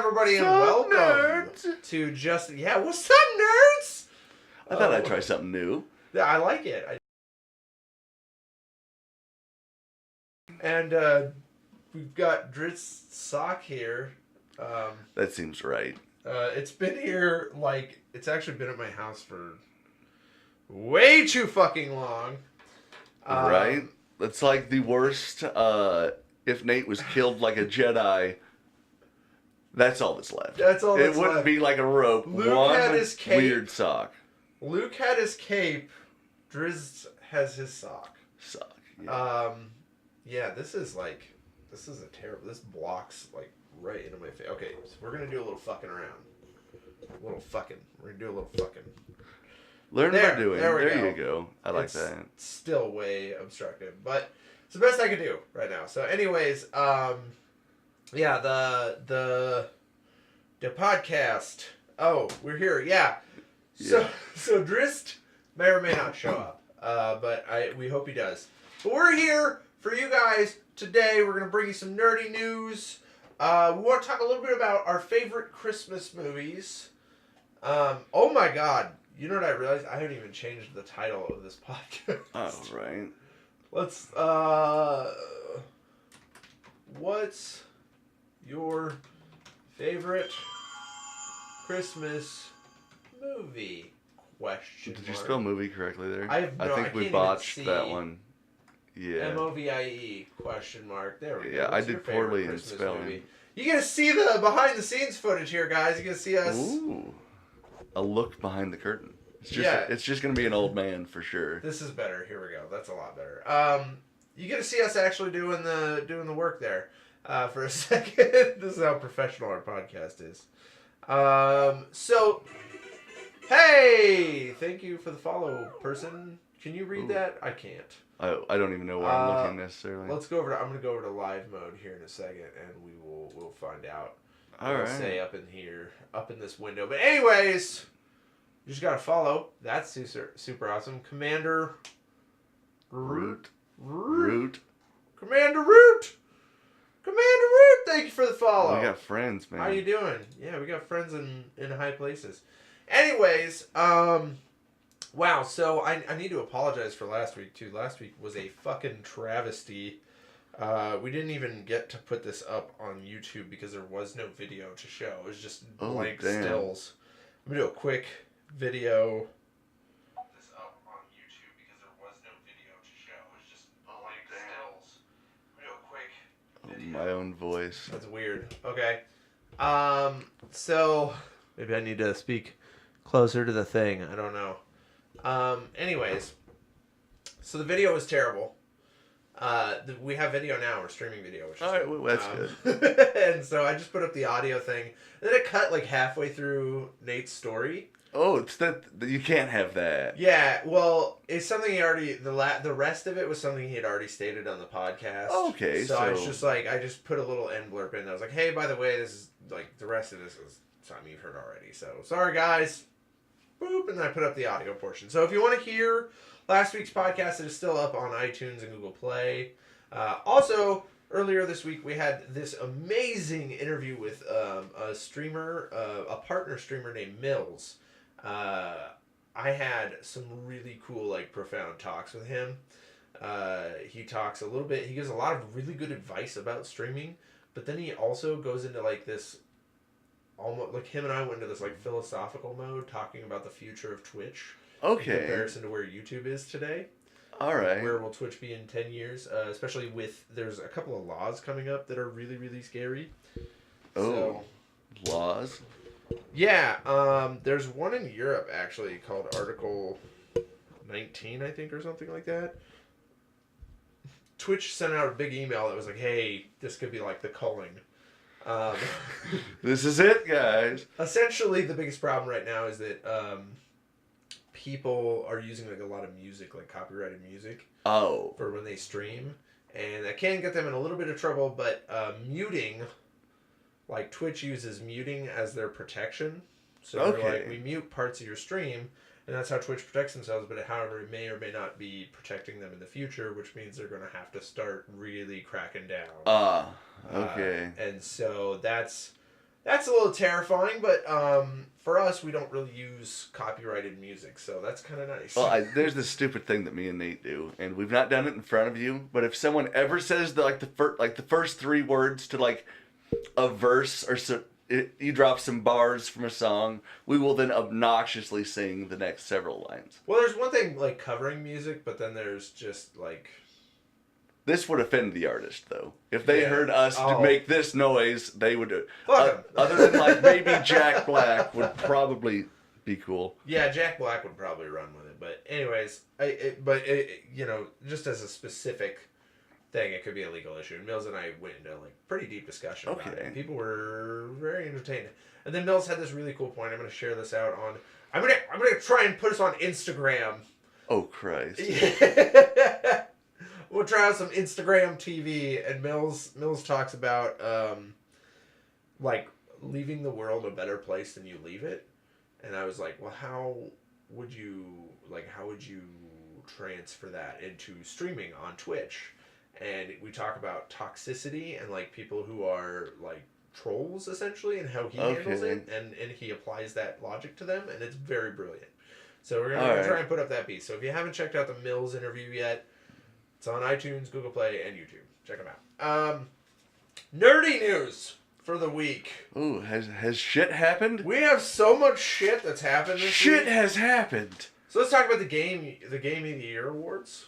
everybody, and welcome nerds? to Just... Yeah, what's up, nerds? I thought I'd try something new. Yeah, I like it. And we've got Drizzt's sock here. That seems right. It's been here, like, it's actually been at my house for way too fucking long. Right? It's like the worst, if Nate was killed like a Jedi, that's all that's left. That's all that's left. It wouldn't be like a rope. Luke had his cape. Weird sock. Luke had his cape. Drizzt has his sock. Sock, yeah. Yeah, this is a terrible, this blocks, like, right into my face. Okay, so we're gonna do a little fucking around. We're gonna do a little fucking. Learn by doing. There you go. I like that. Still way obstructive, but it's the best I can do right now. So, anyways, yeah, the podcast. Oh, we're here. Yeah. So Drizzt may or may not show up, but we hope he does. But we're here for you guys today. We're gonna bring you some nerdy news. We want to talk a little bit about our favorite Christmas movies. Oh my God. You know what I realized? I haven't even changed the title of this podcast. Oh, right. Let's, what's your favorite Christmas movie? Question Did you mark. spell movie correctly there? I think we botched that one. Yeah. M-O-V-I-E, question mark. There we go. Yeah, What's I your did favorite poorly in Christmas spelling. movie? You get to see the behind-the-scenes footage here, guys. You get to see us. Ooh. A look behind the curtain. It's just going to be an old man for sure. This is better. Here we go. That's a lot better. You get to see us actually doing the work there for a second. This is how professional our podcast is. So, hey, thank you for the follow, person. Can you read that? I can't. I don't even know where I'm looking necessarily. Let's go over. I'm going to go over to live mode here in a second, and we'll find out. All right. Say up in here, up in this window. But anyways, you just gotta follow. That's super awesome. Commander Root. Commander Root. Thank you for the follow. We got friends, man. How you doing? Yeah, we got friends in high places. Anyways, wow. So I need to apologize for last week too. Last week was a fucking travesty. We didn't even get to put this up on YouTube because there was no video to show. It was just blank stills. I'm going to do a quick video. This up on YouTube because there was no video to show. It was just blank stills. I'm going to do a quick video. My own voice. That's weird. Okay. So maybe I need to speak closer to the thing. I don't know. Anyways. So the video was terrible. We have video now. We're streaming video, which is all right. Well, that's good. And so I just put up the audio thing. And then it cut like halfway through Nate's story. Oh, it's that you can't have that. Yeah, well, it's something he already. The rest of it was something he had already stated on the podcast. Okay, so I was just like, I just put a little end blurb in. I was like, hey, by the way, this is like the rest of this is something you've heard already. So sorry, guys. Boop, and then I put up the audio portion. So if you want to hear last week's podcast, it is still up on iTunes and Google Play. Also, earlier this week, we had this amazing interview with a streamer, a partner streamer named Mills. I had some really cool, like, profound talks with him. He talks a little bit, he gives a lot of really good advice about streaming, but then he also goes into, like, this, almost, like, him and I went into this, like, philosophical mode, talking about the future of Twitch. Okay. In comparison to where YouTube is today. All right. Where will Twitch be in 10 years? Especially with, there's a couple of laws coming up that are really, really scary. Oh, laws? Yeah, there's one in Europe, actually, called Article 19, I think, or something like that. Twitch sent out a big email that was like, hey, this could be like the culling. This is it, guys. Essentially, the biggest problem right now is that people are using like a lot of music, like copyrighted music, for when they stream, and that can get them in a little bit of trouble. But muting, like Twitch uses muting as their protection, so they're like, we mute parts of your stream, and that's how Twitch protects themselves. But however, it may or may not be protecting them in the future, which means they're going to have to start really cracking down. Okay. And so that's That's a little terrifying, but for us, we don't really use copyrighted music, so that's kind of nice. Well, there's this stupid thing that me and Nate do, and we've not done it in front of you. But if someone ever says the first three words to like a verse or so, you drop some bars from a song, we will then obnoxiously sing the next several lines. Well, there's one thing like covering music, but then there's just like. This would offend the artist, though. If they heard us make this noise, they would. Other than like maybe Jack Black would probably be cool. Yeah, Jack Black would probably run with it. But anyways, you know, just as a specific thing, it could be a legal issue. And Mills and I went into like pretty deep discussion about it. People were very entertained. And then Mills had this really cool point. I'm going to share this out on. I'm gonna try and put this on Instagram. Oh Christ. Yeah. We'll try out some Instagram TV, and Mills talks about like leaving the world a better place than you leave it. And I was like, well, how would you transfer that into streaming on Twitch? And we talk about toxicity and like people who are like trolls essentially, and how he handles it, and he applies that logic to them, and it's very brilliant. So we're gonna try and put up that piece. So if you haven't checked out the Mills interview yet, it's on iTunes, Google Play, and YouTube. Check them out. Nerdy news for the week. Ooh, has shit happened? We have so much shit that's happened this week. Shit has happened. So let's talk about the Game of the Year awards.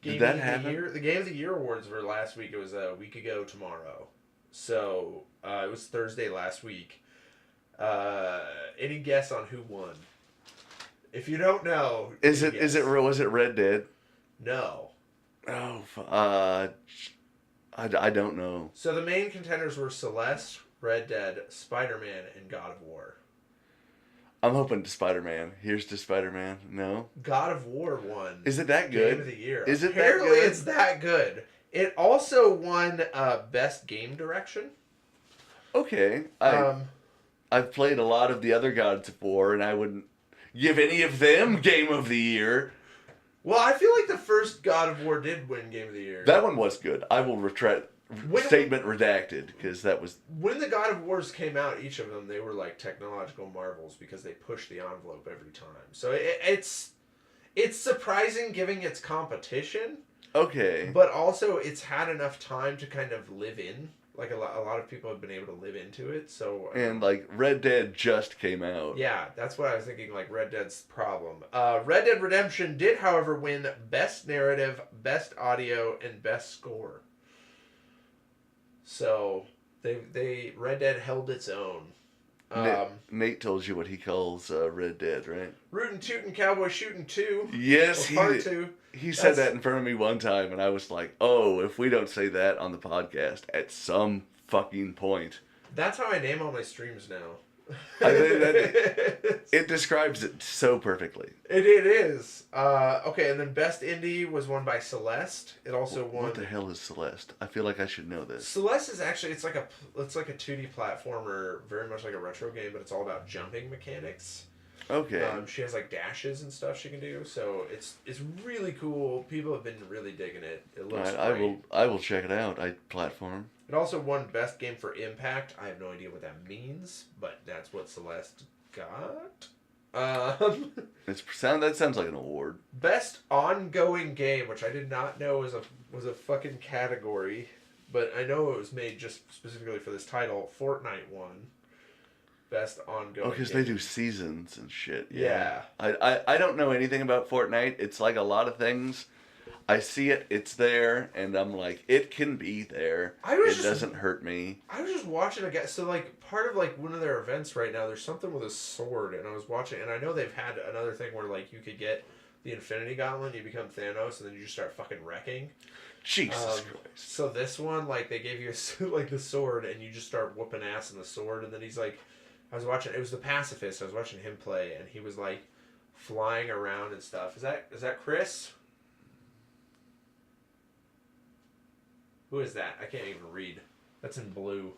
Did that happen? The Game of the Year awards were last week. It was a week ago tomorrow. So it was Thursday last week. Any guess on who won? If you don't know, was it Red Dead? No. Oh, I don't know. So the main contenders were Celeste, Red Dead, Spider-Man, and God of War. I'm hoping to Spider-Man. Here's to Spider-Man. No? God of War won. Is it that good? Game of the Year. Is it Apparently that good? It's that good. It also won Best Game Direction. Okay. I've played a lot of the other Gods of War, and I wouldn't give any of them Game of the Year. Well, I feel like the first God of War did win Game of the Year. That one was good. I will retract statement redacted, because that was... When the God of Wars came out, each of them, they were like technological marvels because they pushed the envelope every time. So it's surprising given its competition. Okay. But also it's had enough time to kind of live in. Like a lot of people have been able to live into it, so... And, like, Red Dead just came out. Yeah, that's what I was thinking, like, Red Dead's problem. Red Dead Redemption did, however, win Best Narrative, Best Audio, and Best Score. So, Red Dead held its own. Nate told you what he calls Red Dead, right? Rootin' Tootin' Cowboy Shootin' 2. Yes, Part 2. He said that in front of me one time, and I was like, oh, if we don't say that on the podcast at some fucking point. That's how I name all my streams now. It describes it so perfectly. It is. Okay, and then Best Indie was won by Celeste. It also won... What the hell is Celeste? I feel like I should know this. Celeste is actually, it's like a 2D platformer, very much like a retro game, but it's all about jumping mechanics. Okay. She has like dashes and stuff she can do, so it's really cool. People have been really digging it. It looks great. I will check it out. Platform. It also won Best Game for Impact. I have no idea what that means, but that's what Celeste got. That sounds like an award. Best Ongoing Game, which I did not know was a fucking category, but I know it was made just specifically for this title. Fortnite won Best Ongoing. Oh, because they do seasons and shit. Yeah. I don't know anything about Fortnite. It's like a lot of things. I see it, it's there, and I'm like, it can be there. It doesn't hurt me. I was just watching, so like part of like one of their events right now, there's something with a sword, and I was watching, and I know they've had another thing where like you could get the Infinity Gauntlet, you become Thanos, and then you just start fucking wrecking. Jesus Christ. So this one, like they gave you like the sword, and you just start whooping ass in the sword, and then he's like, I was watching, it was the Pacifist, I was watching him play, and he was like flying around and stuff. Is that Chris? Who is that? I can't even read. That's in blue.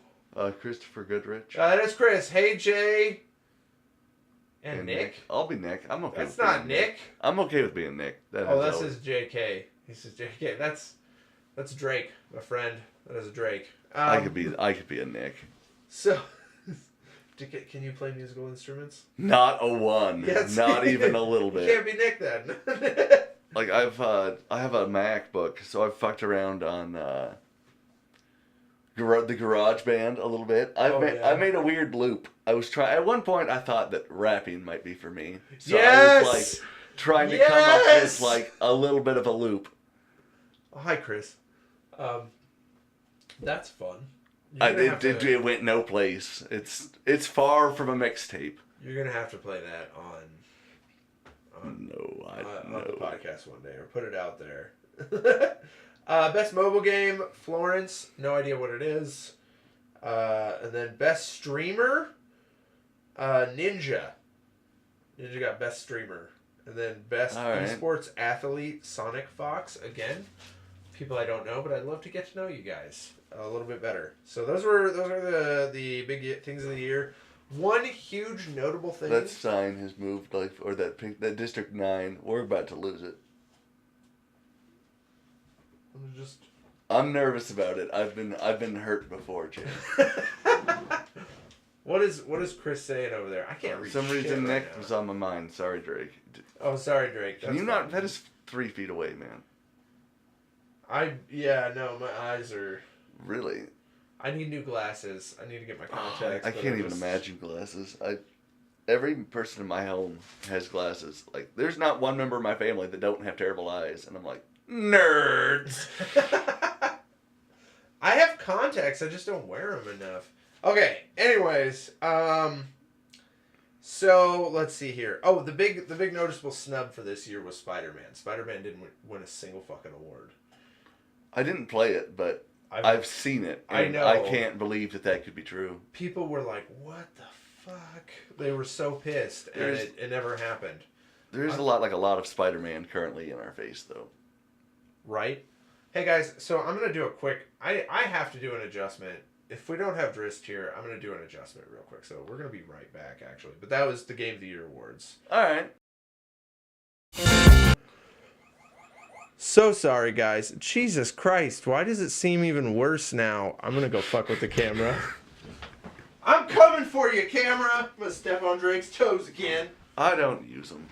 Christopher Goodrich. That is Chris. Hey, Jay. And Nick. I'll be Nick. I'm okay. That's not Nick. I'm okay with being Nick. That says JK. He says JK. That's Drake, a friend. That is Drake. I could be a Nick. So Can you play musical instruments? Not a one. Yes. Not even a little bit. You can't be Nick then. Like I have a MacBook, so I've fucked around on the GarageBand a little bit. I made a weird loop. I was trying at one point. I thought that rapping might be for me. So I was like trying to come up with like a little bit of a loop. Oh, hi, Chris. That's fun. It went no place. It's far from a mixtape. You're gonna have to play that on the podcast one day, or put it out there. Best mobile game, Florence. No idea what it is. And then best streamer, Ninja. Ninja got best streamer. And then best esports athlete, Sonic Fox. Again, people I don't know, but I'd love to get to know you guys a little bit better. So those are the big things of the year. One huge notable thing. That sign has moved, or that District 9. We're about to lose it. I'm nervous about it. I've been hurt before, Jim. What is Chris saying over there? I can't read. For some reason, Nick was on my mind. Sorry, Drake. Oh, sorry, Drake. Can you not? That is 3 feet away, man. No, my eyes are. Really? I need new glasses. I need to get my contacts. I can't even imagine glasses. Every person in my home has glasses. Like, there's not one member of my family that don't have terrible eyes, and I'm like, nerds. I have contacts. I just don't wear them enough. Okay. Anyways, so let's see here. Oh, the big noticeable snub for this year was Spider-Man. Spider-Man didn't win a single fucking award. I didn't play it, but I've seen it. I know. I can't believe that could be true. People were like, "What the fuck?" They were so pissed, and it never happened. There's a lot of Spider-Man currently in our face, though. Right? Hey guys, so I'm gonna do a quick. I have to do an adjustment. If we don't have Drizzt here, I'm gonna do an adjustment real quick. So we're gonna be right back, actually. But that was the Game of the Year awards. All right. So sorry, guys. Jesus Christ, why does it seem even worse now? I'm gonna go fuck with the camera. I'm coming for you, camera. I'm gonna step on Drake's toes again. I don't use them.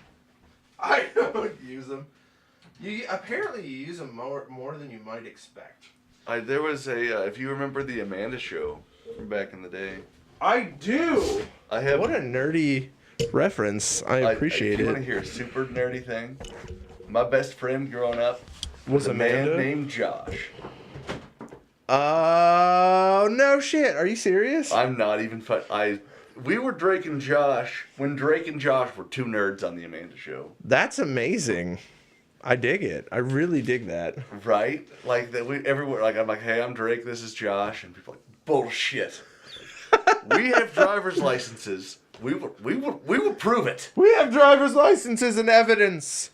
I don't use them. Apparently you use them more than you might expect. There was if you remember the Amanda Show from back in the day. I do. What a nerdy reference. I appreciate it. You want to hear a super nerdy thing? My best friend growing up was a man named Josh. Oh, no shit. Are you serious? I'm not even we were Drake and Josh when Drake and Josh were two nerds on the Amanda Show. That's amazing. I dig it. I really dig that. Right? Like that everywhere I'm like, "Hey, I'm Drake, this is Josh," and people are like, "Bullshit." We have driver's licenses. We will prove it. We have driver's licenses and evidence.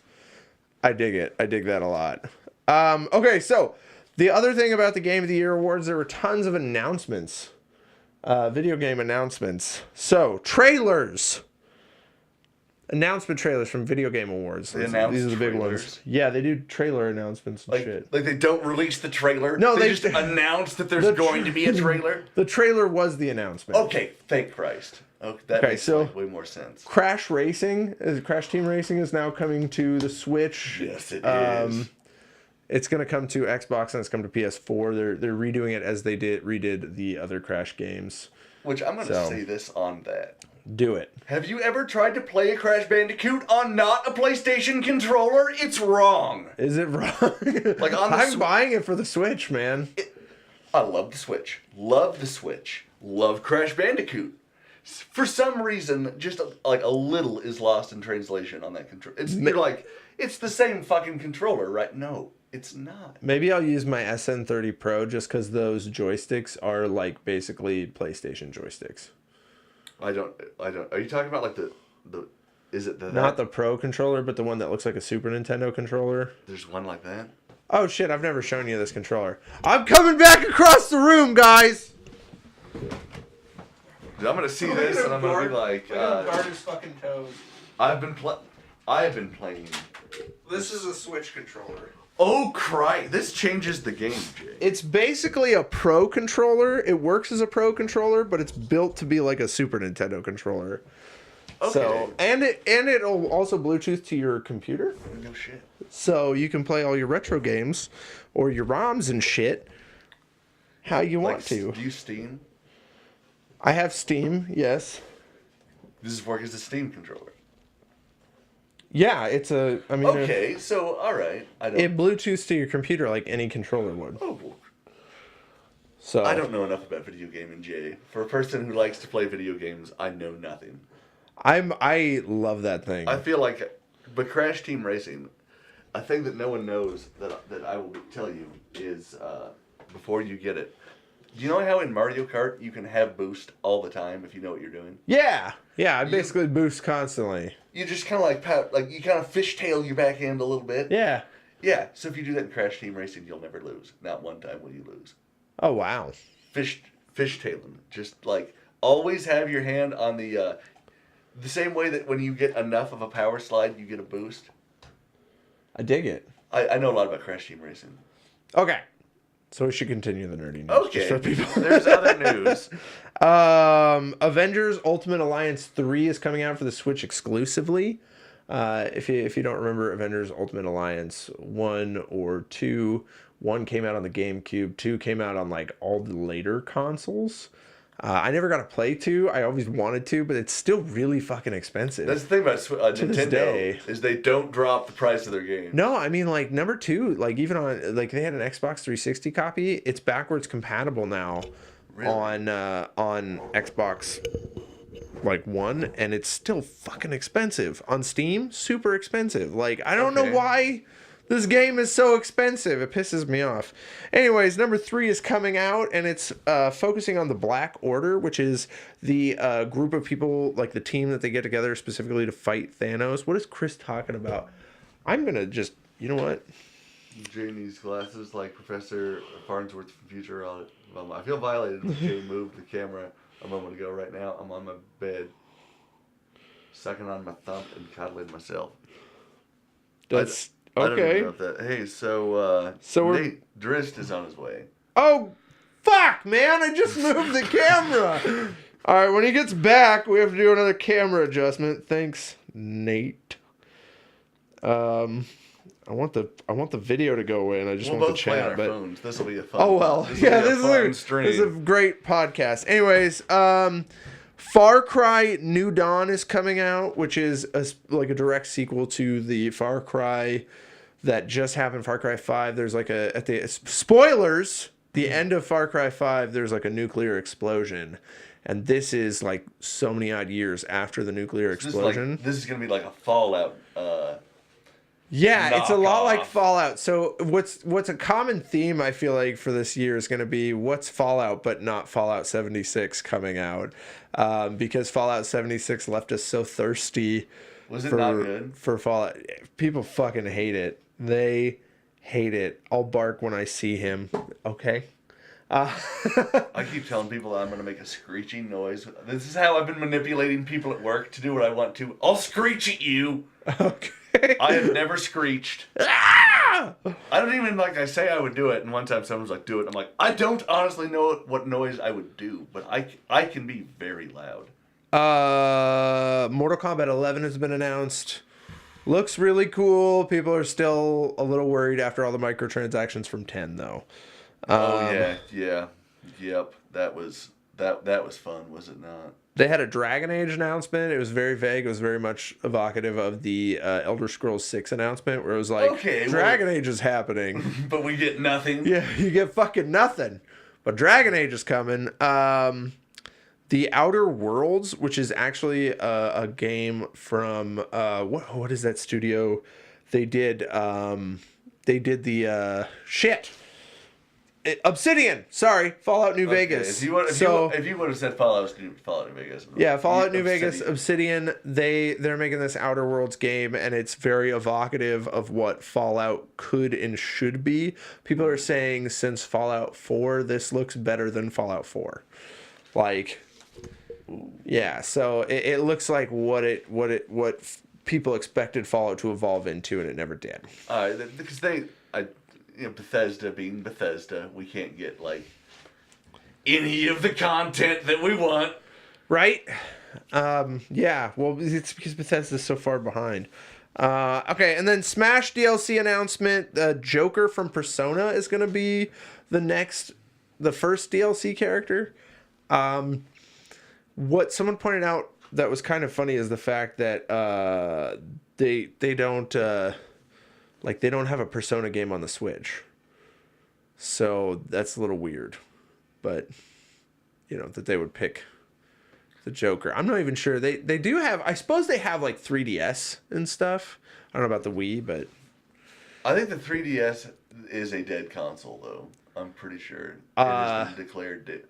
I dig it. I dig that a lot. Okay, so the other thing about the Game of the Year awards, there were tons of announcements. Video game announcements. So, trailers. Announcement trailers from Video Game Awards. These are the big ones. Yeah, they do trailer announcements and shit. Like they don't release the trailer? No, they just announce that there's going to be a trailer? The trailer was the announcement. Okay, thank Christ. Okay, that makes way more sense. Crash Team Racing is now coming to the Switch. Yes, it is. It's going to come to Xbox and it's come to PS4. They're redoing it as they redid the other Crash games. Which I'm going to say this on that. Do it. Have you ever tried to play a Crash Bandicoot on not a PlayStation controller? It's wrong. Is it wrong? Like I'm buying it for the Switch, man. I love the Switch. Love the Switch. Love Crash Bandicoot. For some reason, just like a little is lost in translation on that controller. You're like, it's the same fucking controller, right? No, it's not. Maybe I'll use my SN30 Pro just because those joysticks are like basically PlayStation joysticks. I don't. Are you talking about like the? Is it the? Not the Pro controller, but the one that looks like a Super Nintendo controller. There's one like that. Oh shit! I've never shown you this controller. I'm coming back across the room, guys. Dude, I'm gonna see this and I'm gonna be like. Guard his fucking toes. I have been playing. This is a Switch controller. Oh, cry! This changes the game, Jay. It's basically a Pro controller. It works as a Pro controller, but it's built to be like a Super Nintendo controller. Okay. So it'll also Bluetooth to your computer. No shit. So you can play all your retro games or your ROMs and shit how you want to. Do you Steam? I have Steam, yes. Does this work as a Steam controller? Yeah, it's a. I mean, okay, so all right. It Bluetooths to your computer like any controller would. Oh. So I don't know enough about video gaming, Jay. For a person who likes to play video games, I know nothing. I love that thing. I feel like, but Crash Team Racing, a thing that no one knows that I will tell you is before you get it. Do you know how in Mario Kart you can have boost all the time if you know what you're doing? Yeah, I basically boost constantly. You just kind of you kind of fishtail your back end a little bit. Yeah. Yeah. So if you do that in Crash Team Racing, you'll never lose. Not one time will you lose. Oh wow. Fishtailing, just like always have your hand on the same way that when you get enough of a power slide, you get a boost. I dig it. I know a lot about Crash Team Racing. Okay. So we should continue the nerdy news. Okay. Just for people. There's other news. Avengers Ultimate Alliance 3 is coming out for the Switch exclusively. If you don't remember Avengers Ultimate Alliance 1 or 2, 1 came out on the GameCube, 2 came out on like all the later consoles. I never got to play 2. I always wanted to, but it's still really fucking expensive. That's the thing about Nintendo is they don't drop the price of their games. No, I mean like number 2, like even on like they had an Xbox 360 copy. It's backwards compatible now on Xbox like One, and it's still fucking expensive on Steam. Super expensive. Like I don't know why. This game is so expensive. It pisses me off. Anyways, number 3 is coming out, and it's focusing on the Black Order, which is the group of people, like the team that they get together specifically to fight Thanos. What is Chris talking about? I'm going to just, you know what? Jay needs glasses like Professor Farnsworth from Futurama. I feel violated when Jay moved the camera a moment ago. Right now, I'm on my bed, sucking on my thumb and cuddling myself. That's... I don't okay. even know if that. Hey, so Nate Drizzt is on his way. Oh, fuck, man! I just moved the camera. All right, when he gets back, we have to do another camera adjustment. Thanks, Nate. I want the video to go away, and I just want the chat. But phones. This will be a fun. Oh well, this is a great podcast. Anyways, Far Cry New Dawn is coming out, which is like a direct sequel to the Far Cry that just happened, Far Cry 5. There's like spoilers, the end of Far Cry 5, there's like a nuclear explosion. And this is like so many odd years after the nuclear explosion. This is going to be like a Fallout yeah, it's a lot like Fallout. So what's a common theme I feel like for this year is going to be what's Fallout but not Fallout 76 coming out, because Fallout 76 left us so thirsty. Was it not good? For Fallout? People fucking hate it. They hate it. I'll bark when I see him. Okay. I keep telling people that I'm going to make a screeching noise. This is how I've been manipulating people at work to do what I want to. I'll screech at you. Okay. I have never screeched. I don't even I say I would do it, and one time someone was like, do it. I'm like, I don't honestly know what noise I would do, but I can be very loud. Mortal Kombat 11 has been announced. Looks really cool. People are still a little worried after all the microtransactions from 10, though. Yep. That was fun, was it not? They had a Dragon Age announcement. It was very vague. It was very much evocative of the Elder Scrolls 6 announcement, where it was like, Dragon Age is happening. But we get nothing. Yeah, you get fucking nothing. But Dragon Age is coming. The Outer Worlds, which is actually a game from what is that studio? They did the Obsidian. Sorry, Fallout New Vegas. If you would have said Fallout New Vegas. Yeah, Fallout New Vegas, Obsidian. They're making this Outer Worlds game, and it's very evocative of what Fallout could and should be. People are saying since Fallout 4, this looks better than Fallout 4. Like, yeah. So it looks like what people expected Fallout to evolve into, and it never did. Because Bethesda being Bethesda, we can't get like any of the content that we want. Right? Yeah. Well, it's because Bethesda's so far behind. Okay, and then Smash DLC announcement. Joker from Persona is going to be the first DLC character. What someone pointed out that was kind of funny is the fact that they don't they don't have a Persona game on the Switch. So that's a little weird. But that they would pick the Joker. I'm not even sure. They do have, I suppose they have like 3DS and stuff. I don't know about the Wii, but I think the 3DS is a dead console though. I'm pretty sure. It has been declared dead.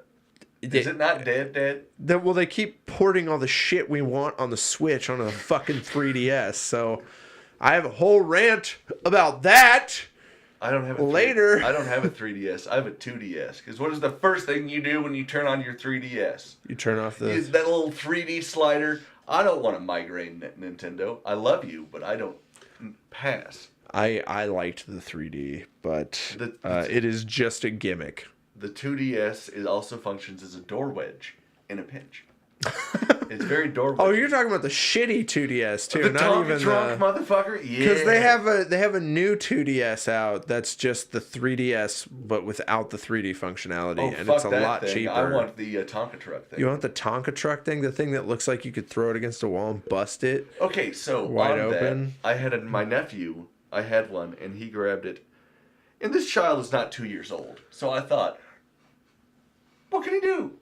Is it not dead? Well, they keep porting all the shit we want on the Switch on a fucking 3DS. So I have a whole rant about that. I don't have a later. I don't have a 3DS. I have a 2DS. Because what is the first thing you do when you turn on your 3DS? You turn off Use that little 3D slider. I don't want to migraine Nintendo. I love you, but I don't pass. I liked the 3D, but it is just a gimmick. The 2DS also functions as a door wedge in a pinch. It's very door wedge. Oh, you're talking about the shitty 2DS too, the not even drunk motherfucker. Yeah, because they have a new 2DS out that's just the 3DS but without the 3D functionality, and it's a lot cheaper. I want the Tonka truck thing. You want the Tonka truck thing, the thing that looks like you could throw it against a wall and bust it. Okay, so wide on open. That, I had my nephew. I had one, and he grabbed it. And this child is not 2 years old, so I thought, what can he do?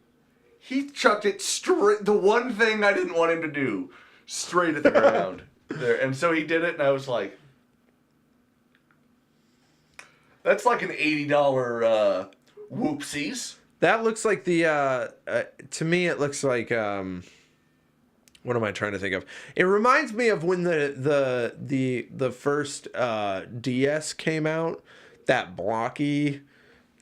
He chucked it straight, the one thing I didn't want him to do, straight at the ground. There, and so he did it, and I was like, that's like an $80 whoopsies. That looks like the, to me it looks like, what am I trying to think of? It reminds me of when the first DS came out, that blocky,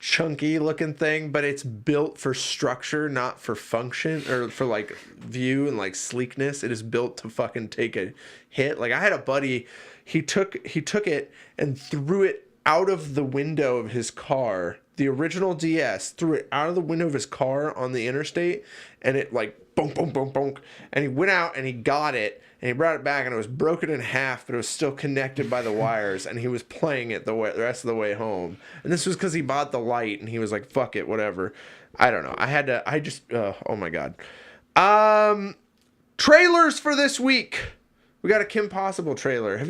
chunky looking thing, but it's built for structure, not for function or for like view and like sleekness. It is built to fucking take a hit. Like I had a buddy, he took it and threw it out of the window of his car. The original DS, threw it out of the window of his car on the interstate, and it like bonk, bonk, bonk, bonk. And he went out and he got it, and he brought it back, and it was broken in half, but it was still connected by the wires, and he was playing it the rest of the way home. And this was because he bought the light, and he was like, fuck it, whatever. I don't know. Oh my God. Trailers for this week. We got a Kim Possible trailer.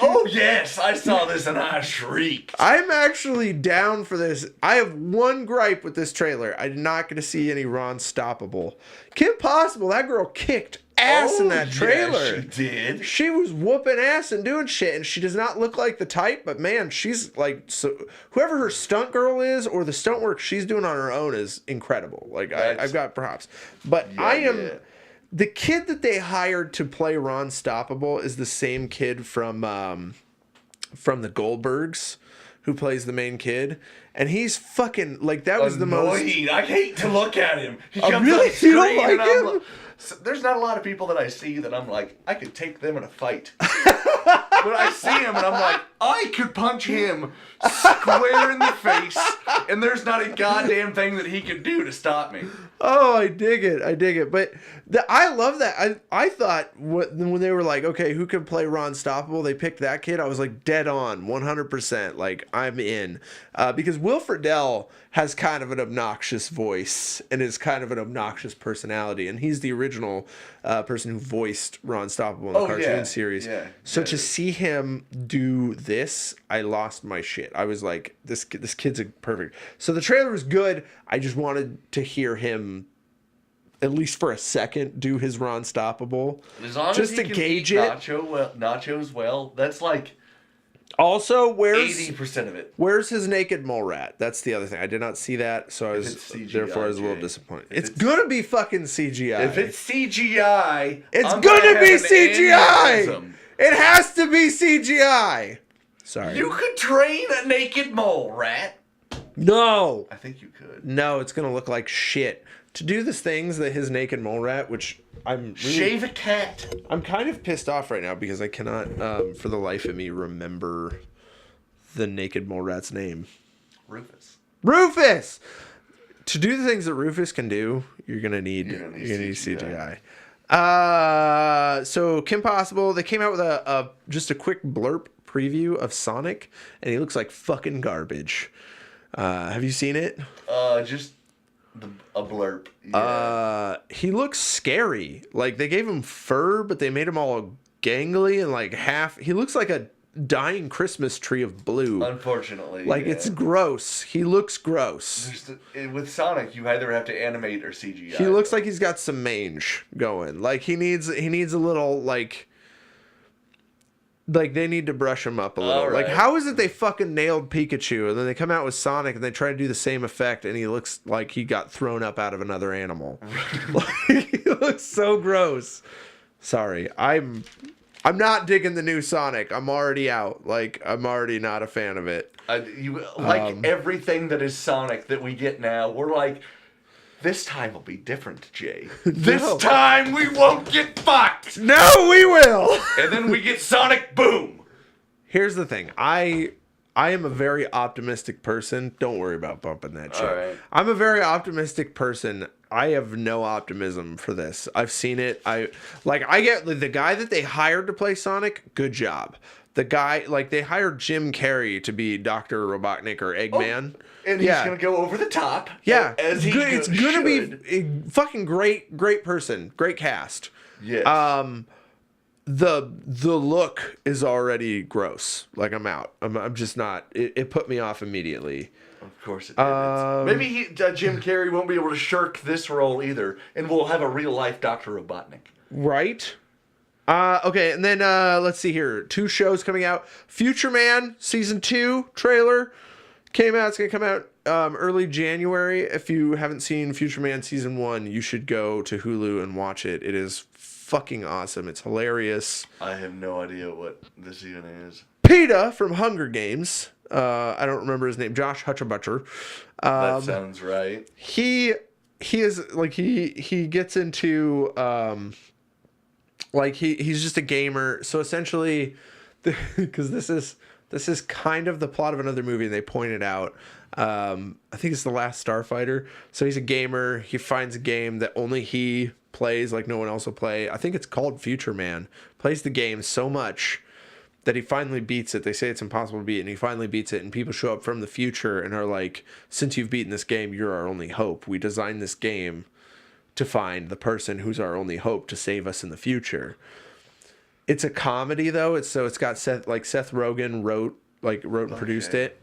Oh, yes. I saw this and I shrieked. I'm actually down for this. I have one gripe with this trailer. I'm not going to see any Ron Stoppable. Kim Possible, that girl kicked ass in that trailer. Yeah, she did. She was whooping ass and doing shit, and she does not look like the type, but man, she's like, so whoever her stunt girl is or the stunt work she's doing on her own is incredible. Like, I've got props. But yeah, the kid that they hired to play Ron Stoppable is the same kid from the Goldbergs, who plays the main kid, and he's fucking like that was annoying. The most. I hate to look at him. He comes really? on screen You don't like him? like, so there's not a lot of people that I see that I'm like, I could take them in a fight. But I see him and I'm like, I could punch him square in the face, and there's not a goddamn thing that he could do to stop me. Oh, I dig it. But I love that. I thought when they were like, okay, who can play Ron Stoppable? They picked that kid. I was like, dead on, 100%. Like, I'm in. Because Will Friedle has kind of an obnoxious voice and is kind of an obnoxious personality. And he's the original person who voiced Ron Stoppable in the cartoon series. Yeah, so to see him do this, I lost my shit. I was like, this kid's perfect. So the trailer was good. I just wanted to hear him, at least for a second, do his Ron Stoppable. As long just as he to can gauge eat it. Nachos well, that's like also, 80% of it. Where's his naked mole rat? That's the other thing. I did not see that, so I was therefore I was a little disappointed. It's gonna be fucking CGI. If it's CGI, it's gonna be CGI. It has to be CGI. Sorry. You could train a naked mole rat. No. I think you could. No, it's gonna look like shit. To do the things that his naked mole rat, which I'm really, shave a cat. I'm kind of pissed off right now because I cannot, for the life of me, remember the naked mole rat's name? Rufus. Rufus! To do the things that Rufus can do, you're gonna need CGI. CGI. So Kim Possible, they came out with just a quick blurb preview of Sonic, and he looks like fucking garbage. Have you seen it? Just a blurb. Yeah. He looks scary. Like, they gave him fur, but they made him all gangly and like half. He looks like a dying Christmas tree of blue. Unfortunately, like it's gross. He looks gross. With Sonic, you either have to animate or CGI. He looks like he's got some mange going. Like he needs a little like they need to brush him up a little. Right. Like, how is it they fucking nailed Pikachu and then they come out with Sonic and they try to do the same effect and he looks like he got thrown up out of another animal. Like, he looks so gross. Sorry, I'm not digging the new Sonic. I'm already out. Like, I'm already not a fan of it. Everything that is Sonic that we get now, we're like, this time will be different, Jay. This time we won't get fucked. No, we will. And then we get Sonic Boom. Here's the thing. I am a very optimistic person. Don't worry about bumping that shit. All right. I'm a very optimistic person. I have no optimism for this. I've seen it. I get the guy that they hired to play Sonic. Good job. The guy, like, they hired Jim Carrey to be Dr. Robotnik or Eggman. And he's going to go over the top. Yeah. As he it's going to be a fucking great person. Great cast. Yes. The look is already gross. Like, I'm out. I'm just not. It put me off immediately. Of course it did. Maybe Jim Carrey won't be able to shirk this role either, and we'll have a real-life Dr. Robotnik. Right. Okay, and then let's see here. 2 shows coming out. Future Man Season 2 trailer came out. It's going to come out early January. If you haven't seen Future Man Season 1, you should go to Hulu and watch it. It is fucking awesome. It's hilarious. I have no idea what this even is. PETA from Hunger Games. I don't remember his name. Josh Hutchabutcher. That sounds right. He is like he gets into like he's just a gamer. So essentially, because this is kind of the plot of another movie, and they pointed out. I think it's The Last Starfighter. So he's a gamer. He finds a game that only he plays, like no one else will play. I think it's called Future Man. Plays the game so much that he finally beats it. They say it's impossible to beat, and he finally beats it, and people show up from the future and are like, since you've beaten this game, you're our only hope. We designed this game to find the person who's our only hope to save us in the future. It's a comedy, though. It's got Seth Rogen wrote and produced it.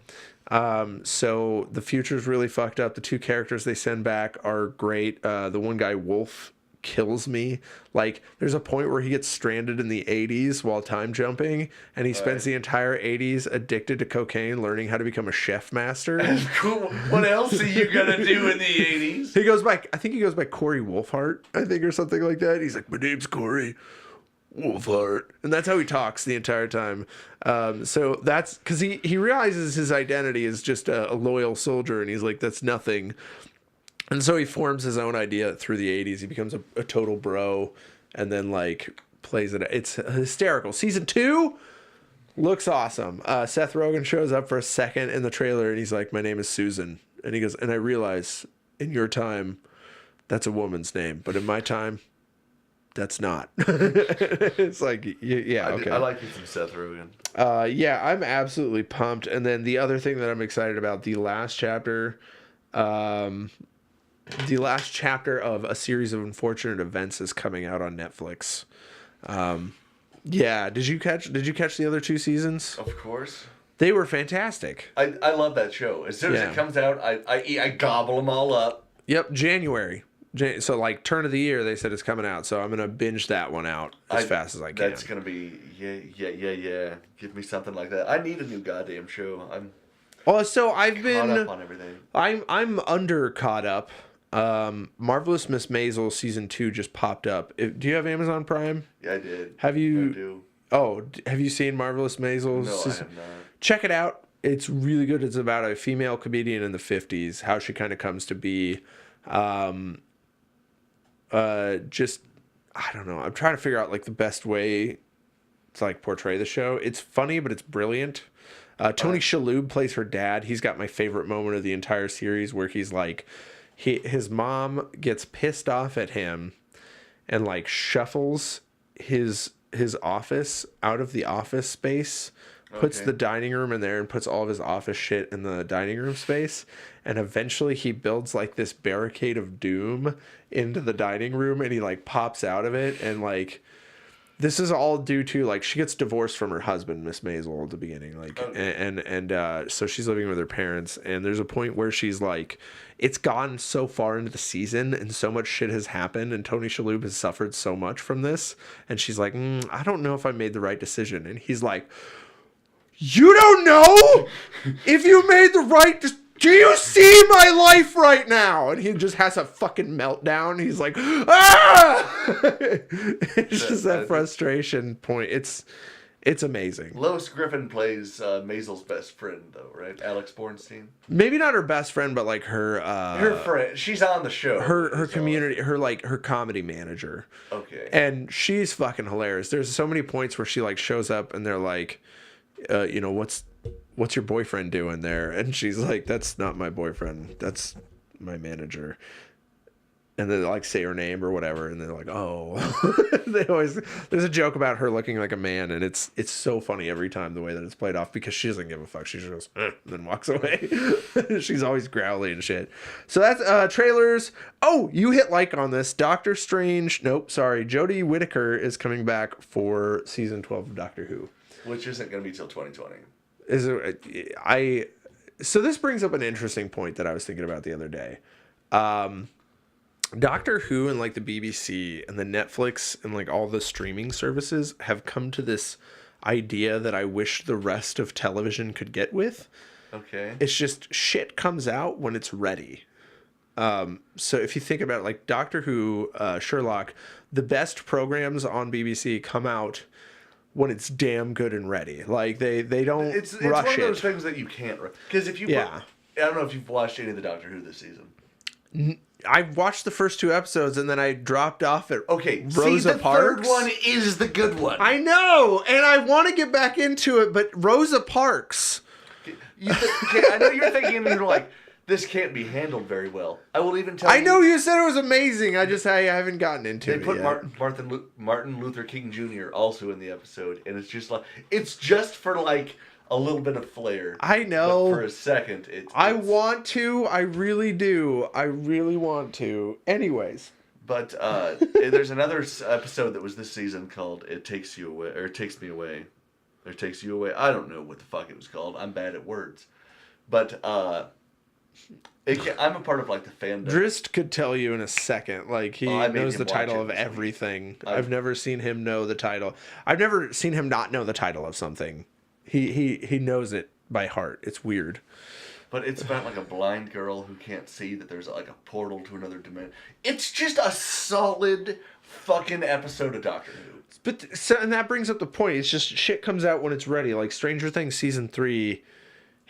So the future's really fucked up. The 2 characters they send back are great. The one guy, Wolf, kills me. Like, there's a point where he gets stranded in the 80s while time jumping, and he spends the entire 80s addicted to cocaine, learning how to become a chef master. Cool. What else are you gonna do in the 80s? I think he goes by Corey Wolfhart, I think, or something like that. He's like, my name's Corey Wolfhart, and that's how he talks the entire time. So that's because he realizes his identity is just a loyal soldier, and he's like, that's nothing. And so he forms his own idea through the 80s. He becomes a total bro, and then like plays it. It's hysterical. Season 2 looks awesome. Seth Rogen shows up for a second in the trailer, and he's like, my name is Susan. And he goes, and I realize in your time, that's a woman's name. But in my time, that's not. It's like, yeah, okay. I like you some Seth Rogen. Yeah, I'm absolutely pumped. And then the other thing that I'm excited about, the last chapter of a series of unfortunate events is coming out on Netflix. Yeah, did you catch the other 2 seasons? Of course. They were fantastic. I love that show. As soon as it comes out, I gobble them all up. Yep, January. So like turn of the year, they said it's coming out. So I'm gonna binge that one out as fast as I can. That's gonna be yeah. Give me something like that. I need a new goddamn show. So I've been caught up on everything. I'm under caught up. Marvelous Miss Maisel season 2 just popped up. Do you have Amazon Prime? Yeah, I did. Have you? I do. Oh, have you seen Marvelous Maisel? No, I have not. Check it out. It's really good. It's about a female comedian in the 50s, how she kind of comes to be. Just, I don't know. I'm trying to figure out like the best way to like portray the show. It's funny, but it's brilliant. Tony Shalhoub plays her dad. He's got my favorite moment of the entire series where he's like, his mom gets pissed off at him and like shuffles his office out of the office space, puts the dining room in there and puts all of his office shit in the dining room space. And eventually he builds like this barricade of doom into the dining room and he like pops out of it. And like, this is all due to like, she gets divorced from her husband, Miss Maisel, at the beginning. Like, so she's living with her parents. And there's a point where she's like, it's gone so far into the season and so much shit has happened. And Tony Shalhoub has suffered so much from this. And she's like, I don't know if I made the right decision. And he's like, you don't know if you made the right decision. Do you see my life right now? And he just has a fucking meltdown. He's like, ah! It's just that frustration point. It's amazing. Lois Griffin plays Maisel's best friend, though, right? Alex Bornstein. Maybe not her best friend, but like her friend. She's on the show. Her community, her comedy manager. Okay. And she's fucking hilarious. There's so many points where she like shows up and they're like, what's your boyfriend doing there? And she's like, that's not my boyfriend, that's my manager. And they like say her name or whatever, and they're like, oh. There's a joke about her looking like a man, and it's so funny every time the way that it's played off, because she doesn't give a fuck. She just goes and then walks away. She's always growly and shit. So that's trailers. Oh, you hit like on this. Doctor Strange, Jodie Whittaker is coming back for season 12 of Doctor Who, which isn't going to be till 2020. So this brings up an interesting point that I was thinking about the other day. Doctor Who and like the BBC and the Netflix and like all the streaming services have come to this idea that I wish the rest of television could get with. Okay. It's just shit comes out when it's ready. So if you think about it, like Doctor Who, Sherlock, the best programs on BBC come out when it's damn good and ready. Like they don't it's rush one of those it. things that you can't, because if you I don't know if you've watched any of the Doctor Who this season. I watched the first 2 episodes and then I dropped off at Rosa Parks. Third one is the good one. I know, and I want to get back into it, but Rosa Parks. I know you're thinking, you're like, this can't be handled very well. I will even tell you. I know you said it was amazing. I haven't gotten into it. They put yet. Martin Luther King Jr. also in the episode, and it's just for like a little bit of flair. I know. But for a second, I want to. I really do. I really want to. Anyways. But there's another episode that was this season called "It Takes You Away" or "It Takes Me Away," or "Takes You Away." I don't know what the fuck it was called. I'm bad at words, but I'm a part of like the fandom. Drizzt could tell you in a second. Like he knows the title of everything. I've never seen him know the title. I've never seen him not know the title of something. He knows it by heart. It's weird. But it's about like a blind girl who can't see that there's like a portal to another dimension. It's just a solid fucking episode of Doctor Who. And that brings up the point. It's just shit comes out when it's ready. Like Stranger Things season 3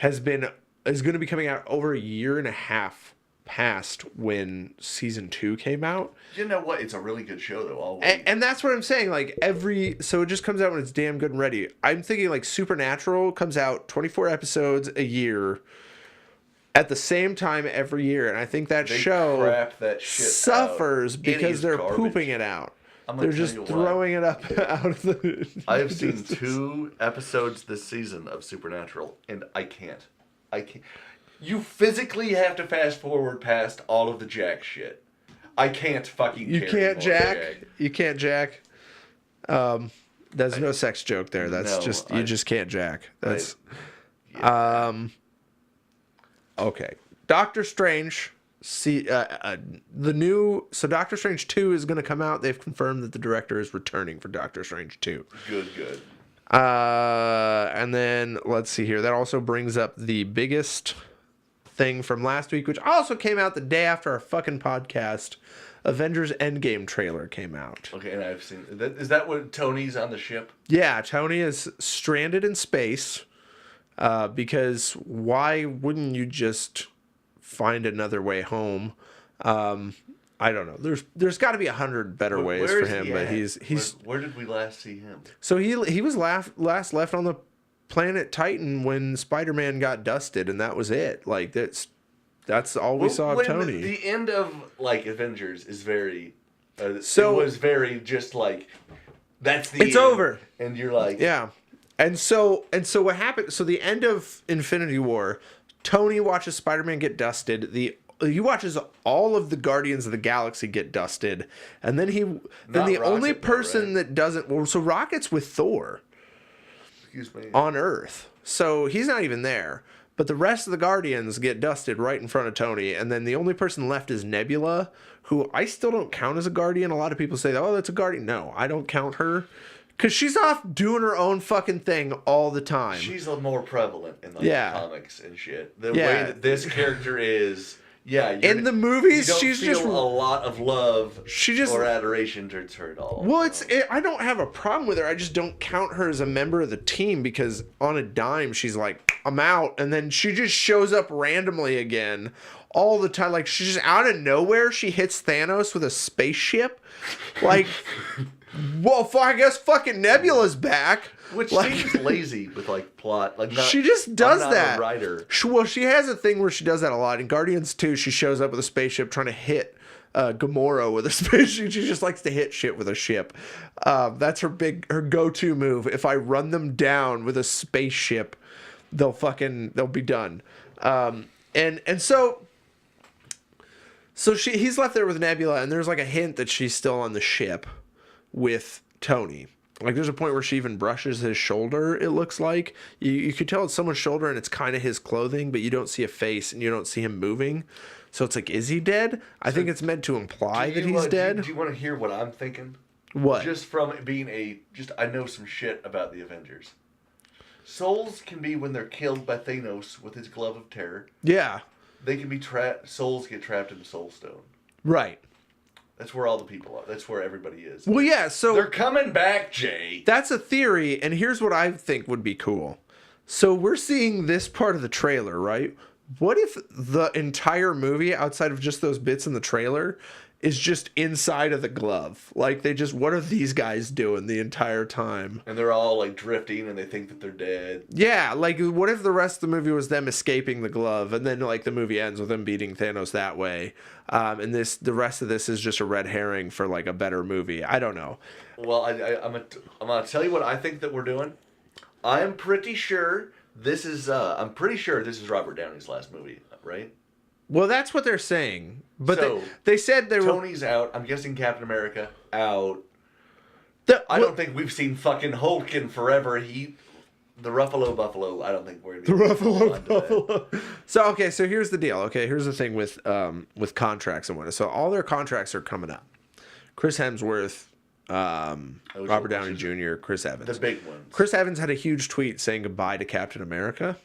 is going to be coming out over a year and a half past when season 2 came out. You know what? It's a really good show though. Always. And that's what I'm saying. Like so it just comes out when it's damn good and ready. I'm thinking like Supernatural comes out 24 episodes a year at the same time every year, and I think that show crap that shit suffers out. because they're garbage. Pooping it out. They're just throwing it up out of the. I have seen 2 episodes this season of Supernatural, and I can't. You phically have to fast forward past all of the Jack shit. I can't fucking. You can't Jack. You can't Jack. There's no sex joke there. That's you just can't Jack. That's. Okay, Doctor Strange. Doctor Strange 2 is going to come out. They've confirmed that the director is returning for Doctor Strange 2. Good. And then let's see here. That also brings up the biggest thing from last week, which also came out the day after our fucking podcast. Avengers Endgame trailer came out. Okay, and I've seen that. Is that when Tony's on the ship? Yeah, Tony is stranded in space. Because why wouldn't you just find another way home? I don't know. There's got to be 100 better ways for him, but he's. Where did we last see him? So he was last left on the planet Titan when Spider-Man got dusted, and that was it. Like that's all we saw of Tony. The end of like Avengers is very. So it was very just like that's the. It's end. over, and you're like yeah. And so what happened? So the end of Infinity War, Tony watches Spider-Man get dusted. He watches all of the Guardians of the Galaxy get dusted, and then the only person that doesn't. Well, so Rocket's with Thor. Excuse me. On Earth, so he's not even there. But the rest of the Guardians get dusted right in front of Tony, and then the only person left is Nebula, who I still don't count as a Guardian. A lot of people say, "Oh, that's a Guardian." No, I don't count her. Because she's off doing her own fucking thing all the time. She's more prevalent in the comics and shit. The way that this character is, in the movies, she's just a lot of love or adoration towards her at all. Well, I don't have a problem with her. I just don't count her as a member of the team because on a dime, she's like, I'm out. And then she just shows up randomly again all the time. Like, she's just out of nowhere. She hits Thanos with a spaceship. Like... Well, I guess fucking Nebula's back. Which seems lazy with, like, plot. Like, she just does that. A writer. She has a thing where she does that a lot. In Guardians 2, she shows up with a spaceship trying to hit Gamora with a spaceship. She just likes to hit shit with a ship. That's her go-to move. If I run them down with a spaceship, they'll be done. And so he's left there with Nebula, and there's, like, a hint that she's still on the ship with Tony. Like, there's a point where she even brushes his shoulder, it looks like. You could tell it's someone's shoulder and it's kind of his clothing, but you don't see a face and you don't see him moving. So it's like, is he dead? I think it's meant to imply that he's dead. Do you want to hear what I'm thinking? What? Just from being I know some shit about the Avengers. Souls can be when they're killed by Thanos with his glove of terror. Yeah. They can be souls get trapped in the Soul Stone. Right. That's where all the people are. That's where everybody is. Well, yeah, so... They're coming back, Jay. That's a theory, and here's what I think would be cool. So we're seeing this part of the trailer, right? What if the entire movie, outside of just those bits in the trailer, is just inside of the glove? Like, what are these guys doing the entire time? And they're all, like, drifting, and they think that they're dead. Yeah, like, what if the rest of the movie was them escaping the glove, and then, like, the movie ends with them beating Thanos that way? And the rest of this is just a red herring for, like, a better movie. I don't know. Well, I'm gonna tell you what I think that we're doing. I'm pretty sure this is Robert Downey's last movie, right? Well, that's what they're saying. But so, they said they were... Tony's out. I'm guessing Captain America out. I don't think we've seen fucking Hulk in forever. The Ruffalo Buffalo, I don't think we're going to be... The Ruffalo Buffalo. So here's the deal. Okay, here's the thing with contracts and whatnot. So all their contracts are coming up. Chris Hemsworth, Robert Downey Jr., Chris Evans. The big ones. Chris Evans had a huge tweet saying goodbye to Captain America.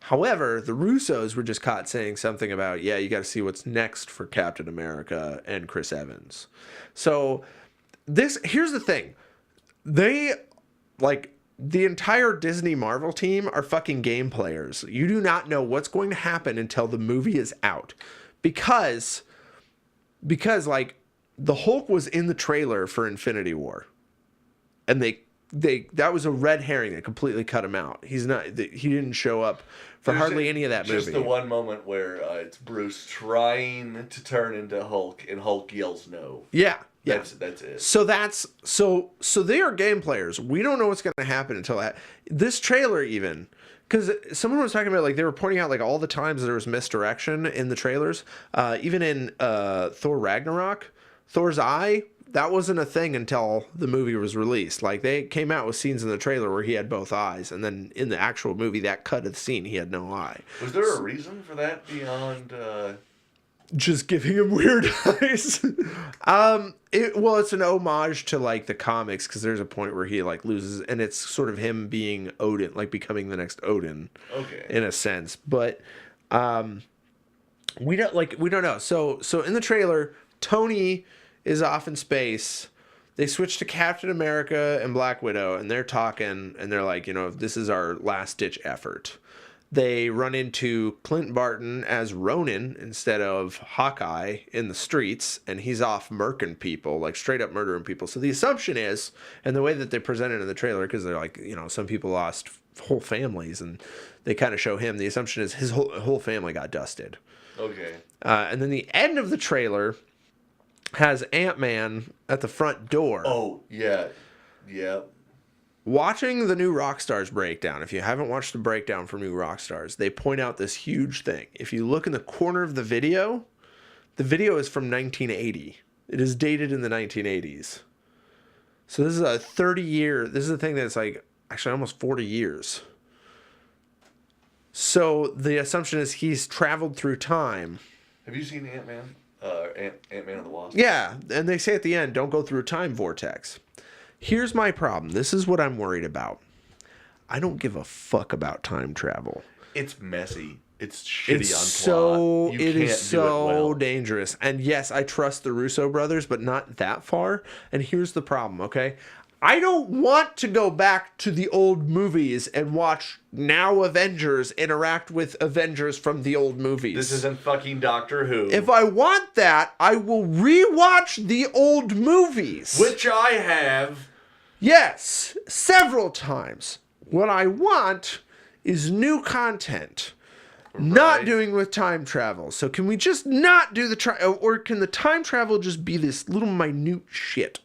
However, the Russos were just caught saying something about, you got to see what's next for Captain America and Chris Evans. So here's the thing. The entire Disney Marvel team are fucking game players. You do not know what's going to happen until the movie is out. Because like, the Hulk was in the trailer for Infinity War. And that was a red herring that completely cut him out. He didn't show up for hardly any of that movie. Just the one moment where it's Bruce trying to turn into Hulk and Hulk yells no. Yeah. That's it. So they are game players. We don't know what's going to happen until this trailer even, because someone was talking about, like, they were pointing out, like, all the times there was misdirection in the trailers. Even in Thor Ragnarok, Thor's eye, that wasn't a thing until the movie was released. Like, they came out with scenes in the trailer where he had both eyes, and then in the actual movie, that cut of the scene, he had no eye. Was there a reason for that beyond... Just giving him weird eyes? It's an homage to, like, the comics, because there's a point where he, like, loses, and it's sort of him being Odin, like, becoming the next Odin. Okay. In a sense. But we don't know. So in the trailer, Tony is off in space. They switch to Captain America and Black Widow, and they're talking, and they're like, this is our last-ditch effort. They run into Clint Barton as Ronin instead of Hawkeye in the streets, and he's off murking people, like straight up murdering people. So the assumption is, and the way that they present it in the trailer, because they're like, some people lost whole families, and they kind of show him. The assumption is his whole family got dusted. Okay. And then the end of the trailer has Ant-Man at the front door. Oh, yeah. Yeah. Watching the new Rockstars breakdown, if you haven't watched the breakdown for new Rockstars, they point out this huge thing. If you look in the corner of the video is from 1980. It is dated in the 1980s. So this is a 30-year, this is a thing that's like actually almost 40 years. So the assumption is he's traveled through time. Have you seen Ant-Man? Ant-Man and the Wasp? Yeah, and they say at the end, don't go through a time vortex. Here's my problem. This is what I'm worried about. I don't give a fuck about time travel. It's messy. It's shitty It's on plot. It is so well. dangerous. And yes, I trust the Russo brothers, but not that far. And here's the problem, okay? I don't want to go back to the old movies and watch now Avengers interact with Avengers from the old movies. This isn't fucking Doctor Who. If I want that, I will rewatch the old movies. Which I have. Yes, several times. What I want is new content. Not doing with time travel. So can we just not do the or can the time travel just be this little minute shit?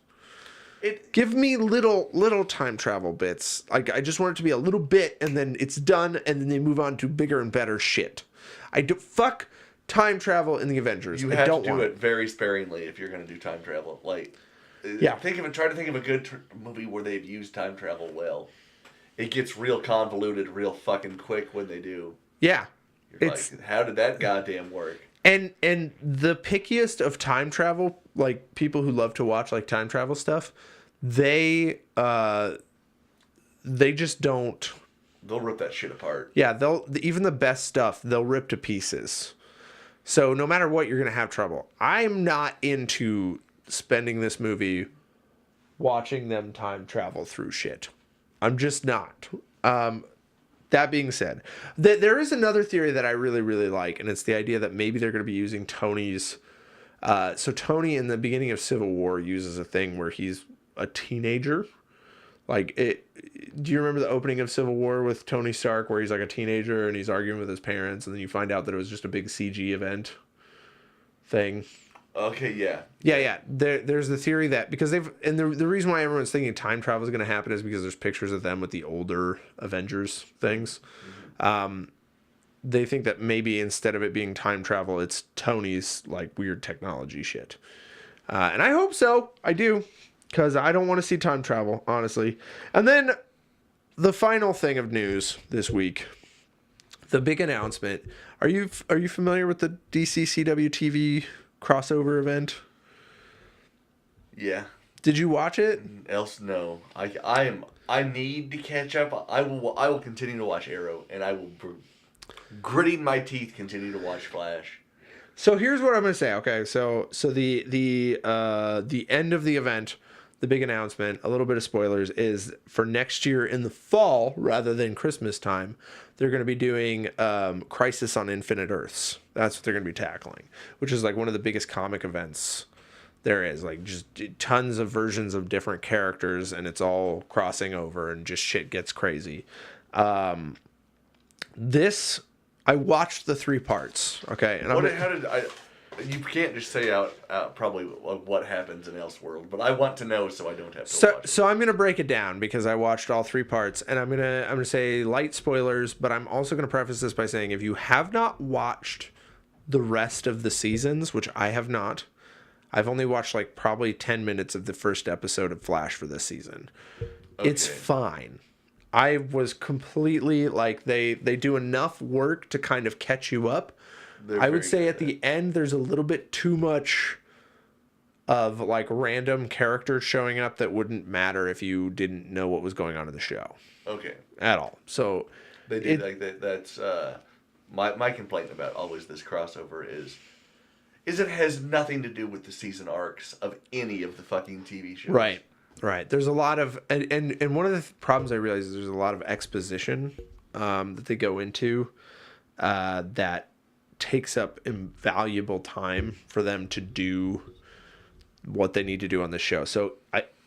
Give me little time travel bits. Like, I just want it to be a little bit, and then it's done, and then they move on to bigger and better shit. Fuck time travel in the Avengers. You have to do it very sparingly if you're going to do time travel. Like, yeah. Try to think of a good movie where they've used time travel well. It gets real convoluted real fucking quick when they do. Yeah. You're like, how did that goddamn work? And the pickiest of time travel, like people who love to watch like time travel stuff, they just don't. They'll rip that shit apart. Yeah, even the best stuff they'll rip to pieces. So no matter what, you're gonna have trouble. I'm not into spending this movie watching them time travel through shit. I'm just not. That being said, there is another theory that I really, really like, and it's the idea that maybe they're going to be using Tony's... so Tony, in the beginning of Civil War, uses a thing where he's a teenager. Like, do you remember the opening of Civil War with Tony Stark, where he's like a teenager, and he's arguing with his parents, and then you find out that it was just a big CG event thing? Okay, yeah. Yeah. There's the theory that because the reason why everyone's thinking time travel is going to happen is because there's pictures of them with the older Avengers things. Mm-hmm. They think that maybe instead of it being time travel, it's Tony's like weird technology shit. And I hope so. I do, because I don't want to see time travel, honestly. And then the final thing of news this week, the big announcement. Are you familiar with the DC CW TV crossover event? Yeah. Did you watch it? No. I need to catch up. I will continue to watch Arrow, and I will gritting my teeth continue to watch Flash. So here's what I'm gonna say. Okay, so the end of the event, the big announcement, a little bit of spoilers, is for next year in the fall rather than Christmas time, they're going to be doing Crisis on Infinite Earths. That's what they're going to be tackling, which is like one of the biggest comic events there is. Like just tons of versions of different characters, and it's all crossing over, and just shit gets crazy. I watched the 3 parts. Okay, and you can't just say out probably what happens in Elseworlds, but I want to know so I don't have to watch it. So I'm gonna break it down because I watched all 3 parts, and I'm gonna say light spoilers, but I'm also gonna preface this by saying if you have not watched the rest of the seasons, which I have not, I've only watched like probably 10 minutes of the first episode of Flash for this season. Okay. It's fine. I was completely like they do enough work to kind of catch you up. I would say at the end there's a little bit too much of like random characters showing up that wouldn't matter if you didn't know what was going on in the show. Okay. At all. So they did like that. That's my complaint about always this crossover is it has nothing to do with the season arcs of any of the fucking TV shows. Right. There's a lot of and one of the problems I realize is there's a lot of exposition that they go into that takes up invaluable time for them to do what they need to do on the show. So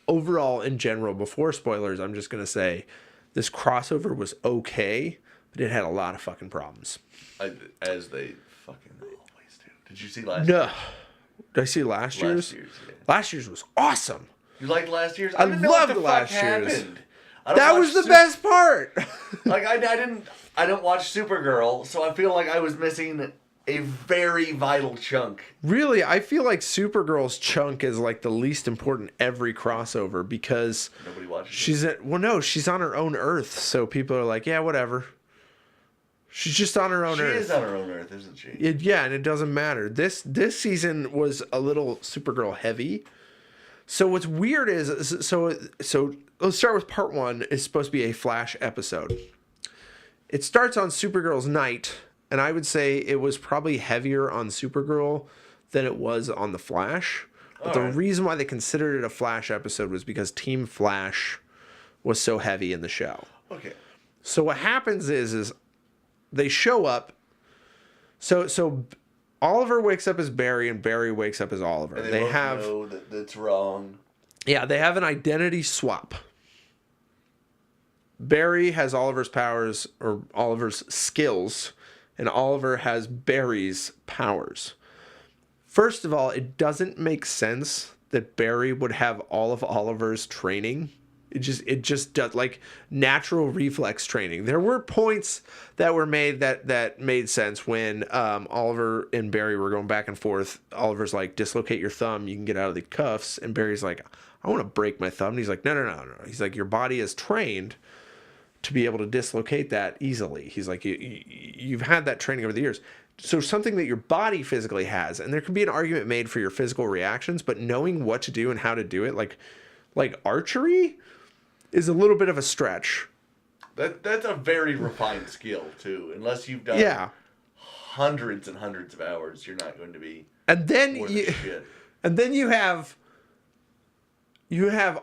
overall, in general, before spoilers, I'm just going to say this crossover was okay, but it had a lot of fucking problems. As they fucking always do. Did you see last No. year? Did I see last year's? Yeah. Last year's was awesome. You liked last year's? I didn't know what loved the last fuck year's. happened. That was the best part. Like I don't watch Supergirl, so I feel like I was missing a very vital chunk. Really, I feel like Supergirl's chunk is like the least important every crossover because Nobody watches. she's on her own Earth, so people are like, yeah, whatever. She's just on her own Earth. She is on her own Earth, isn't she? Yeah, and it doesn't matter. This season was a little Supergirl heavy. So what's weird is so let's start with part 1. It's supposed to be a Flash episode. It starts on Supergirl's night, and I would say it was probably heavier on Supergirl than it was on the Flash. But the reason why they considered it a Flash episode was because Team Flash was so heavy in the show. Okay. So what happens is they show up. So Oliver wakes up as Barry, and Barry wakes up as Oliver. And they both know that that's wrong. Yeah, they have an identity swap. Barry has Oliver's powers or Oliver's skills, and Oliver has Barry's powers. First of all, it doesn't make sense that Barry would have all of Oliver's training. It just does, like, natural reflex training. There were points that were made that made sense when Oliver and Barry were going back and forth. Oliver's like, dislocate your thumb, you can get out of the cuffs. And Barry's like, I want to break my thumb. And he's like, no. He's like, your body is trained to be able to dislocate that easily. He's like, you've had that training over the years. So something that your body physically has, and there can be an argument made for your physical reactions, but knowing what to do and how to do it, like archery, is a little bit of a stretch. That's a very refined skill too. Unless you've done hundreds and hundreds of hours, you're not going to be. And then more than shit. And then you have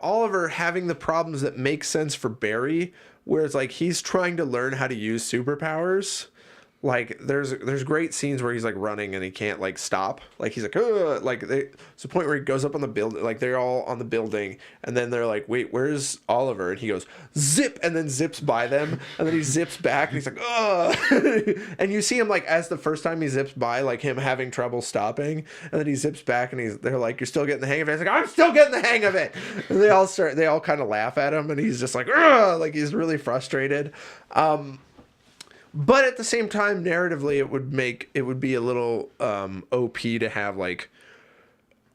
Oliver having the problems that make sense for Barry, where it's like he's trying to learn how to use superpowers. Like there's great scenes where he's like running and he can't like stop. Like he's like, ugh! Like it's a point where he goes up on the building, like they're all on the building, and then they're like, wait, where's Oliver? And he goes zip, and then zips by them, and then he zips back, and he's like, ugh! And you see him like as the first time he zips by, like him having trouble stopping, and then he zips back, and they're like, you're still getting the hang of it. He's like, I'm still getting the hang of it. And they all kind of laugh at him, and he's just like, ugh! Like he's really frustrated. But at the same time, narratively, it would be a little OP to have like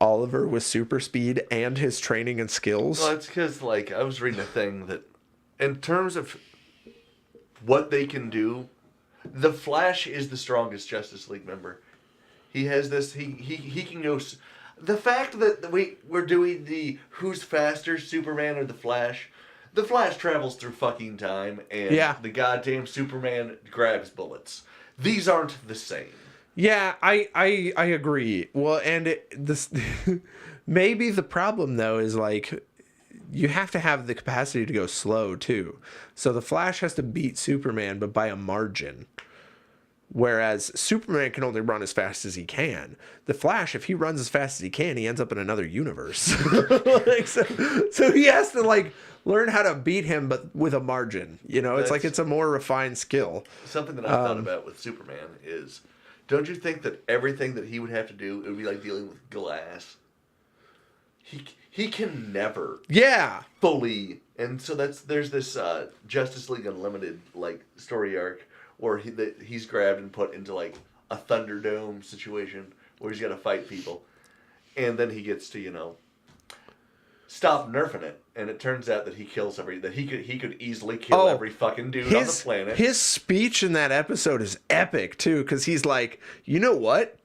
Oliver with super speed and his training and skills. Well, it's because like I was reading a thing that, in terms of what they can do, the Flash is the strongest Justice League member. He has this. He can go. The fact that we're doing the who's faster, Superman or the Flash. The Flash travels through fucking time, and the goddamn Superman grabs bullets. These aren't the same. Yeah, I agree. Well, and this maybe the problem though is like you have to have the capacity to go slow too. So the Flash has to beat Superman, but by a margin. Whereas Superman can only run as fast as he can. The Flash, if he runs as fast as he can, he ends up in another universe. Like, so he has to like learn how to beat him, but with a margin. You know, it's like it's a more refined skill. Something that I've thought about with Superman is, don't you think that everything that he would have to do, it would be like dealing with glass? He can never fully, and so there's this Justice League Unlimited like story arc where he's grabbed and put into like a Thunderdome situation where he's got to fight people, and then he gets to stop nerfing it, and it turns out that he kills he could easily kill every fucking dude on the planet. His speech in that episode is epic too, because he's like, you know what?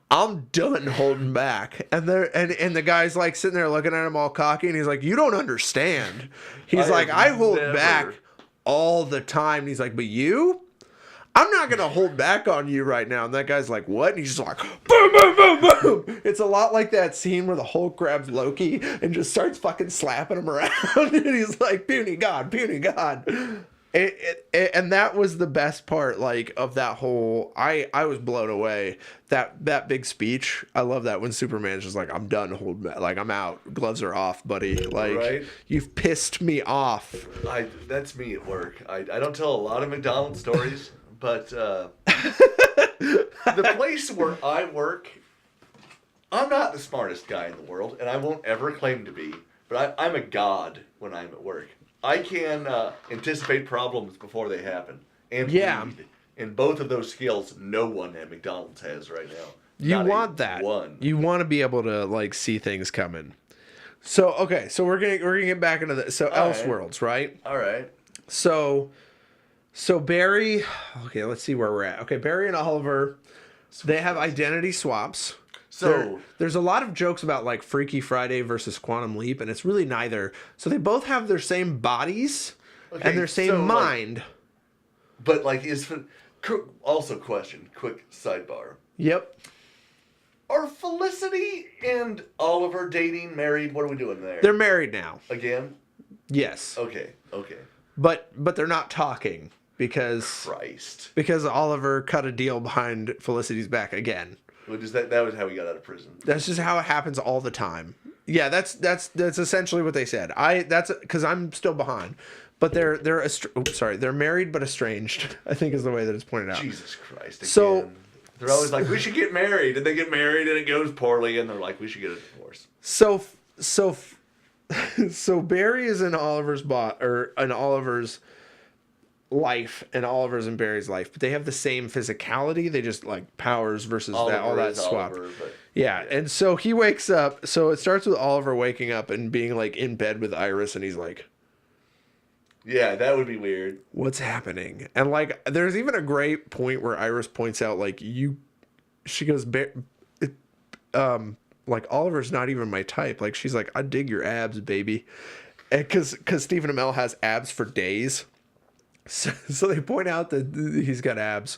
I'm done holding back. And the guy's like sitting there looking at him all cocky, and he's like, you don't understand. He's like, I hold back all the time. And he's like, but you? I'm not going to hold back on you right now. And that guy's like, what? And he's just like, boom, boom, boom, boom. It's a lot like that scene where the Hulk grabs Loki and just starts fucking slapping him around. And he's like, puny God, puny God. And that was the best part, like, of that whole. I was blown away. That big speech. I love that when Superman's just like, I'm done holding back. Like, I'm out. Gloves are off, buddy. Like, Right? you've pissed me off. That's me at work. I don't tell a lot of McDonald's stories, but the place where I work, I'm not the smartest guy in the world, and I won't ever claim to be, but I'm a god when I'm at work. I can anticipate problems before they happen. And lead. And both of those skills no one at McDonald's has right now. You want that. You want to be able to, like, see things coming. So, okay, so we're gonna get back into the Elseworlds, right? All right. So Barry, okay, let's see where we're at. Okay, Barry and Oliver, they have identity swaps. So there's a lot of jokes about, like, Freaky Friday versus Quantum Leap, and it's really neither. So they both have their same bodies and their same mind. But, like, also question, quick sidebar. Yep. Are Felicity and Oliver dating, married? What are we doing there? They're married now. Again? Yes. Okay. But they're not talking because Oliver cut a deal behind Felicity's back again. That was how he got out of prison. That's just how it happens all the time. Yeah, that's essentially what they said. That's because I'm still behind. But they're married but estranged, I think is the way that it's pointed out. Jesus Christ. Again. So they're always like, we should get married, and they get married and it goes poorly, and they're like, we should get a divorce. So Barry is in Oliver's in Oliver's life, and Oliver's in Barry's life, but they have the same physicality. They just, like, powers versus all that swap. Yeah, and so he wakes up. So it starts with Oliver waking up and being, like, in bed with Iris, and he's like, yeah, that would be weird. What's happening? And, like, there's even a great point where Iris points out, like, she goes, like, Oliver's not even my type. Like, she's like, I dig your abs, baby. And because Stephen Amell has abs for days. So they point out that he's got abs,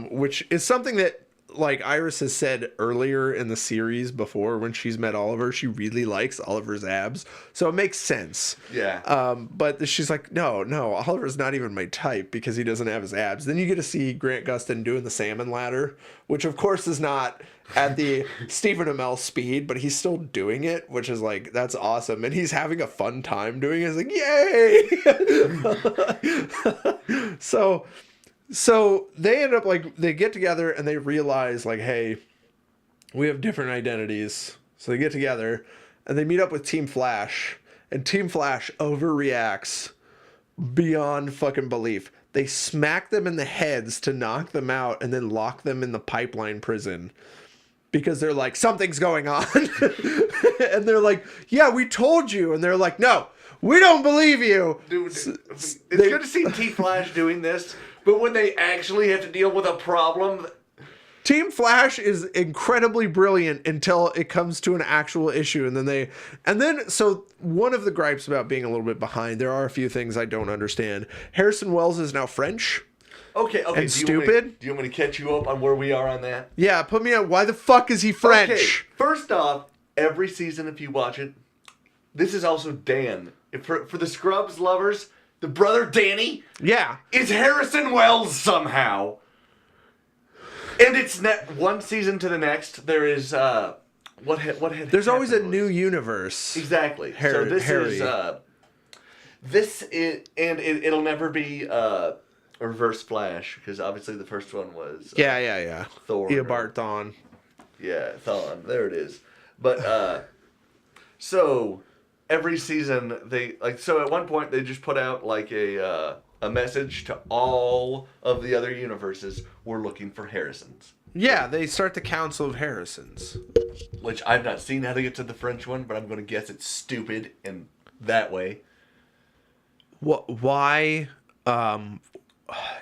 which is something that, like, Iris has said earlier in the series before when she's met Oliver. She really likes Oliver's abs. So it makes sense. Yeah. But she's like, no, Oliver's not even my type because he doesn't have his abs. Then you get to see Grant Gustin doing the salmon ladder, which, of course, is not at the Stephen Amell speed, but he's still doing it, which is, like, that's awesome. And he's having a fun time doing it. It's like, yay! So they end up, like, they get together and they realize, like, hey, we have different identities. So they get together and they meet up with Team Flash, and Team Flash overreacts beyond fucking belief. They smack them in the heads to knock them out and then lock them in the pipeline prison because they're like, something's going on. And they're like, yeah, we told you. And they're like, no, we don't believe you. Dude, it's good to see T-Flash doing this, but when they actually have to deal with a problem... Team Flash is incredibly brilliant until it comes to an actual issue. So one of the gripes about being a little bit behind, there are a few things I don't understand. Harrison Wells is now French. Okay. And stupid. Do you want me to catch you up on where we are on that? Yeah, put me on. Why the fuck is he French? Okay, first off, every season, if you watch it, this is also Dan. For the Scrubs lovers, the brother Danny, is Harrison Wells somehow. And it's one season to the next. There is what had there's always a new universe. Exactly. So this is and it'll never be a Reverse Flash, because obviously the first one was Thor. Eobard Thawne. Yeah, Thawne. There it is. But so every season so at one point they just put out like a message to all of the other universes, we're looking for Harrisons. Yeah, they start the Council of Harrisons. Which I've not seen how to get to the French one, but I'm going to guess it's stupid in that way. Why?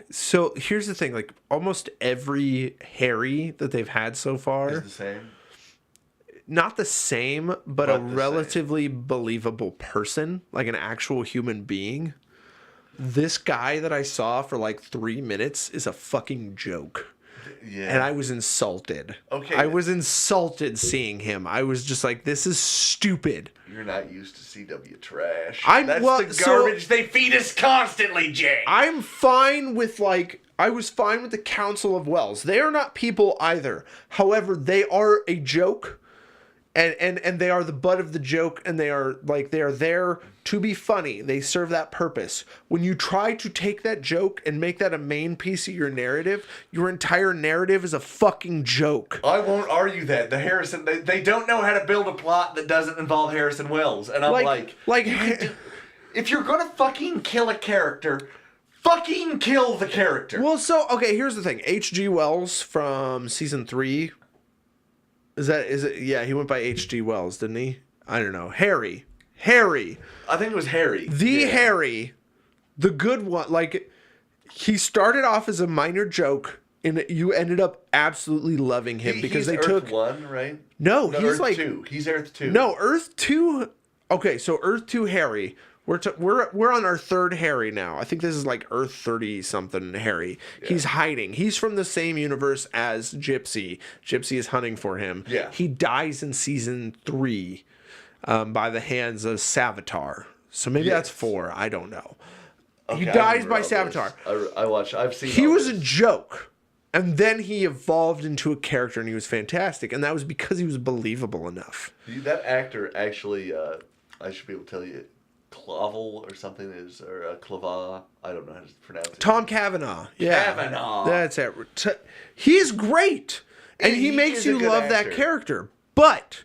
So here's the thing, like, almost every Harry that they've had so far is the same. Not the same, but a relatively believable person, like an actual human being. This guy that I saw for like 3 minutes is a fucking joke. Yeah. And I was insulted. Okay. I was insulted seeing him. I was just like, this is stupid. You're not used to CW trash. That's the garbage they feed us constantly, Jay. I'm fine with, like, I was fine with the Council of Wells. They are not people either. However, they are a joke, and they are the butt of the joke, and they are there to be funny. They serve that purpose. When you try to take that joke and make that a main piece of your narrative, your entire narrative is a fucking joke. I won't argue that. They don't know how to build a plot that doesn't involve Harrison Wells. And I'm like, if you're gonna fucking kill a character, fucking kill the character. Well, so, okay, here's the thing. H.G. Wells from season 3, is it? Yeah, he went by H.G. Wells, didn't he? I don't know. Harry. I think it was Harry. Harry, the good one. Like, he started off as a minor joke, and you ended up absolutely loving him because they took Earth 1, right? No, he's Earth like 2. He's Earth 2. No, Earth 2. Okay, so Earth 2 Harry. We're on our third Harry now. I think this is like Earth 30 something Harry. Yeah. He's hiding. He's from the same universe as Gypsy. Gypsy is hunting for him. Yeah. He dies in season 3 by the hands of Savitar. So maybe that's 4. I don't know. Okay, he dies by Savitar. I've seen. He was a joke. And then he evolved into a character, and he was fantastic. And that was because he was believable enough. That actor actually, I should be able to tell you, Clavel or something is, or Clava. I don't know how to pronounce it. Tom Cavanaugh. Yeah. Cavanaugh. That's it. He's great. And he makes you love that character. But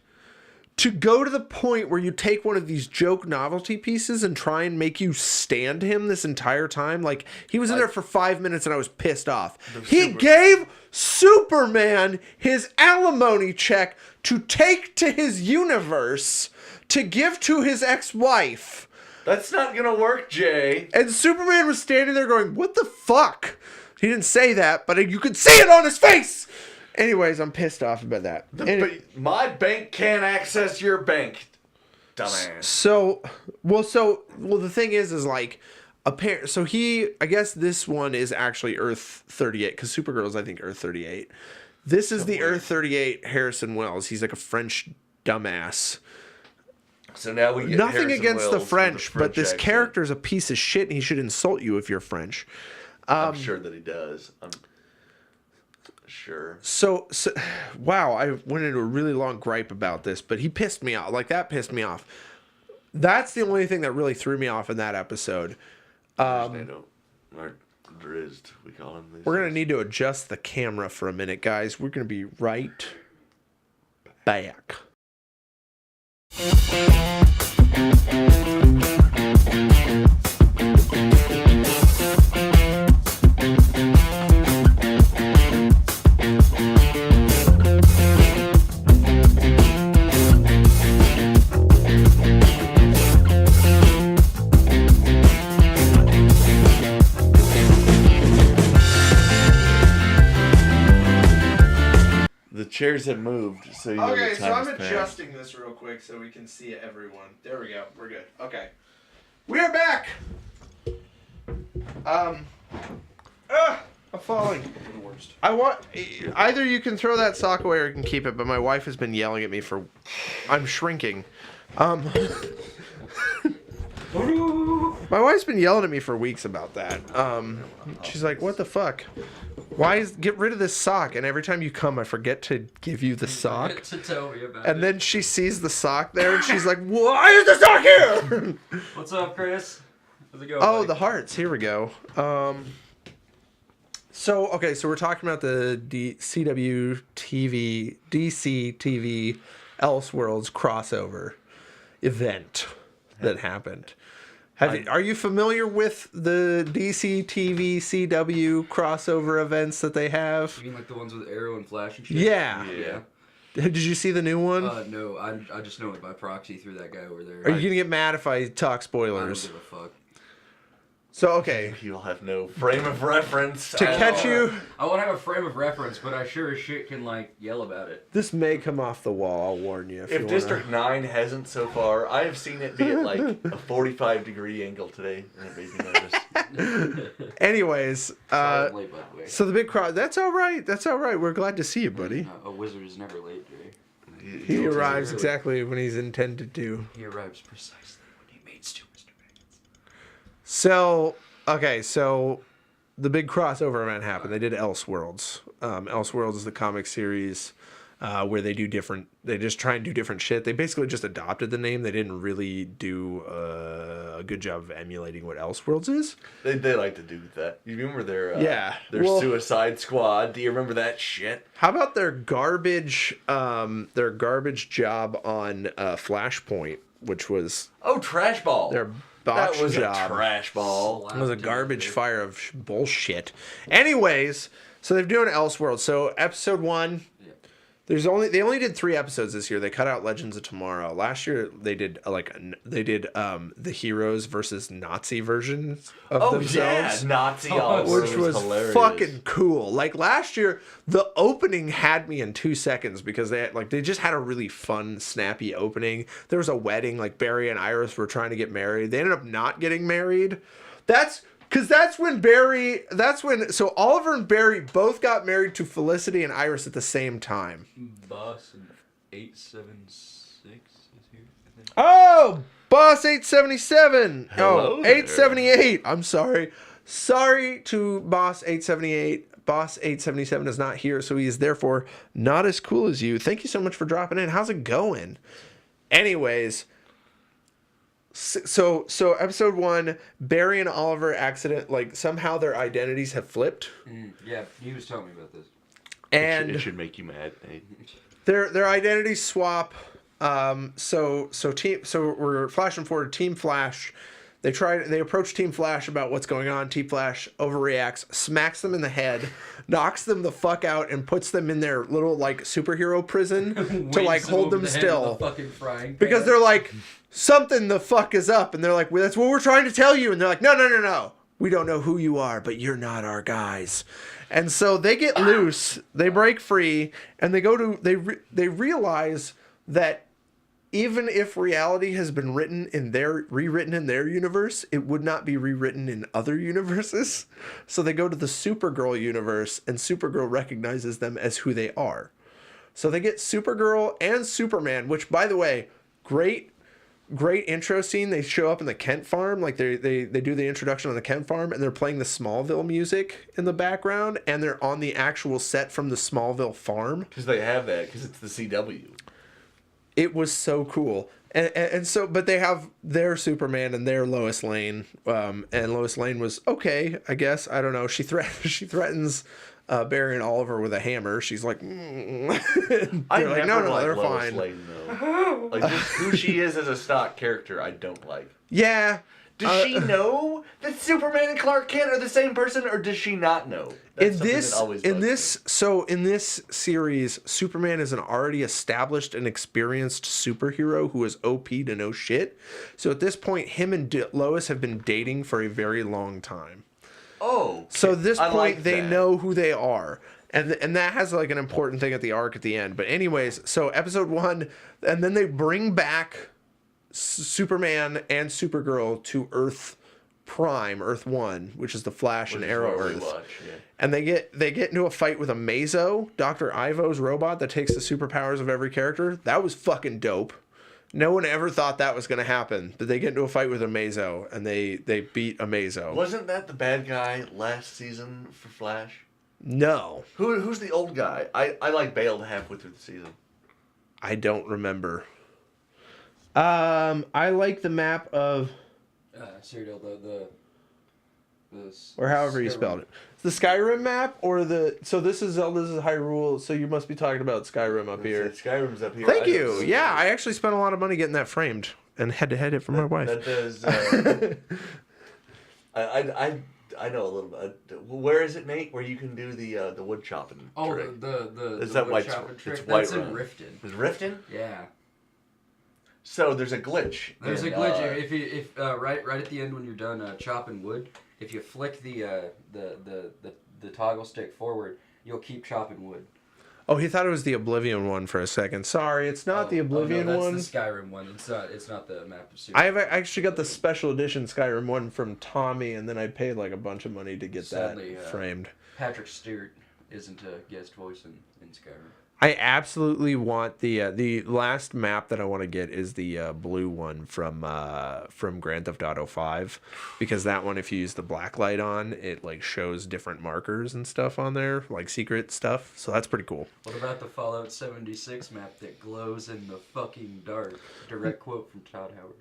to go to the point where you take one of these joke novelty pieces and try and make you stand him this entire time, like, he was in there for 5 minutes and I was pissed off. He gave Superman his alimony check to take to his universe to give to his ex-wife. That's not gonna work, Jay. And Superman was standing there going, what the fuck? He didn't say that, but you could see it on his face! Anyways, I'm pissed off about that. My bank can't access your bank, dumbass. So the thing is like, so I guess this one is actually Earth 38, because Supergirl's, I think, Earth 38. This is the Earth 38 Harrison Wells. He's like a French dumbass. So now we get nothing Harrison against Wells the French, but this accent. character is a piece of shit, and he should insult you if you're French. I'm sure that he does. I'm sure. So, wow, I went into a really long gripe about this, but he pissed me off. Like, that pissed me off. That's the only thing that really threw me off in that episode. Or Drizzt, we call him. We're going to need to adjust the camera for a minute, guys. We're going to be right back. The chairs have moved, so you know okay, the so I'm time's adjusting this real quick so we can see everyone. There we go. We're good. Okay. We are back! I'm falling. The worst. Either you can throw that sock away or you can keep it, but my wife has been yelling at me for... I'm shrinking. My wife's been yelling at me for weeks about that. She's like, what the fuck? Get rid of this sock? And every time you come, I forget to give you the sock. To tell me about and then she sees the sock there, and she's like, why is the sock here? What's up, Chris? How's it going, Oh, buddy? the hearts. Here we go. So we're talking about the CW TV, DC TV, Elseworlds crossover event that happened. Are you familiar with the DC TV CW crossover events that they have? You mean like the ones with Arrow and Flash and shit? Yeah. Yeah. Did you see the new one? No, I just know it by proxy through that guy over there. Are you gonna get mad if I talk spoilers? I don't give a fuck. So, okay. You'll have no frame of reference. To catch you... I won't have a frame of reference, but I sure as shit can, like, yell about it. This may come off the wall, I'll warn you. If District 9 hasn't so far, I have seen it be at, like, a 45-degree angle today. And it made me nervous. Anyways, Late, by the way. so the big crowd... That's all right. That's all right. We're glad to see you, buddy. A wizard is never late, Jay. He arrives exactly when he's intended to. He arrives precisely when he meets to Mr. Bates. So, okay, so the big crossover event happened. They did Elseworlds. Elseworlds is the comic series where they just try and do different shit. They basically just adopted the name. They didn't really do a good job of emulating what Elseworlds is. They like to do that. You remember their well, Suicide Squad? Do you remember that shit? How about their garbage job on Flashpoint, which was Trash Ball. their botch That was job. a trash ball. It was a garbage fire of bullshit. Anyways, so they're doing Elseworlds. So episode 1, they only did 3 episodes this year. They cut out Legends of Tomorrow. Last year they did the heroes versus Nazi versions of themselves. Yeah, Nazi Which was hilarious. fucking cool. Like last year, the opening had me in 2 seconds because they just had a really fun, snappy opening. There was a wedding, like Barry and Iris were trying to get married. They ended up not getting married. So Oliver and Barry both got married to Felicity and Iris at the same time. Boss 876 is here, I think. Oh, Boss 877. Hello Oh, there. 878. I'm sorry. Sorry to Boss 878. Boss 877 is not here, so he is therefore not as cool as you. Thank you so much for dropping in. How's it going? Anyways, so episode 1, Barry and Oliver somehow their identities have flipped. Yeah, he was telling me about this. And it should make you mad, Nate. Their identities swap. So we're flashing forward to Team Flash. They approach Team Flash about what's going on. Team Flash overreacts, smacks them in the head, knocks them the fuck out, and puts them in their little superhero prison to hold them still. Because they're like, something the fuck is up, and they're like, well, that's what we're trying to tell you. And they're like, no. We don't know who you are, but you're not our guys. And so they get loose, they break free, and they realize that even if reality has been rewritten in their universe, it would not be rewritten in other universes. So they go to the Supergirl universe, and Supergirl recognizes them as who they are. So they get Supergirl and Superman, which, by the way, great intro scene. They show up in the Kent farm, they do the introduction on the Kent farm, and they're playing the Smallville music in the background, and they're on the actual set from the Smallville farm. Because they have that, because it's the CW. It was so cool. And so, but they have their Superman and their Lois Lane, and Lois Lane was okay, I guess. I don't know. She threatens Barry and Oliver with a hammer. She's like, I like, no, they're Lois fine. Lane, though. Like just who she is as a stock character, I don't like. Yeah. Does she know that Superman and Clark Kent are the same person, or does she not know? In this series, Superman is an already established and experienced superhero who is OP to no shit. So at this point, him and Lois have been dating for a very long time. Oh. So at this point, they know who they are. And that has an important thing at the arc at the end. But anyways, so episode 1, and then they bring back Superman and Supergirl to Earth Prime, Earth 1, which is the Flash and Arrow Earth. And they get into a fight with a Mazo, Dr. Ivo's robot that takes the superpowers of every character. That was fucking dope. No one ever thought that was going to happen. That they get into a fight with a Mazo, and they beat a Mazo. Wasn't that the bad guy last season for Flash? No. Who's the old guy? I bailed halfway through the season. I don't remember. I like the map of Cyril, or however you spelled it. The Skyrim map, or so this is Hyrule, so you must be talking about Skyrim up here. Skyrim's up here. Thank you. Yeah, I actually spent a lot of money getting that framed and had to head it from my wife. That does. I know a little bit. Where is it, Nate? Where you can do the wood chopping trick? Oh, the is that wood chopping trick? It's That's Whiterun. in Riften. Is Riften? Yeah. So there's a glitch. There's a glitch. If right at the end when you're done chopping wood, if you flick the toggle stick forward, you'll keep chopping wood. Oh, he thought it was the Oblivion one for a second. Sorry, it's not the Oblivion one. That's the Skyrim one. It's not the map of Super. I actually got the special edition Skyrim one from Tommy, and then I paid a bunch of money to get that framed. Patrick Stewart isn't a guest voice in Skyrim. I absolutely want the last map that I want to get is the blue one from Grand Theft Auto 5, because that one, if you use the black light on, it like shows different markers and stuff on there, like secret stuff. So that's pretty cool. What about the Fallout 76 map that glows in the fucking dark? Direct quote from Todd Howard.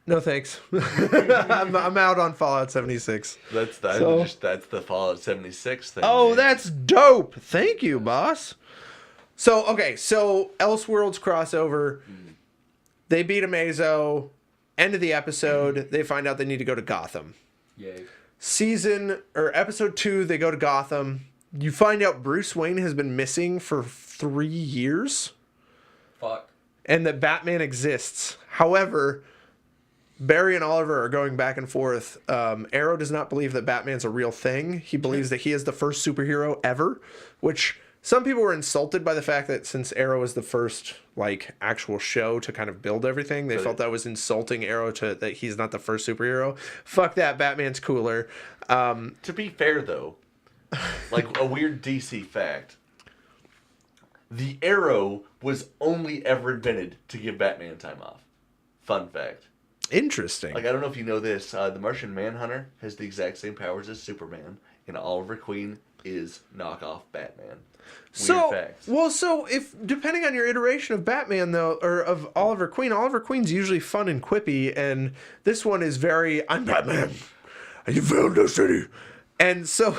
No thanks. I'm out on Fallout 76. That's the Fallout 76 thing. Oh, man. that's dope. Thank you, boss. So, okay, so Elseworlds crossover. They beat Amazo. End of the episode, they find out they need to go to Gotham. Yay. Episode 2, they go to Gotham. You find out Bruce Wayne has been missing for 3 years. Fuck. And that Batman exists. However, Barry and Oliver are going back and forth. Arrow does not believe that Batman's a real thing. He believes that he is the first superhero ever, which some people were insulted by the fact that since Arrow was the first like actual show to kind of build everything, they felt that was insulting Arrow that he's not the first superhero. Fuck that, Batman's cooler. To be fair though, like a weird DC fact, the Arrow was only ever invented to give Batman time off. Fun fact. Interesting. Like, I don't know if you know this, the Martian Manhunter has the exact same powers as Superman, and Oliver Queen is knockoff Batman. Weird facts. So if depending on your iteration of Batman though, or of Oliver Queen's usually fun and quippy, and this one is very, I'm Batman, and you failed the city, and so,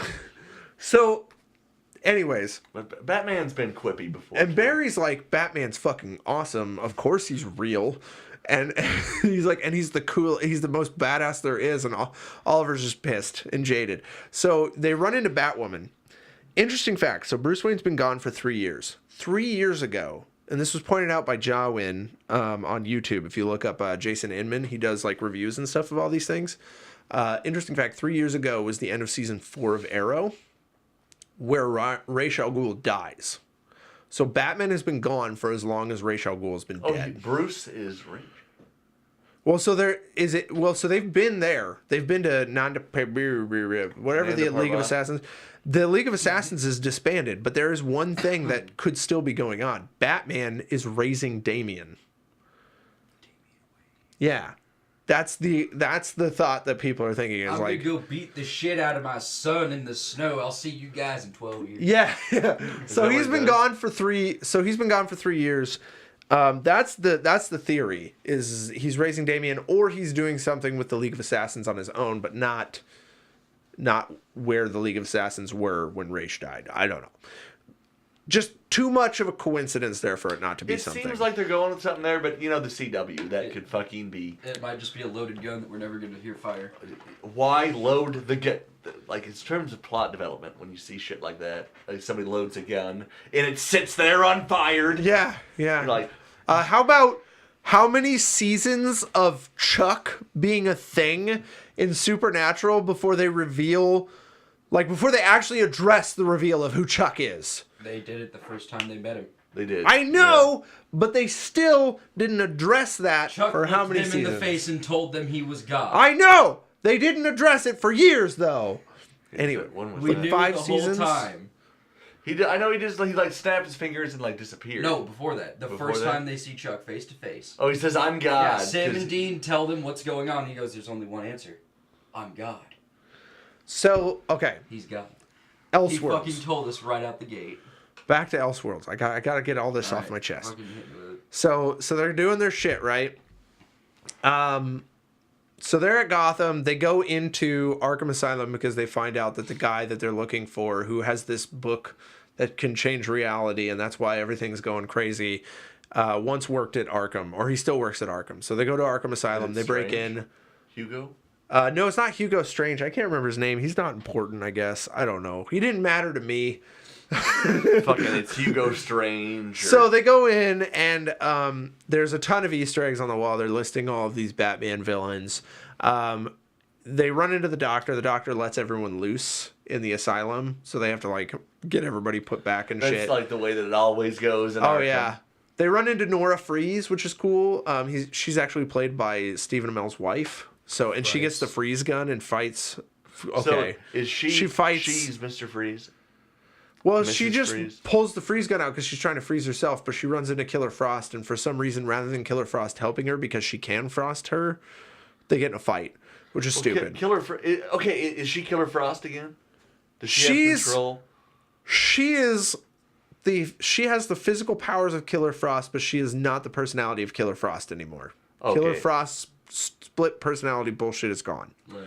anyways. But Batman's been quippy before. And Barry's like, Batman's fucking awesome. Of course he's real. And he's like, and he's the most badass there is. And Oliver's just pissed and jaded. So they run into Batwoman. Interesting fact. So Bruce Wayne's been gone for 3 years. 3 years ago, and this was pointed out by Jawin on YouTube. If you look up Jason Inman, he does like reviews and stuff of all these things. Interesting fact. 3 years ago was the end of season 4 of Arrow, where Ra's al Ghul dies. So Batman has been gone for as long as Ra's al Ghul has been dead. Bruce is rich. Well, so so they've been there. They've been to whatever the League of Assassins. The League of Assassins is disbanded, but there is one thing that could still be going on. Batman is raising Damian. Yeah. That's the thought that people are thinking is I'm like, gonna go beat the shit out of my son in the snow. I'll see you guys in 12 years. Yeah. So he's been gone for 3 years. That's the theory, is he's raising Damian, or he's doing something with the League of Assassins on his own, but not where the League of Assassins were when Ra's died. I don't know. Just too much of a coincidence there for it not to be something. It seems like they're going with something there, but you know, the CW, that could fucking be... It might just be a loaded gun that we're never going to hear fire. Why load the gun? Like, in terms of plot development, when you see shit like that, like somebody loads a gun, and it sits there unfired. Yeah. You're like... How many seasons of Chuck being a thing in Supernatural before they reveal... Like, before they actually address the reveal of who Chuck is? They did it the first time they met him. They did. I know, but they still didn't address that Chuck for how many looked them seasons. in the face and told them he was God. I know! They didn't address it for years, though. Anyway, we knew 5 the seasons? whole time. I know he snapped his fingers and disappeared. No, before that. The first time they see Chuck face to face. Oh, he says, I'm God. Yeah, Sam and Dean tell them what's going on. He goes, there's only one answer. I'm God. So, okay. He's God. Elseworlds. He fucking told us right out the gate. Back to Elseworlds. I gotta get all this off my chest. So they're doing their shit, right? So they're at Gotham. They go into Arkham Asylum because they find out that the guy that they're looking for, who has this book that can change reality, and that's why everything's going crazy, once worked at Arkham, or he still works at Arkham. So they go to Arkham Asylum. They break in. Hugo? No, it's not Hugo Strange. I can't remember his name. He's not important, I guess. I don't know. He didn't matter to me. Fucking, it's Hugo Strange. So they go in, and there's a ton of Easter eggs on the wall. They're listing all of these Batman villains. They run into the Doctor. The Doctor lets everyone loose in the asylum, so they have to get everybody put back and shit. That's the way that it always goes. In Arkham. Arkham. Yeah. They run into Nora Freeze, which is cool. She's actually played by Stephen Amell's wife. So, and she gets the freeze gun and fights. Okay. So is she? She fights. She's Mr. Freeze. Well, Mrs. she just Freeze. pulls the freeze gun out because she's trying to freeze herself, but she runs into Killer Frost, and for some reason, rather than Killer Frost helping her because she can frost her, they get in a fight, which is stupid. Okay, is she Killer Frost again? Does she have control? She has the physical powers of Killer Frost, but she is not the personality of Killer Frost anymore. Okay. Killer Frost's split personality bullshit is gone. Like,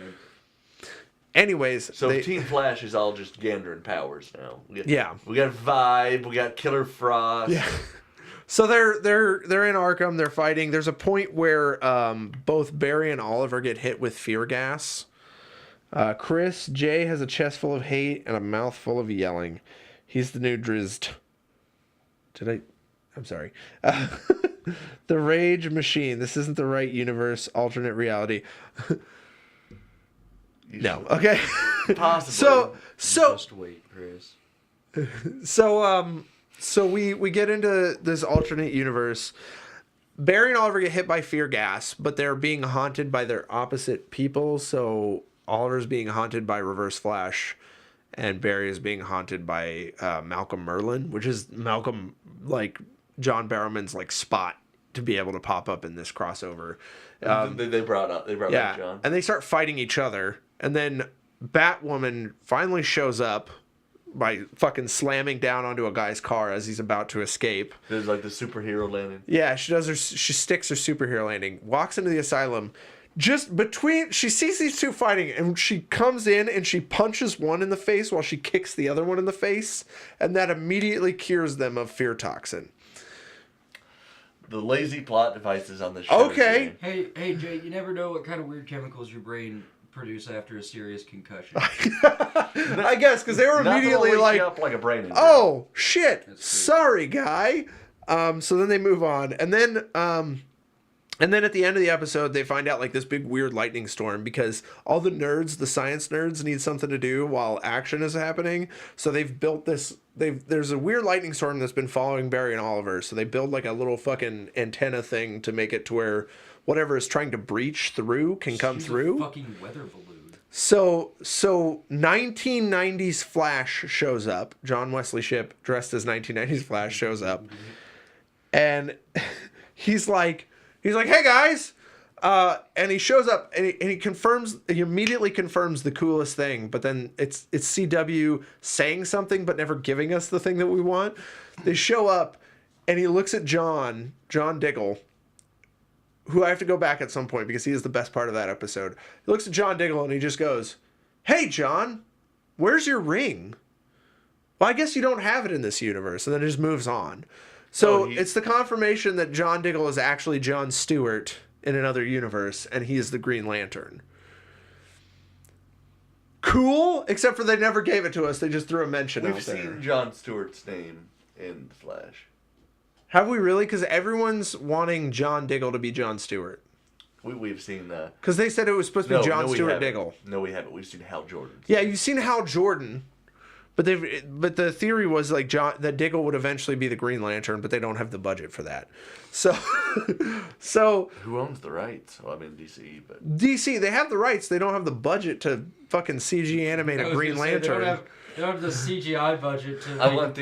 Anyways, So Team Flash is all just gandering powers now. We got Vibe, we got Killer Frost. Yeah. So they're in Arkham. They're fighting. There's a point where both Barry and Oliver get hit with fear gas. Jay has a chest full of hate and a mouth full of yelling. He's the new Drizzt. I'm sorry. The Rage Machine. This isn't the right universe. Alternate reality. No. Okay. Possibly. So just wait, Chris. So we get into this alternate universe. Barry and Oliver get hit by fear gas, but they're being haunted by their opposite people. So Oliver's being haunted by Reverse Flash, and Barry is being haunted by Malcolm Merlin, which is Malcolm, like John Barrowman's like spot to be able to pop up in this crossover. They brought back John. And they start fighting each other, and then Batwoman finally shows up by fucking slamming down onto a guy's car as he's about to escape. There's like the superhero landing. Yeah, she sticks her superhero landing, walks into the asylum. She sees these two fighting, and she comes in and she punches one in the face while she kicks the other one in the face, and that immediately cures them of fear toxin. The lazy plot devices on the show. Okay. Hey, Jay, you never know what kind of weird chemicals your brain produce after a serious concussion. I guess, because they were immediately like, up like a brain injury. oh, shit, sorry, guy. So then they move on, and then at the end of the episode, they find out like this big weird lightning storm because all the nerds, the science nerds, need something to do while action is happening. So they've built this. There's a weird lightning storm that's been following Barry and Oliver. So they build like a little fucking antenna thing to make it to where whatever is trying to breach through can come through. Fucking weather balloon. So 1990s Flash shows up. John Wesley Shipp, dressed as 1990s Flash, shows up, and he's like, hey guys, and he shows up and he immediately confirms the coolest thing, but then it's CW saying something but never giving us the thing that we want. They show up and he looks at John Diggle, who I have to go back at some point because he is the best part of that episode. He looks at John Diggle and he just goes, "Hey John, where's your ring?" Well, I guess you don't have it in this universe, and then it just moves on. So it's the confirmation that John Diggle is actually John Stewart in another universe, and he is the Green Lantern. Cool, except for they never gave it to us. They just threw a mention out there. We've seen John Stewart's name in The Flash. Have we really? Because everyone's wanting John Diggle to be John Stewart. We've seen that. Because they said it was supposed to be John Stewart Diggle. No, we haven't. We've seen Hal Jordan. Yeah, you've seen Hal Jordan. But the theory was like that Diggle would eventually be the Green Lantern, but they don't have the budget for that. So who owns the rights? Well, I mean DC, but DC, they have the rights. They don't have the budget to fucking CG animate a Green Lantern. They don't have the CGI budget to. I want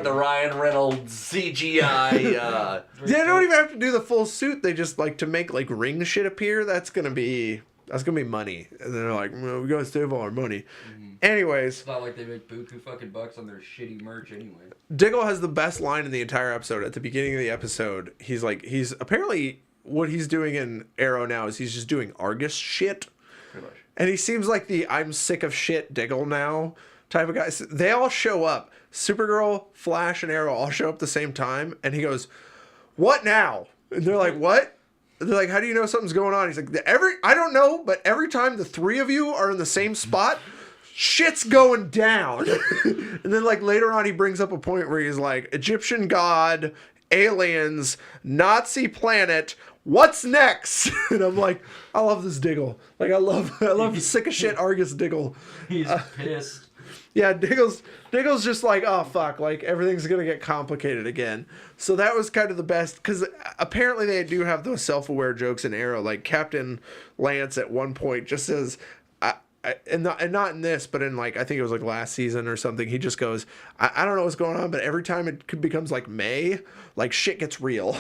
the Ryan Reynolds CGI. They don't even have to do the full suit. They just like to make like ring shit appear. That's gonna be money. And they're like, well, we gotta save all our money. Mm-hmm. Anyways, it's not like they make buku fucking bucks on their shitty merch anyway. Diggle has the best line in the entire episode. At the beginning of the episode, he's apparently what he's doing in Arrow now is he's just doing Argus shit. Pretty much. And he seems like the I'm sick of shit Diggle now type of guy. They all show up. Supergirl, Flash, and Arrow all show up at the same time. And he goes, "What now?" And they're like, "What?" And they're like, "How do you know something's going on?" He's like, I don't know, but every time the three of you are in the same spot, shit's going down. And then like later on, he brings up a point where he's like, Egyptian god, aliens, Nazi planet, what's next? And I'm like, I love this Diggle. Like I love sick of shit Argus Diggle. He's pissed. Yeah, Diggle's just like, oh fuck, like everything's gonna get complicated again. So that was kind of the best, because apparently they do have those self-aware jokes in Arrow. Like Captain Lance at one point just says, and not in this, but in like I think it was like last season or something. He just goes, I don't know what's going on, but every time it becomes like May, like shit gets real,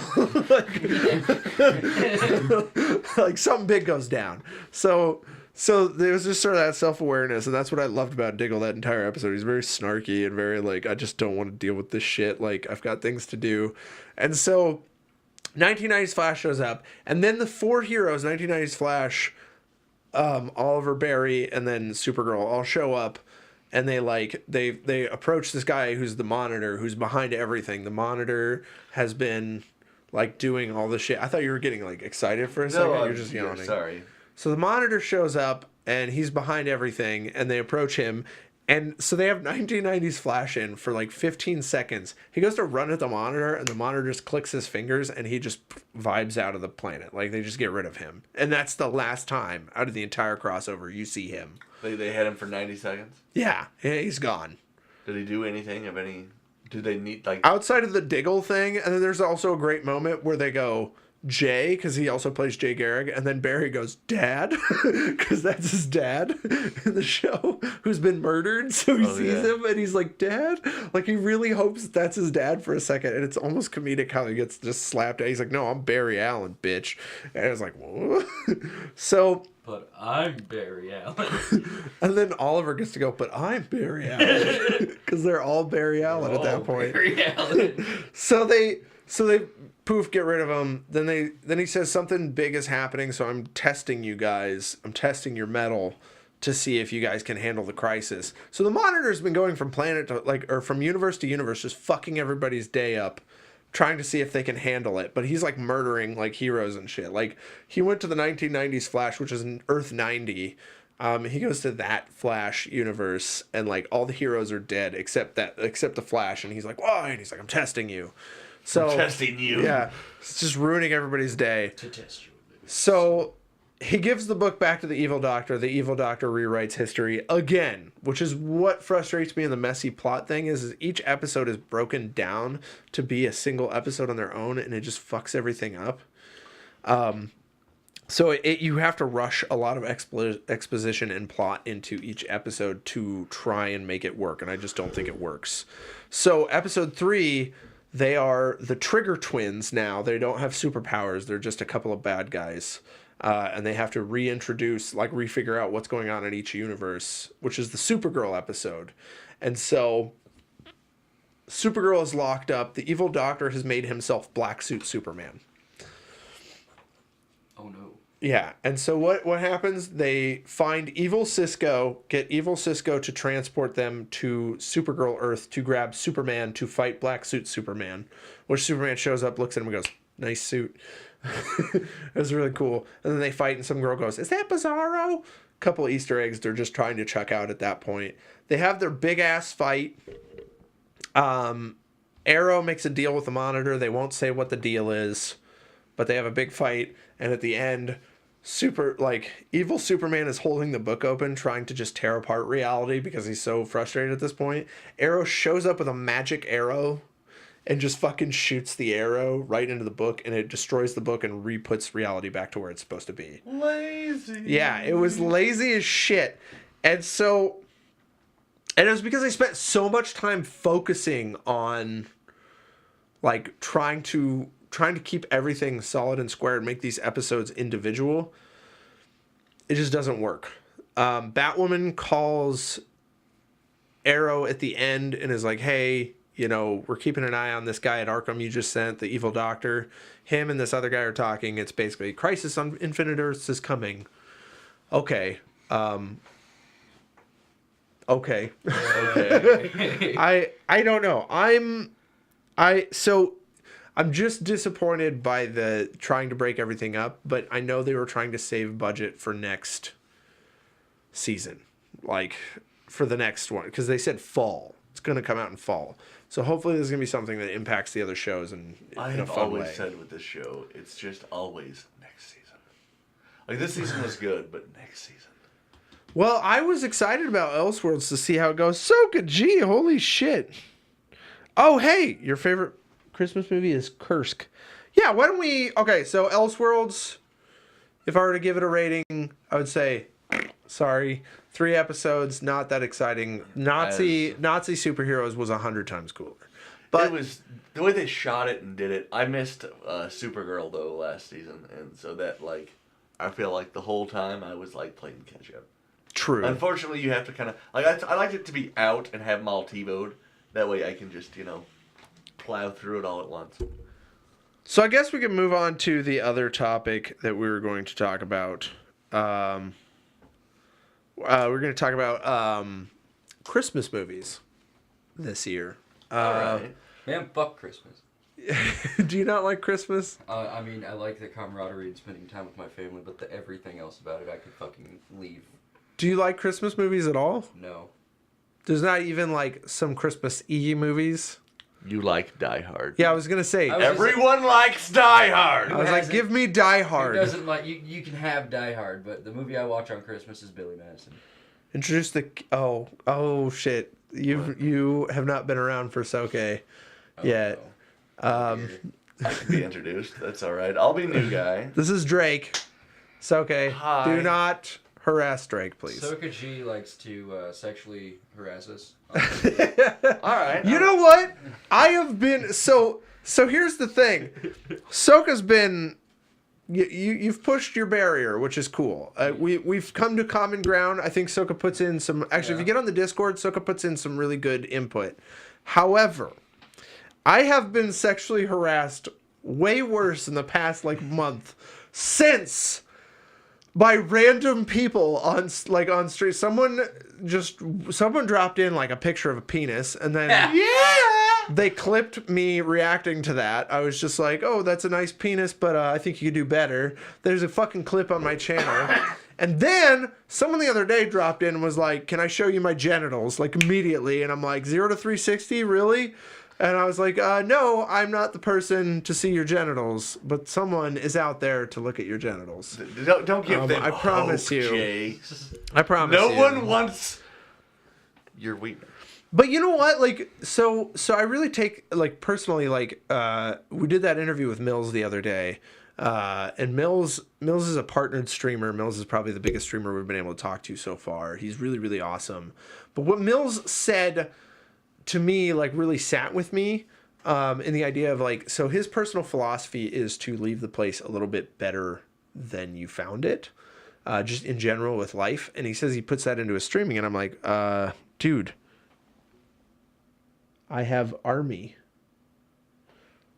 like something big goes down. So there was just sort of that self-awareness, and that's what I loved about Diggle that entire episode. He's very snarky and very like, I just don't want to deal with this shit. Like I've got things to do, and so 1990s Flash shows up, and then the four heroes, 1990s Flash, Oliver, Barry, and then Supergirl all show up, and they approach this guy who's the Monitor, who's behind everything. The Monitor has been like doing all this shit. I thought you were getting like excited for a second. You're just yawning. Sorry. So the Monitor shows up, and he's behind everything, and they approach him. And so they have 1990s Flash in for like 15 seconds. He goes to run at the Monitor, and the Monitor just clicks his fingers, and he just vibes out of the planet. Like, they just get rid of him. And that's the last time out of the entire crossover you see him. They had him for 90 seconds? Yeah, he's gone. Did he do anything of any... Do they need, like... Outside of the Diggle thing, and then there's also a great moment where they go... Jay, because he also plays Jay Garrick, and then Barry goes, Dad, because that's his dad in the show, who's been murdered, so he sees him, and he's like, Dad? Like, he really hopes that's his dad for a second, and it's almost comedic how he gets just slapped out. He's like, no, I'm Barry Allen, bitch. And it's like, whoa. So... But I'm Barry Allen. And then Oliver gets to go, but I'm Barry Allen. Because they're all Barry Allen at that point. Barry Allen. So they poof, get rid of him. Then he says something big is happening, so I'm testing you guys. I'm testing your metal to see if you guys can handle the crisis. So the Monitor's been going from planet to or from universe to universe, just fucking everybody's day up, trying to see if they can handle it. But he's like murdering like heroes and shit. Like he went to the 1990s Flash, which is in Earth 90. He goes to that Flash universe, and like all the heroes are dead except the Flash, and he's like, why? And he's like, I'm testing you. So, I'm testing you. Yeah, it's just ruining everybody's day. To test you. So he gives the book back to the Evil Doctor. The Evil Doctor rewrites history again, which is what frustrates me in the messy plot thing is each episode is broken down to be a single episode on their own, and it just fucks everything up. So you have to rush a lot of exposition and plot into each episode to try and make it work, and I just don't think it works. So episode 3... They are the Trigger Twins now. They don't have superpowers. They're just a couple of bad guys. And they have to refigure out what's going on in each universe, which is the Supergirl episode. And so Supergirl is locked up. The Evil Doctor has made himself Black Suit Superman. Oh, no. Yeah, and so what happens? They find Evil Cisco, get Evil Cisco to transport them to Supergirl Earth to grab Superman to fight Black Suit Superman, which Superman shows up, looks at him and goes, nice suit. It was really cool. And then they fight and some girl goes, is that Bizarro? Couple of Easter eggs they're just trying to chuck out at that point. They have their big-ass fight. Arrow makes a deal with the Monitor. They won't say what the deal is, but they have a big fight, and at the end, evil Superman is holding the book open, trying to just tear apart reality because he's so frustrated at this point. Arrow shows up with a magic arrow and just fucking shoots the arrow right into the book, and it destroys the book and re-puts reality back to where it's supposed to be. Lazy. Yeah, it was lazy as shit. And it was because they spent so much time focusing on like trying to keep everything solid and square and make these episodes individual. It just doesn't work. Batwoman calls Arrow at the end and is like, hey, we're keeping an eye on this guy at Arkham you just sent, the Evil Doctor. Him and this other guy are talking. It's basically, Crisis on Infinite Earths is coming. Okay. Okay. I don't know. I'm just disappointed by the trying to break everything up, but I know they were trying to save budget for next season, like for the next one, because they said fall. It's going to come out in fall. So hopefully there's going to be something that impacts the other shows in a fun way. I have always said with this show, it's just always next season. Like this season was good, but next season. Well, I was excited about Elseworlds to see how it goes. Soka G, holy shit. Oh, hey, your favorite Christmas movie is Kursk. Yeah, why don't we... Okay, so Elseworlds, if I were to give it a rating, I would say, sorry, 3 episodes, not that exciting. Nazi superheroes was 100 times cooler. But it was the way they shot it and did it. I missed Supergirl though last season, and so that like I feel like the whole time I was like playing catch up. True. Unfortunately, you have to kind of like I liked it to be out and have them all TiVo'd. That way I can just plow through it all at once. So I guess we can move on to the other topic that we were going to talk about. We're going to talk about Christmas movies this year. All right. Man, fuck Christmas. Do you not like Christmas? I mean, I like the camaraderie and spending time with my family, but everything else about it, I could fucking leave. Do you like Christmas movies at all? No. There's not even like some Christmas-y movies? You like Die Hard. Yeah, I was going to say. Everyone likes Die Hard. I was like, give me Die Hard. Who doesn't like, you can have Die Hard, but the movie I watch on Christmas is Billy Madison. Introduce the... Oh, shit. You have not been around for Soke yet. I can be introduced. That's all right. I'll be new guy. This is Drake. Soke. Hi. Do not harass Drake, please. Soka G likes to sexually harass us. All right. You know what? I have been... So here's the thing. Soka's been... You've pushed your barrier, which is cool. We've come to common ground. I think Soka puts in some... Actually, if you get on the Discord, Soka puts in some really good input. However, I have been sexually harassed way worse in the past month since by random people on street. Someone dropped in a picture of a penis, and then they clipped me reacting to that. I was just like, oh, that's a nice penis, but I think you could do better. There's a fucking clip on my channel. And then someone the other day dropped in and was like, can I show you my genitals? Immediately. And I'm like, 0 to 360? Really? And I was like, no, I'm not the person to see your genitals, but someone is out there to look at your genitals. Don't give them I promise hope, you. Jay. I promise you. No one wants your wiener. But you know what? So I really take, personally, we did that interview with Mills the other day, and Mills is a partnered streamer. Mills is probably the biggest streamer we've been able to talk to so far. He's really, really awesome. But what Mills said to me, really sat with me, in the idea of, so his personal philosophy is to leave the place a little bit better than you found it, just in general with life. And he says he puts that into his streaming, and I'm like, dude, I have army.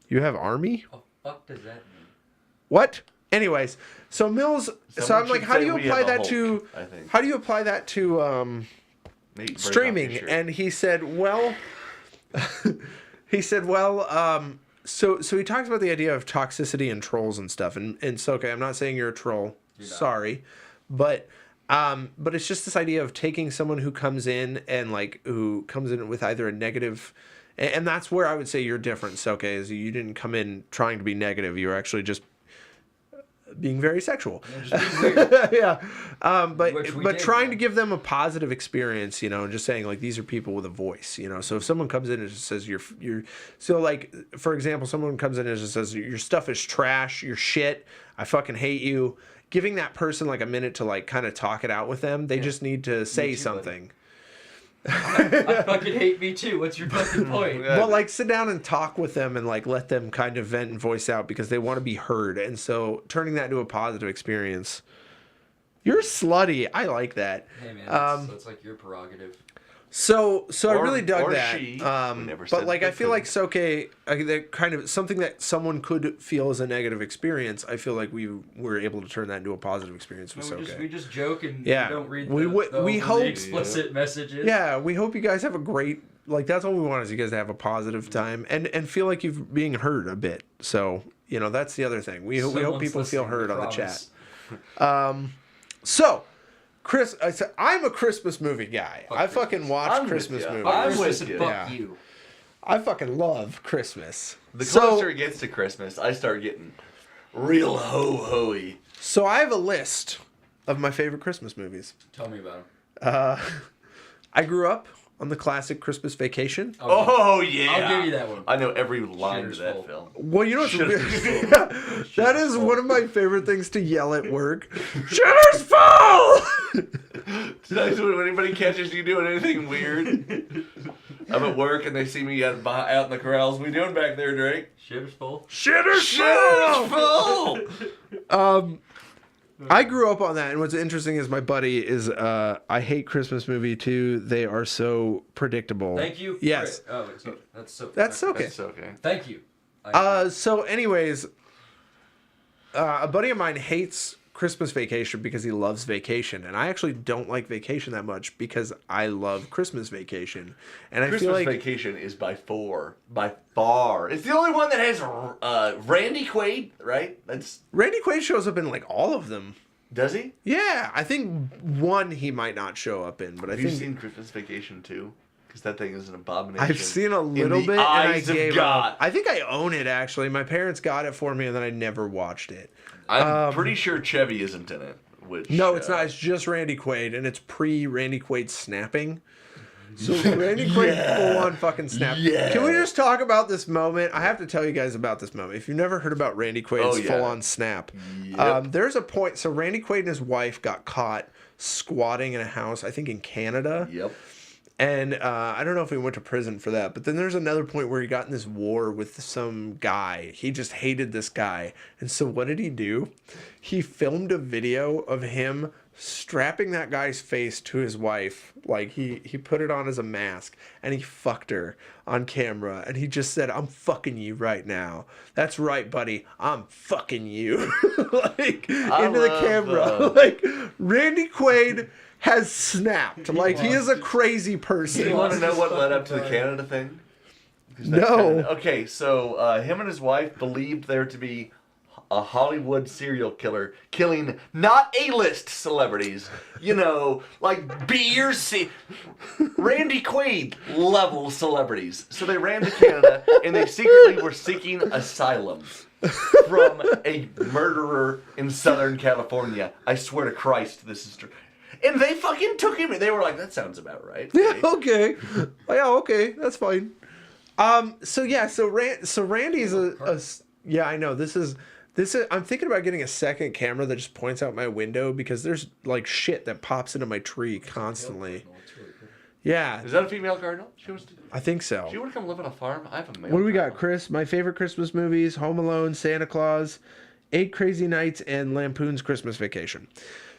You have army? What the fuck does that mean? What? Anyways, so Mills. So I'm like, how do you apply that to? I think. How do you apply that to streaming? And he said, well, so he talks about the idea of toxicity and trolls and stuff. And so, okay, I'm not saying you're a troll. Sorry, but it's just this idea of taking someone who comes in and who comes in with either a negative, and that's where I would say you're different. So, okay, is you didn't come in trying to be negative. You were actually just being very sexual. Yeah. But trying to give them a positive experience, and just saying these are people with a voice, So if someone comes in and just says you're so for example, someone comes in and just says your stuff is trash, you're shit, I fucking hate you. Giving that person a minute to kind of talk it out with them. They just need to say something. I fucking hate me too. What's your fucking point? Well, sit down and talk with them and let them kind of vent and voice out because they want to be heard. And so turning that into a positive experience. You're slutty. I like that. Hey man, that's your prerogative. So I really dug that. She, but I feel like Soke, that kind of something that someone could feel as a negative experience. I feel like we were able to turn that into a positive experience with Soke. We just joke and we don't read we hope explicit messages. Yeah, we hope you guys have a great that's all we want is you guys to have a positive time and feel like you're being heard a bit. So that's the other thing. We hope people feel heard on the chat. So. Chris, I said I'm a Christmas movie guy. I fucking watch Christmas movies. I'm with you. Fuck you. I fucking love Christmas. The closer it gets to Christmas, I start getting real ho-ho-y. So I have a list of my favorite Christmas movies. Tell me about them. I grew up on the classic Christmas Vacation. Oh yeah, I'll give you that one. I know every line Shitter's to that full. film. Well, you know what's weird? Shitter's full. That is one of my favorite things to yell at work. Shitter's full! That's when anybody catches you doing anything weird. I'm at work and they see me out in the corrals. What are you doing back there, Drake? Shitter's full. Shitter's full! I grew up on that, and what's interesting is my buddy is, I hate Christmas movie too. they are so predictable. Thank you. Yes. Oh, wait, so that's so. That's okay. That's okay. Thank you. So anyways, a buddy of mine hates Christmas Vacation because he loves Vacation, and I actually don't like Vacation that much because I love Christmas Vacation, and I Christmas feel like Vacation is by far. It's the only one that has Randy Quaid, right? Randy Quaid shows up in like all of them. Does he? Yeah, I think one he might not show up in, but Have I you think seen Christmas Vacation 2? Because that thing is an abomination. I've seen a little in the bit, and I eyes of gave God. up. I think I own it actually. My parents got it for me, and then I never watched it. I'm pretty sure Chevy isn't in it. Which No, it's not. It's just Randy Quaid, and it's pre-Randy Quaid snapping. So Randy Quaid full on fucking snap. Yeah. Can we just talk about this moment? I have to tell you guys about this moment. If you've never heard about Randy Quaid's full on snap, there's a point. So Randy Quaid and his wife got caught squatting in a house, I think in Canada. Yep. And I don't know if he went to prison for that, but then there's another point where he got in this war with some guy. He just hated this guy. And so what did he do? He filmed a video of him strapping that guy's face to his wife. Like he put it on as a mask, and he fucked her on camera. And he just said, "I'm fucking you right now. That's right, buddy. I'm fucking you." Like into the camera. Like Randy Quaid has snapped. Like he is a crazy person. You want to know what led up to the Canada thing? No. Okay, so him and his wife believed there to be a Hollywood serial killer killing not A-list celebrities, you know, like B or C, Randy Quaid level celebrities. So they ran to Canada and they secretly were seeking asylum from a murderer in Southern California. I swear to Christ, this is true. And they fucking took him. They were like, "That sounds about right." Yeah, okay. Yeah, okay. That's fine. So Randy's yeah, I know. This is I'm thinking about getting a second camera that just points out my window because there's like shit that pops into my tree constantly. Yeah. Is that a female cardinal? I think so. She would come live on a farm. I have a male. What do we got, cardinal. Chris? My favorite Christmas movies: Home Alone, Santa Claus, 8 Crazy Nights, and Lampoon's Christmas Vacation.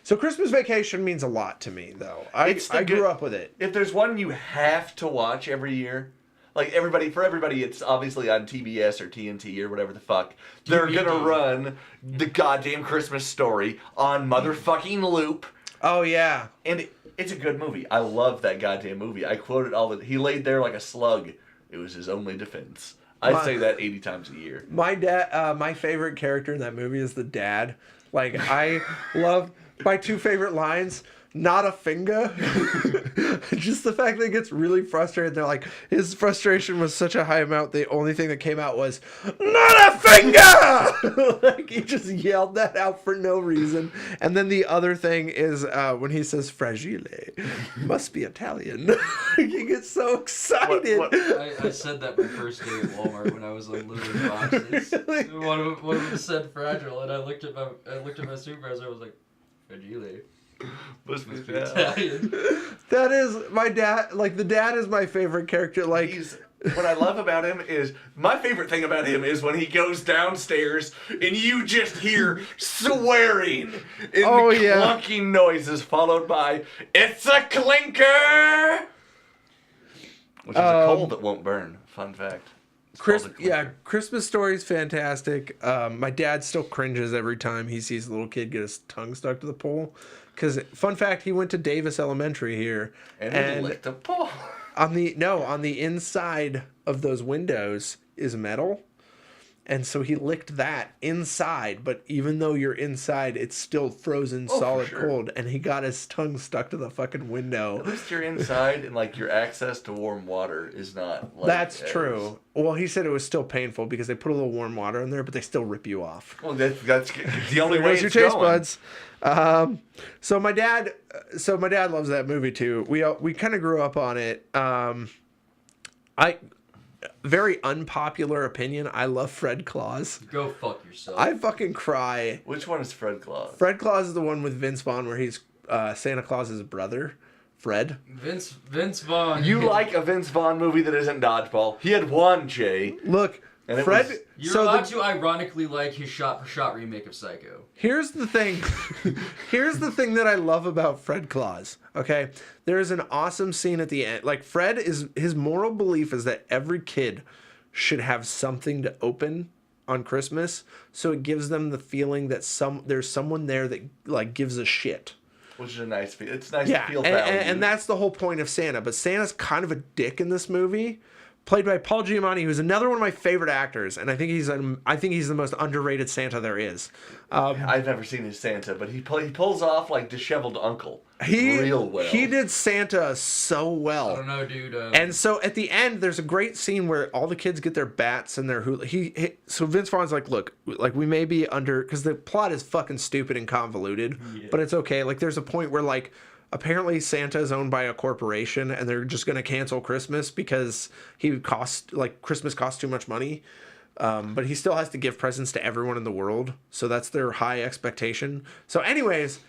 So Christmas Vacation means a lot to me, though. I grew up with it. If there's one you have to watch every year, like for everybody, it's obviously on TBS or TNT or whatever the fuck. They're gonna run the goddamn Christmas Story on motherfucking loop. Oh yeah, and it's a good movie. I love that goddamn movie. I quote it all. He laid there like a slug. It was his only defense. I say that 80 times a year. My dad, my favorite character in that movie is the dad. Like I love my 2 favorite lines. Not a finger. Just the fact that he gets really frustrated. They're like, his frustration was such a high amount. The only thing that came out was, "Not a finger!" Like, he just yelled that out for no reason. And then the other thing is when he says, "Fragile," must be Italian. He gets so excited. I said that my first day at Walmart when I was like loading boxes. One of them said "fragile," and I looked at my supervisor. I was like, "Fragile." Must be Italian. That is my dad. Like the dad is my favorite character. Like what I love about him is my favorite thing about him is when he goes downstairs and you just hear swearing and clunking noises followed by "It's a clinker," which is a coal that won't burn. Fun fact. Christmas Story is fantastic. My dad still cringes every time he sees a little kid get his tongue stuck to the pole. Because, fun fact, he went to Davis Elementary here. And he licked a pole. On the inside of those windows is metal. And so he licked that inside, but even though you're inside, it's still frozen solid cold. And he got his tongue stuck to the fucking window. At least you're inside, and like your access to warm water is not. Like, that's true. Well, he said it was still painful because they put a little warm water in there, but they still rip you off. Well, that's the only way. Where's your taste buds? So my dad loves that movie too. We kind of grew up on it. Very unpopular opinion. I love Fred Claus. Go fuck yourself. I fucking cry. Which one is Fred Claus? Fred Claus is the one with Vince Vaughn where he's Santa Claus's brother, Fred. Vince Vaughn. You like a Vince Vaughn movie that isn't Dodgeball? He had one, Jay. Look, And Fred. You're allowed to ironically like his shot-for-shot remake of Psycho. Here's the thing. Here's the thing that I love about Fred Claus. Okay, there is an awesome scene at the end. Like Fred his moral belief is that every kid should have something to open on Christmas, so it gives them the feeling that there's someone there that like gives a shit. Which is a nice feel. It's nice Yeah, to feel valued. and that's the whole point of Santa. But Santa's kind of a dick in this movie. Played by Paul Giamatti, who's another one of my favorite actors, and I think he's the most underrated Santa there is. I've never seen his Santa, but he pulls off like disheveled uncle real well. He did Santa so well. I don't know, dude. And so at the end, there's a great scene where all the kids get their bats and their hula. So Vince Vaughn's like, look, like we may be under, because the plot is fucking stupid and convoluted, but it's okay. Like there's a point where like, apparently Santa is owned by a corporation and they're just going to cancel Christmas because Christmas costs too much money. But he still has to give presents to everyone in the world. So that's their high expectation. So anyways,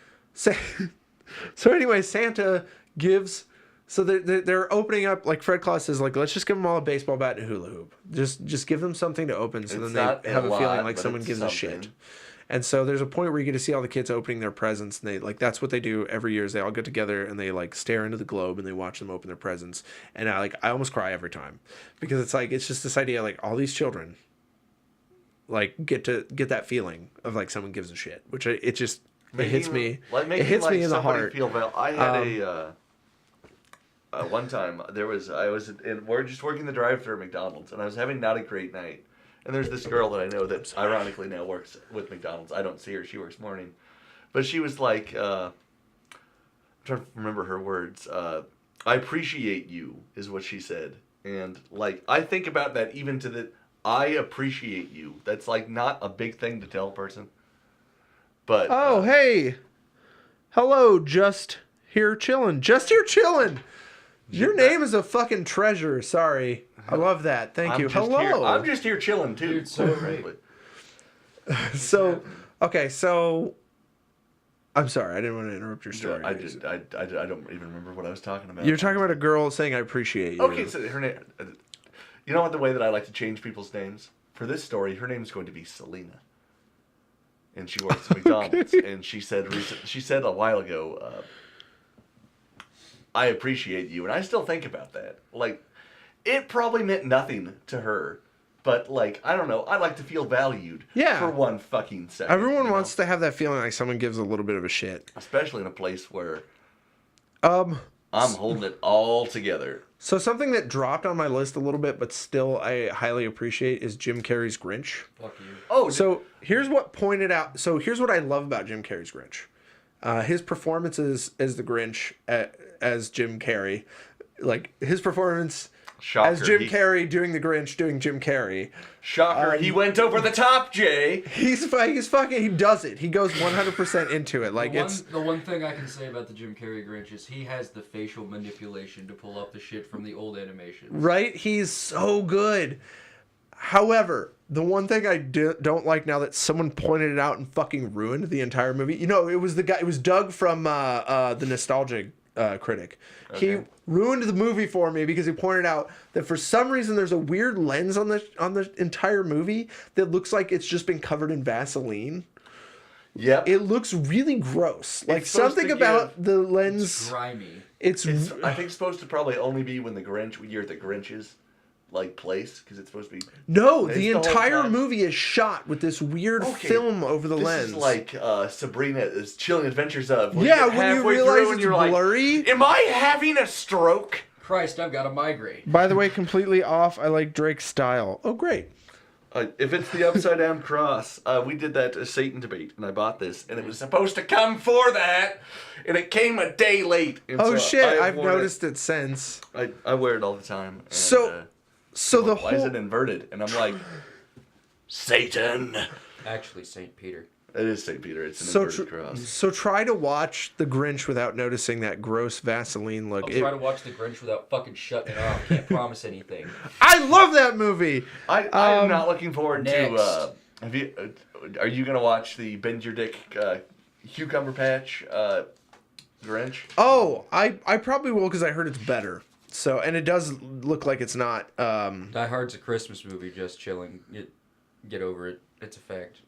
Santa gives, so they're opening up, like Fred Claus says, like, let's just give them all a baseball bat and a hula hoop. Just give them something to open so then they have a feeling like someone gives a shit. And so there's a point where you get to see all the kids opening their presents, and they like that's what they do every year is they all get together and they like stare into the globe and they watch them open their presents. And I almost cry every time because it's just this idea like all these children like get that feeling of like someone gives a shit, which it hits me. It hits me in the heart. I had one time we're just working the drive-thru at McDonald's and I was having not a great night. And there's this girl that I know that ironically now works with McDonald's. I don't see her. She works morning. But she was like, I'm trying to remember her words. I appreciate you is what she said. And like, I think about that even to the, I appreciate you. That's like not a big thing to tell a person. But. Oh, hey. Hello, just here chillin'. Just here chillin'. Your name is a fucking treasure. Sorry. I love that. Thank you. Hello. I'm just here chilling too. Dude, so great. So, okay, so I'm sorry. I didn't want to interrupt your story. I don't even remember what I was talking about. You're talking about a girl saying I appreciate you. Okay, so her name. You know what? The way that I like to change people's names for this story, her name is going to be Selena, and she works at McDonald's. And she said a while ago, I appreciate you, and I still think about that. Like, it probably meant nothing to her, but like, I don't know. I like to feel valued. Yeah. For one fucking second. Everyone wants to have that feeling like someone gives a little bit of a shit, especially in a place where I'm holding it all together. So something that dropped on my list a little bit, but still I highly appreciate is Jim Carrey's Grinch. Fuck you. Oh, so here's what I love about Jim Carrey's Grinch. His performances as the Grinch, as Jim Carrey, like his performance. Shocker, as Jim Carrey doing the Grinch doing Jim Carrey. Shocker, he went over the top, Jay. He does it. He goes 100% into it. Like the one thing I can say about the Jim Carrey Grinch is he has the facial manipulation to pull up the shit from the old animation. Right? He's so good. However, the one thing I don't like now that someone pointed it out and fucking ruined the entire movie. You know, it was Doug from the Nostalgia Critic. Okay. He ruined the movie for me because he pointed out that for some reason there's a weird lens on the entire movie that looks like it's just been covered in Vaseline. Yep. It looks really gross. Like something about the lens. It's grimy. It's I think it's supposed to probably only be when you're at the Grinch's like place because it's supposed to be. No, the entire movie is shot with this weird film over the lens. This is like Sabrina's Chilling Adventures of. When you realize it's blurry. Like, am I having a stroke? Christ, I've got a migraine. By the way, completely off. I like Drake's style. Oh, great. If it's the upside down cross, we did that Satan debate, and I bought this, and it was supposed to come for that, and it came a day late. And oh shit! I've noticed it since. I wear it all the time. And, So the why is it inverted? And I'm like, Satan. Actually, Saint Peter. It is St. Peter. It's an So, inverted cross. so try to watch The Grinch without noticing that gross Vaseline look. I'll try to watch The Grinch without fucking shutting it off. Can't promise anything. I love that movie. I am not looking forward next. to. Are you gonna watch the Bend Your Dick Cucumber Patch Grinch? Oh, I probably will because I heard it's better. So, and it does look like it's not. Die Hard's a Christmas movie. Just chilling. Get over it. It's a fact.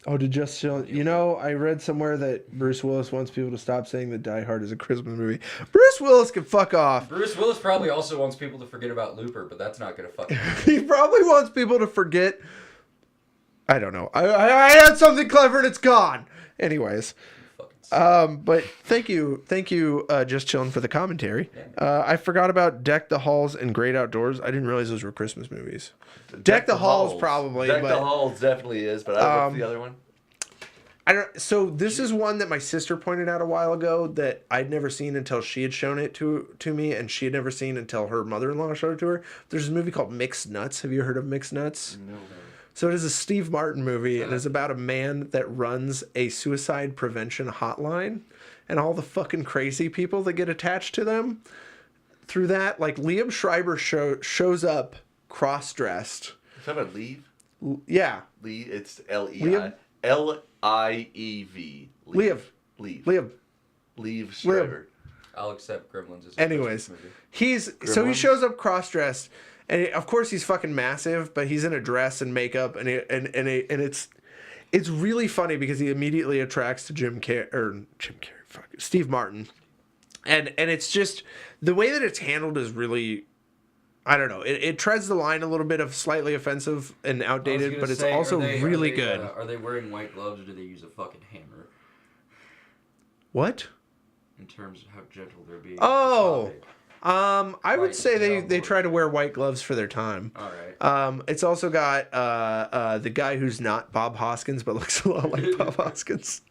Oh, to just chill. You know, I read somewhere that Bruce Willis wants people to stop saying that Die Hard is a Christmas movie. Bruce Willis can fuck off. Bruce Willis probably also wants people to forget about Looper, but that's not gonna fucking. He probably wants people to forget. I don't know. I had something clever and it's gone. Anyways. But thank you, just chilling for the commentary. I forgot about Deck the Halls and Great Outdoors. I didn't realize those were Christmas movies. Deck the Halls probably. Deck but, the Halls definitely is, but I don't know if the other one. I don't. So this is one that my sister pointed out a while ago that I'd never seen until she had shown it to me, and she had never seen until her mother-in-law showed it to her. There's a movie called Mixed Nuts. Have you heard of Mixed Nuts? No. So it is a Steve Martin movie, and it's about a man that runs a suicide prevention hotline, and all the fucking crazy people that get attached to them through that. Like Liam Schreiber shows up cross-dressed. Is that about Leave? Yeah. It's L-I-E-V. Leave. Leave Schreiber. I'll accept Gremlins as a Anyways, Christmas movie. so he shows up cross-dressed. And of course he's fucking massive, but he's in a dress and makeup, and it's really funny because he immediately attracts to Steve Martin, and it's just the way that it's handled is really, I don't know, it treads the line a little bit of slightly offensive and outdated, but it's also really good. Are they wearing white gloves or do they use a fucking hammer? What? In terms of how gentle they're being. Oh. I would say they try to wear white gloves for their time. All right. It's also got the guy who's not Bob Hoskins but looks a lot like Bob Hoskins.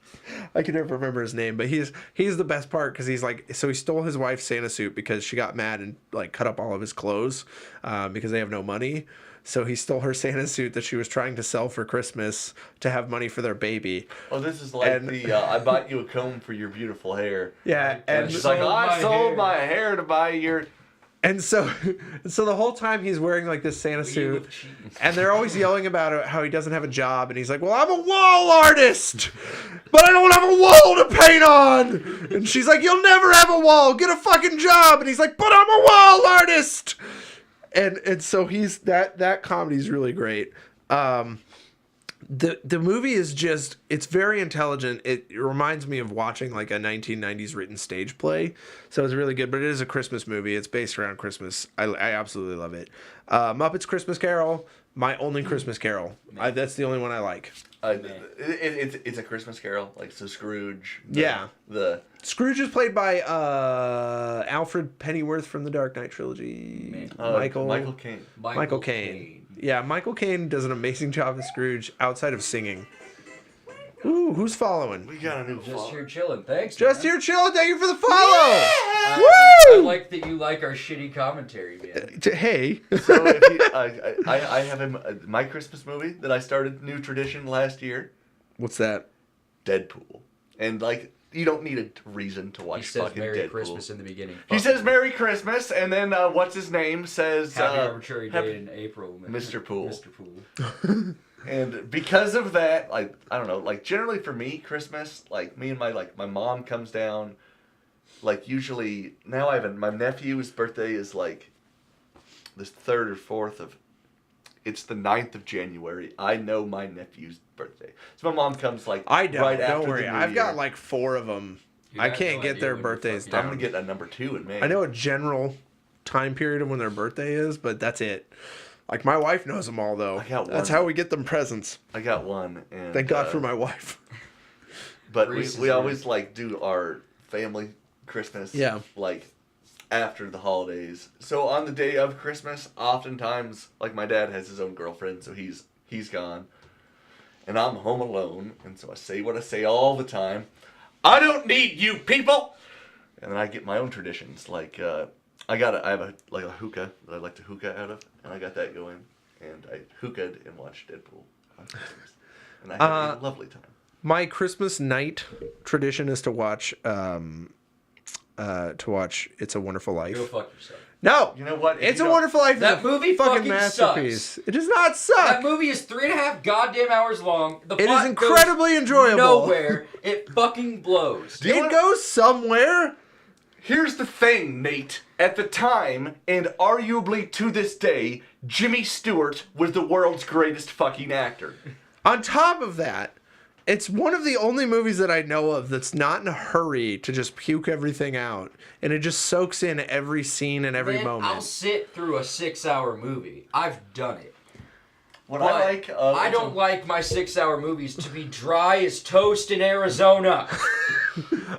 I can never remember his name, but he's the best part because he's like, so he stole his wife's Santa suit because she got mad and like cut up all of his clothes because they have no money. So he stole her Santa suit that she was trying to sell for Christmas to have money for their baby. Oh, this is like I bought you a comb for your beautiful hair. Yeah, and she's like, I sold my hair to buy your... And so the whole time he's wearing like this Santa suit, and they're always yelling about how he doesn't have a job, and he's like, well, I'm a wall artist, but I don't have a wall to paint on. And she's like, you'll never have a wall, get a fucking job. And he's like, but I'm a wall artist. And so he's that comedy's really great. The movie is just, it's very intelligent. It reminds me of watching like a 1990s written stage play. So it's really good, but it is a Christmas movie. It's based around Christmas. I absolutely love it. Muppets Christmas Carol, my only Christmas Carol. That's the only one I like. It's a Christmas Carol, like so Scrooge. Scrooge is played by Alfred Pennyworth from the Dark Knight trilogy. Michael Caine. Michael Caine. Yeah, Michael Caine does an amazing job as Scrooge outside of singing. Ooh, who's following? We got a new Just here chilling. Thanks. Just man. here chilling. Thank you for the follow. Yeah! Woo! I like that you like our shitty commentary, man. Hey. So if I have my Christmas movie that I started, new tradition last year. What's that? Deadpool. And like, you don't need a reason to watch he says fucking Merry Deadpool. Christmas in the beginning. He says Merry Christmas, and then what's his name says Happy Arbitrary Day in April. Man. Mr. Poole. Mr. Poole. And because of that, like, I don't know, like generally for me, Christmas, like me and my mom comes down, like usually, now my nephew's birthday is like the 3rd or 4th of, it's the 9th of January. I know my nephew's birthday. So my mom comes like I don't. right after Don't worry. the New I've Year. got like 4 of them. Dude, I have can't no get idea their when birthdays you're down. I'm going to get a number 2 in May. I know a general time period of when their birthday is, but that's it. Like, my wife knows them all, though. I got That's one. how we get them presents. I got one. And, Thank God for my wife. But we always, like, do our family Christmas, Yeah. like, after the holidays. So on the day of Christmas, oftentimes, like, my dad has his own girlfriend, so he's gone. And I'm home alone, and so I say what I say all the time. I don't need you people! And then I get my own traditions, like, I have a hookah that I like to hookah out of, and I got that going, and I hookah'd and watched Deadpool on Christmas, and I had a lovely time. My Christmas night tradition is to watch It's a Wonderful Life. Go fuck yourself. No, You know what? If It's you a don't- Wonderful Life. That is a movie fucking fucking masterpiece. sucks. It does not suck. That movie is 3.5 goddamn hours long. The It is plot incredibly goes enjoyable. Nowhere. It fucking blows. Do you It wanna- goes somewhere. Here's the thing, Nate. At the time, and arguably to this day, Jimmy Stewart was the world's greatest fucking actor. On top of that, it's one of the only movies that I know of that's not in a hurry to just puke everything out, and it just soaks in every scene and every Man, moment. I'll sit through a 6-hour movie. I've done it. What But I like, I don't like my 6-hour movies to be dry as toast in Arizona.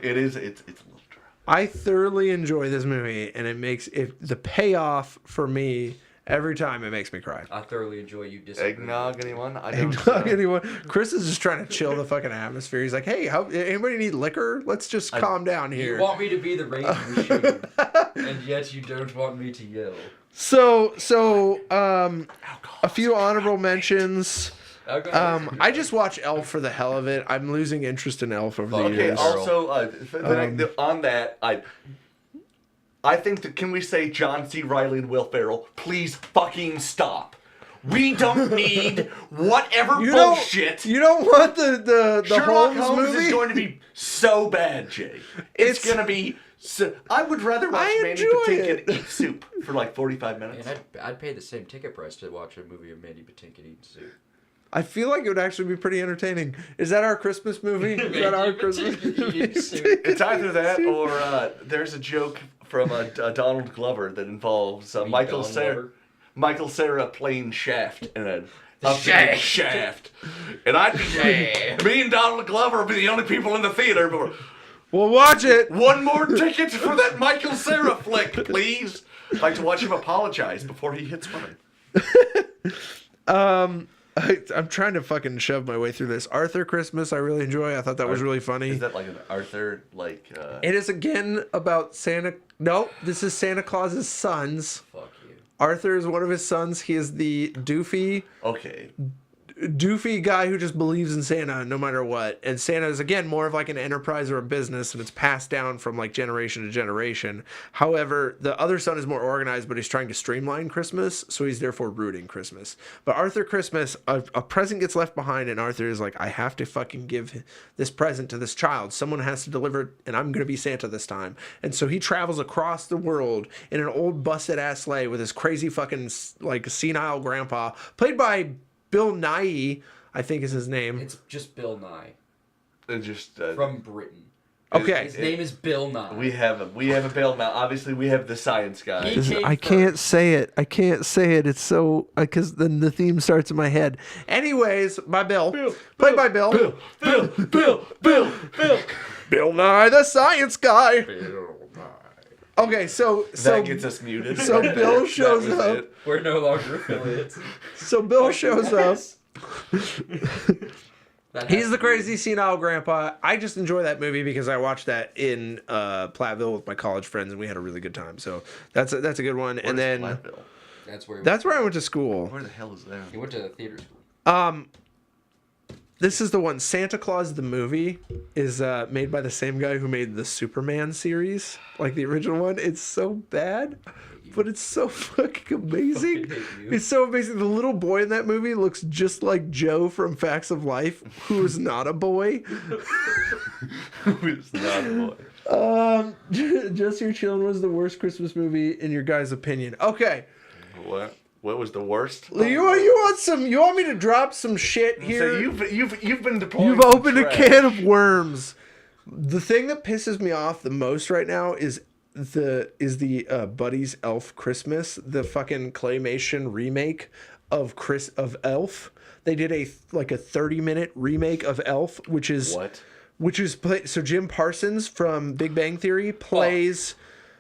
it's a little dry. I thoroughly enjoy this movie, and it makes the payoff for me every time. It makes me cry. I thoroughly enjoy you disagreeing. Eggnog, anyone? I don't Eggnog, anyone? Chris is just trying to chill the fucking atmosphere. He's like, "Hey, anybody need liquor? Let's just calm down here." You want me to be the raging machine, and yet you don't want me to yell. So, a few honorable mentions. Okay. I just watch Elf for the hell of it. I'm losing interest in Elf over the Okay, years. also, on that, I think that, can we say John C. Reilly and Will Ferrell, please fucking stop. We don't need whatever bullshit. You don't want the Sherlock Holmes Holmes movie? is going to be so bad, Jay. It's going to be so... I would rather watch I Mandy enjoy Patinkin it. eat soup for like 45 minutes. And I'd pay the same ticket price to watch a movie of Mandy Patinkin eating soup. I feel like it would actually be pretty entertaining. Is that our Christmas movie? Is that our Christmas movie? It's either that or there's a joke from Donald Glover that involves Michael Don Cera. Glover? Michael Cera playing Shaft in a Shaft. Shaft. And I'd be me and Donald Glover would be the only people in the theater. But We'll watch it. one more ticket for that Michael Cera flick, please. I'd like to watch him apologize before he hits women. I'm trying to fucking shove my way through this. Arthur Christmas, I really enjoy. I thought that was really funny. Is that like an Arthur It is again about Santa. No, this is Santa Claus's sons. Fuck you. Arthur is one of his sons. He is the doofy guy who just believes in Santa no matter what. And Santa is, again, more of like an enterprise or a business, and it's passed down from like generation to generation. However, the other son is more organized, but he's trying to streamline Christmas, so he's therefore rooting Christmas. But Arthur Christmas, a present gets left behind, and Arthur is like, I have to fucking give this present to this child. Someone has to deliver it, and I'm going to be Santa this time. And so he travels across the world in an old busted-ass sleigh with his crazy fucking like senile grandpa, played by Bill Nighy, I think is his name. It's just Bill Nye Just from Britain. Okay. His name is Bill Nye. we have a Bill now. Obviously, we have the science guy. He came I can't say it. I can't say it. It's so because then the theme starts in my head. Anyways, by Bill, played by Bill. Bill Nye, the science guy. Okay, so That gets us muted. so Bill shows That was up. it. We're no longer affiliates. So Bill shows up. That He's has the to be- crazy senile grandpa. I just enjoy that movie because I watched that in Platteville with my college friends, and we had a really good time. So that's a good one. And then Platteville? That's where I went to school. Where the hell is that? he went to theater school. This is the one. Santa Claus the movie is made by the same guy who made the Superman series, like the original one. It's so bad, but it's so fucking amazing. Fucking hate you. It's so amazing. The little boy in that movie looks just like Joe from Facts of Life, who is not a boy. It's not a boy. Just Your Chillin' was the worst Christmas movie in your guys' opinion. Okay. What was the worst? You want me to drop some shit here? So you've been deploying. You've opened a trash. can of worms. The thing that pisses me off the most right now is the Buddy's Elf Christmas, the fucking claymation remake of Elf. They did a 30-minute remake of Elf, which is so Jim Parsons from Big Bang Theory plays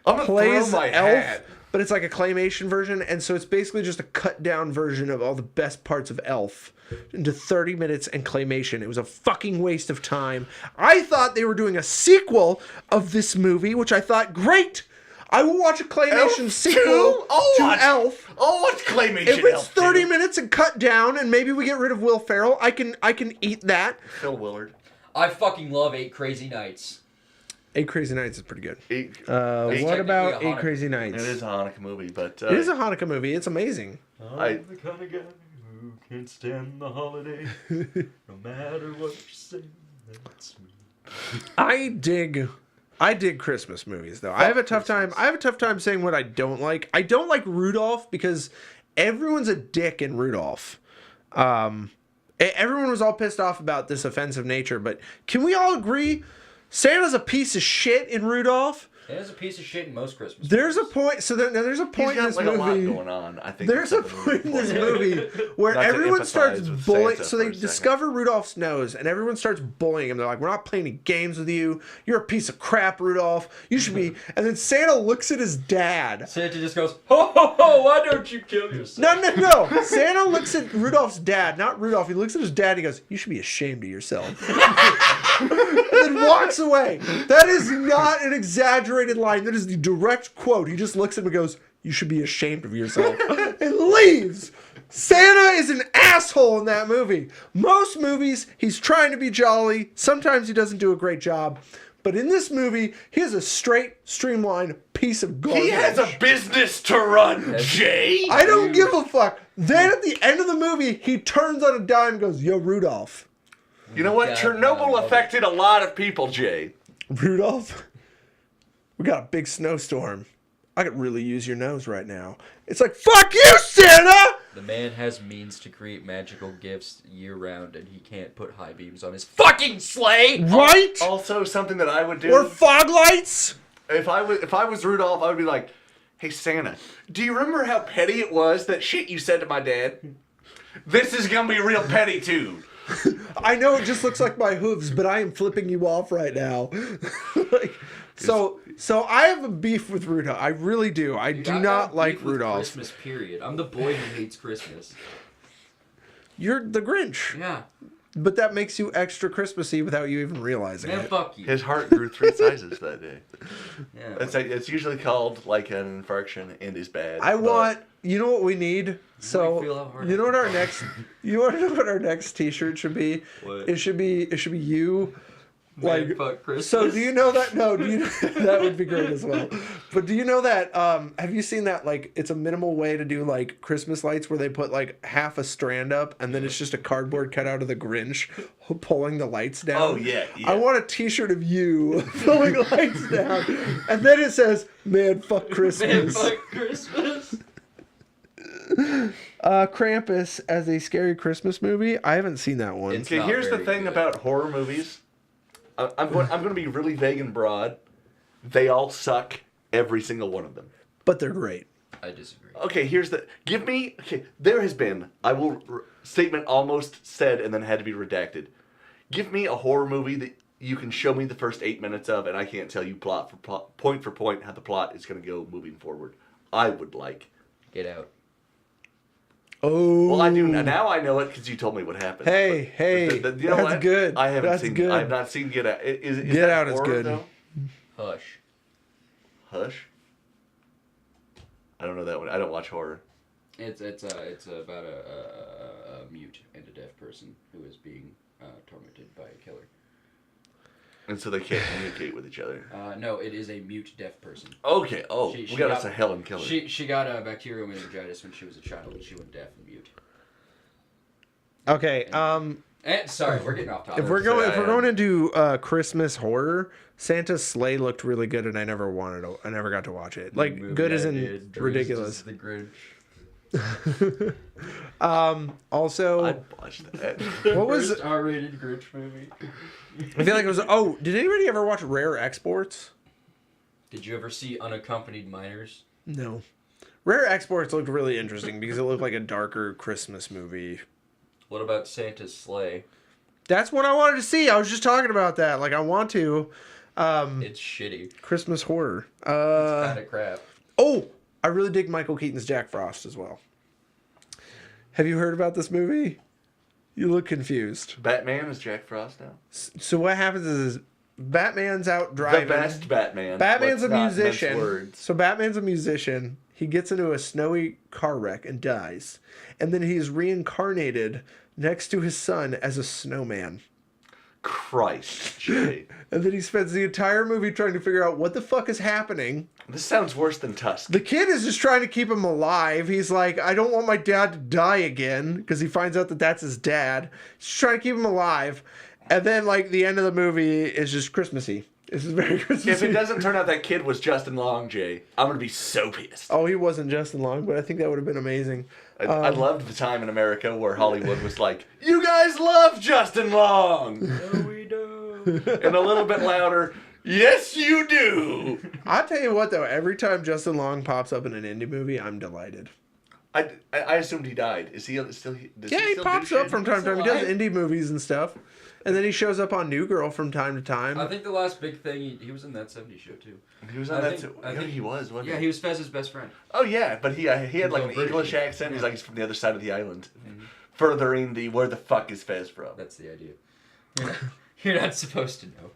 I'm gonna throw my Elf. hat. But it's like a claymation version, and so it's basically just a cut down version of all the best parts of Elf into 30 minutes and claymation. It was a fucking waste of time. I thought they were doing a sequel of this movie, which I thought, great! I will watch a claymation Elf sequel 2? to Elf. Oh, what's claymation? If it's Elf 30 2? minutes and cut down, and maybe we get rid of Will Ferrell, I can eat that. Phil Willard. I fucking love 8 Crazy Nights. 8 Crazy Nights is pretty good. It What about technically a 8 Crazy Nights? is a Hanukkah movie, but It is a Hanukkah movie. It's amazing. I'm the kind of guy who can't stand the holiday, no matter what you say. That's me. I dig Christmas movies though. I have a tough time saying what I don't like. I don't like Rudolph because everyone's a dick in Rudolph. Everyone was all pissed off about this offensive nature, but can we all agree Santa's a piece of shit in Rudolph? Santa's a piece of shit in most Christmas There's a movies. point. So there's a point He's got in this like movie. a lot going on. I think There's a point in this movie where Not to everyone starts empathize with bullying. Santa So for they a second. discover Rudolph's nose, and everyone starts bullying him. They're like, "We're not playing any games with you. You're a piece of crap, Rudolph. You should be." And then Santa looks at his dad. Santa just goes, ho ho ho, why don't you kill yourself? No. Santa looks at Rudolph's dad, not Rudolph. He looks at his dad and he goes, "You should be ashamed of yourself." And then walks away. That is not an exaggerated line. That is the direct quote. He just looks at him and goes, "You should be ashamed of yourself." And leaves. Santa is an asshole in that movie. Most movies, he's trying to be jolly. Sometimes he doesn't do a great job. But in this movie, he is a straight, streamlined piece of garbage. He has a business to run, Jay. I don't give a fuck. Then at the end of the movie, he turns on a dime and goes, "Yo, Rudolph." You know what? God, Chernobyl I affected a lot of people, Jay. Rudolph, we got a big snowstorm. I could really use your nose right now. It's like, fuck you, Santa! The man has means to create magical gifts year-round, and he can't put high beams on his fucking sleigh! Right? Also, something that I would do Or fog lights? if I was Rudolph, I would be like, "Hey Santa, do you remember how petty it was that shit you said to my dad? This is gonna be real petty too." I know it just looks like my hooves, but I am flipping you off right now. So I have a beef with Rudolph. I really do. I do not like Rudolph. Christmas, period. I'm the boy who hates Christmas. You're the Grinch. Yeah. But that makes you extra Christmassy without you even realizing Man, it. fuck you. His heart grew 3 sizes that day. Yeah. It's usually called like an infarction and is bad. I but- want. You know what we need? So feel how hard you know what our next. You want to know what our next T-shirt should be? What? It should be you. Man, Like, fuck Christmas. so do you know that? No, do you know, that would be great as well. But do you know that? Have you seen that? Like, it's a minimal way to do like Christmas lights where they put like half a strand up and then it's just a cardboard cutout of the Grinch pulling the lights down. Oh yeah, yeah. I want a T-shirt of you pulling lights down, and then it says "Man, fuck Christmas." Man, fuck Christmas. Krampus as a scary Christmas movie. I haven't seen that one. It's Okay, not here's the very thing good. about horror movies. I'm going to be really vague and broad. They all suck, every single one of them. But they're great. I disagree. Okay, here's the. Give me. Okay, there has been. Statement almost said and then had to be redacted. Give me a horror movie that you can show me the first 8 minutes of, and I can't tell you point for point how the plot is going to go moving forward. I would like. Get Out. Oh. Well, I do now. I know it because you told me what happened. Hey, You know that's what? good. I haven't That's seen. good. I've not seen Get Out. Is Get that Out is horror, good. Though? Hush. Hush. I don't know that one. I don't watch horror. It's about a mute and a deaf person who is being tormented by a killer. And so they can't communicate with each other. No, it is a mute deaf person. Okay. Oh, She we got got- us a Helen Keller. She got a bacterial meningitis when she was a child, and she went deaf and mute. Okay. And sorry, we're getting off topic. If we're going into Christmas horror, Santa's sleigh looked really good, and I never got to watch it. Like Movie good I as in did, Drizzt ridiculous. is the Grinch. Also, I'd watch that. what was? First R-rated Grinch movie. I feel like it was. Oh, did anybody ever watch Rare Exports? Did you ever see Unaccompanied Minors? No. Rare Exports looked really interesting because it looked like a darker Christmas movie. What about Santa's sleigh? That's what I wanted to see. I was just talking about that. Like I want to. It's shitty. Christmas horror. It's kind of crap. Oh, I really dig Michael Keaton's Jack Frost as well. Have you heard about this movie? You look confused. Batman is Jack Frost now. So what happens is Batman's out driving. The best Batman. Batman's Let's a not mince musician. words. So Batman's a musician. He gets into a snowy car wreck and dies. And then he's reincarnated next to his son as a snowman. Christ, Jay. And then he spends the entire movie trying to figure out what the fuck is happening. This sounds worse than Tusk. The kid is just trying to keep him alive. He's like, I don't want my dad to die again, because he finds out that that's his dad. He's trying to keep him alive. And then, like, the end of the movie is just Christmassy. This is very Christmassy. If it doesn't turn out that kid was Justin Long, Jay, I'm going to be so pissed. Oh, he wasn't Justin Long, but I think that would have been amazing. I loved the time in America where Hollywood was like, you guys love Justin Long! No, we don't. And a little bit louder, yes, you do! I'll tell you what, though. Every time Justin Long pops up in an indie movie, I'm delighted. I assumed he died. Is he still... Yeah, he pops up from time to time. He does indie movies and stuff. And then he shows up on New Girl from time to time. I think the last big thing, he was in That 70s Show, too. He was on that too. I think he was, wasn't he? Yeah, he was Fez's best friend. Oh, yeah, but he had like an British. English accent. Yeah. He's like he's from the other side of the island. Mm-hmm. Furthering the where the fuck is Fez from. That's the idea. You're not supposed to know.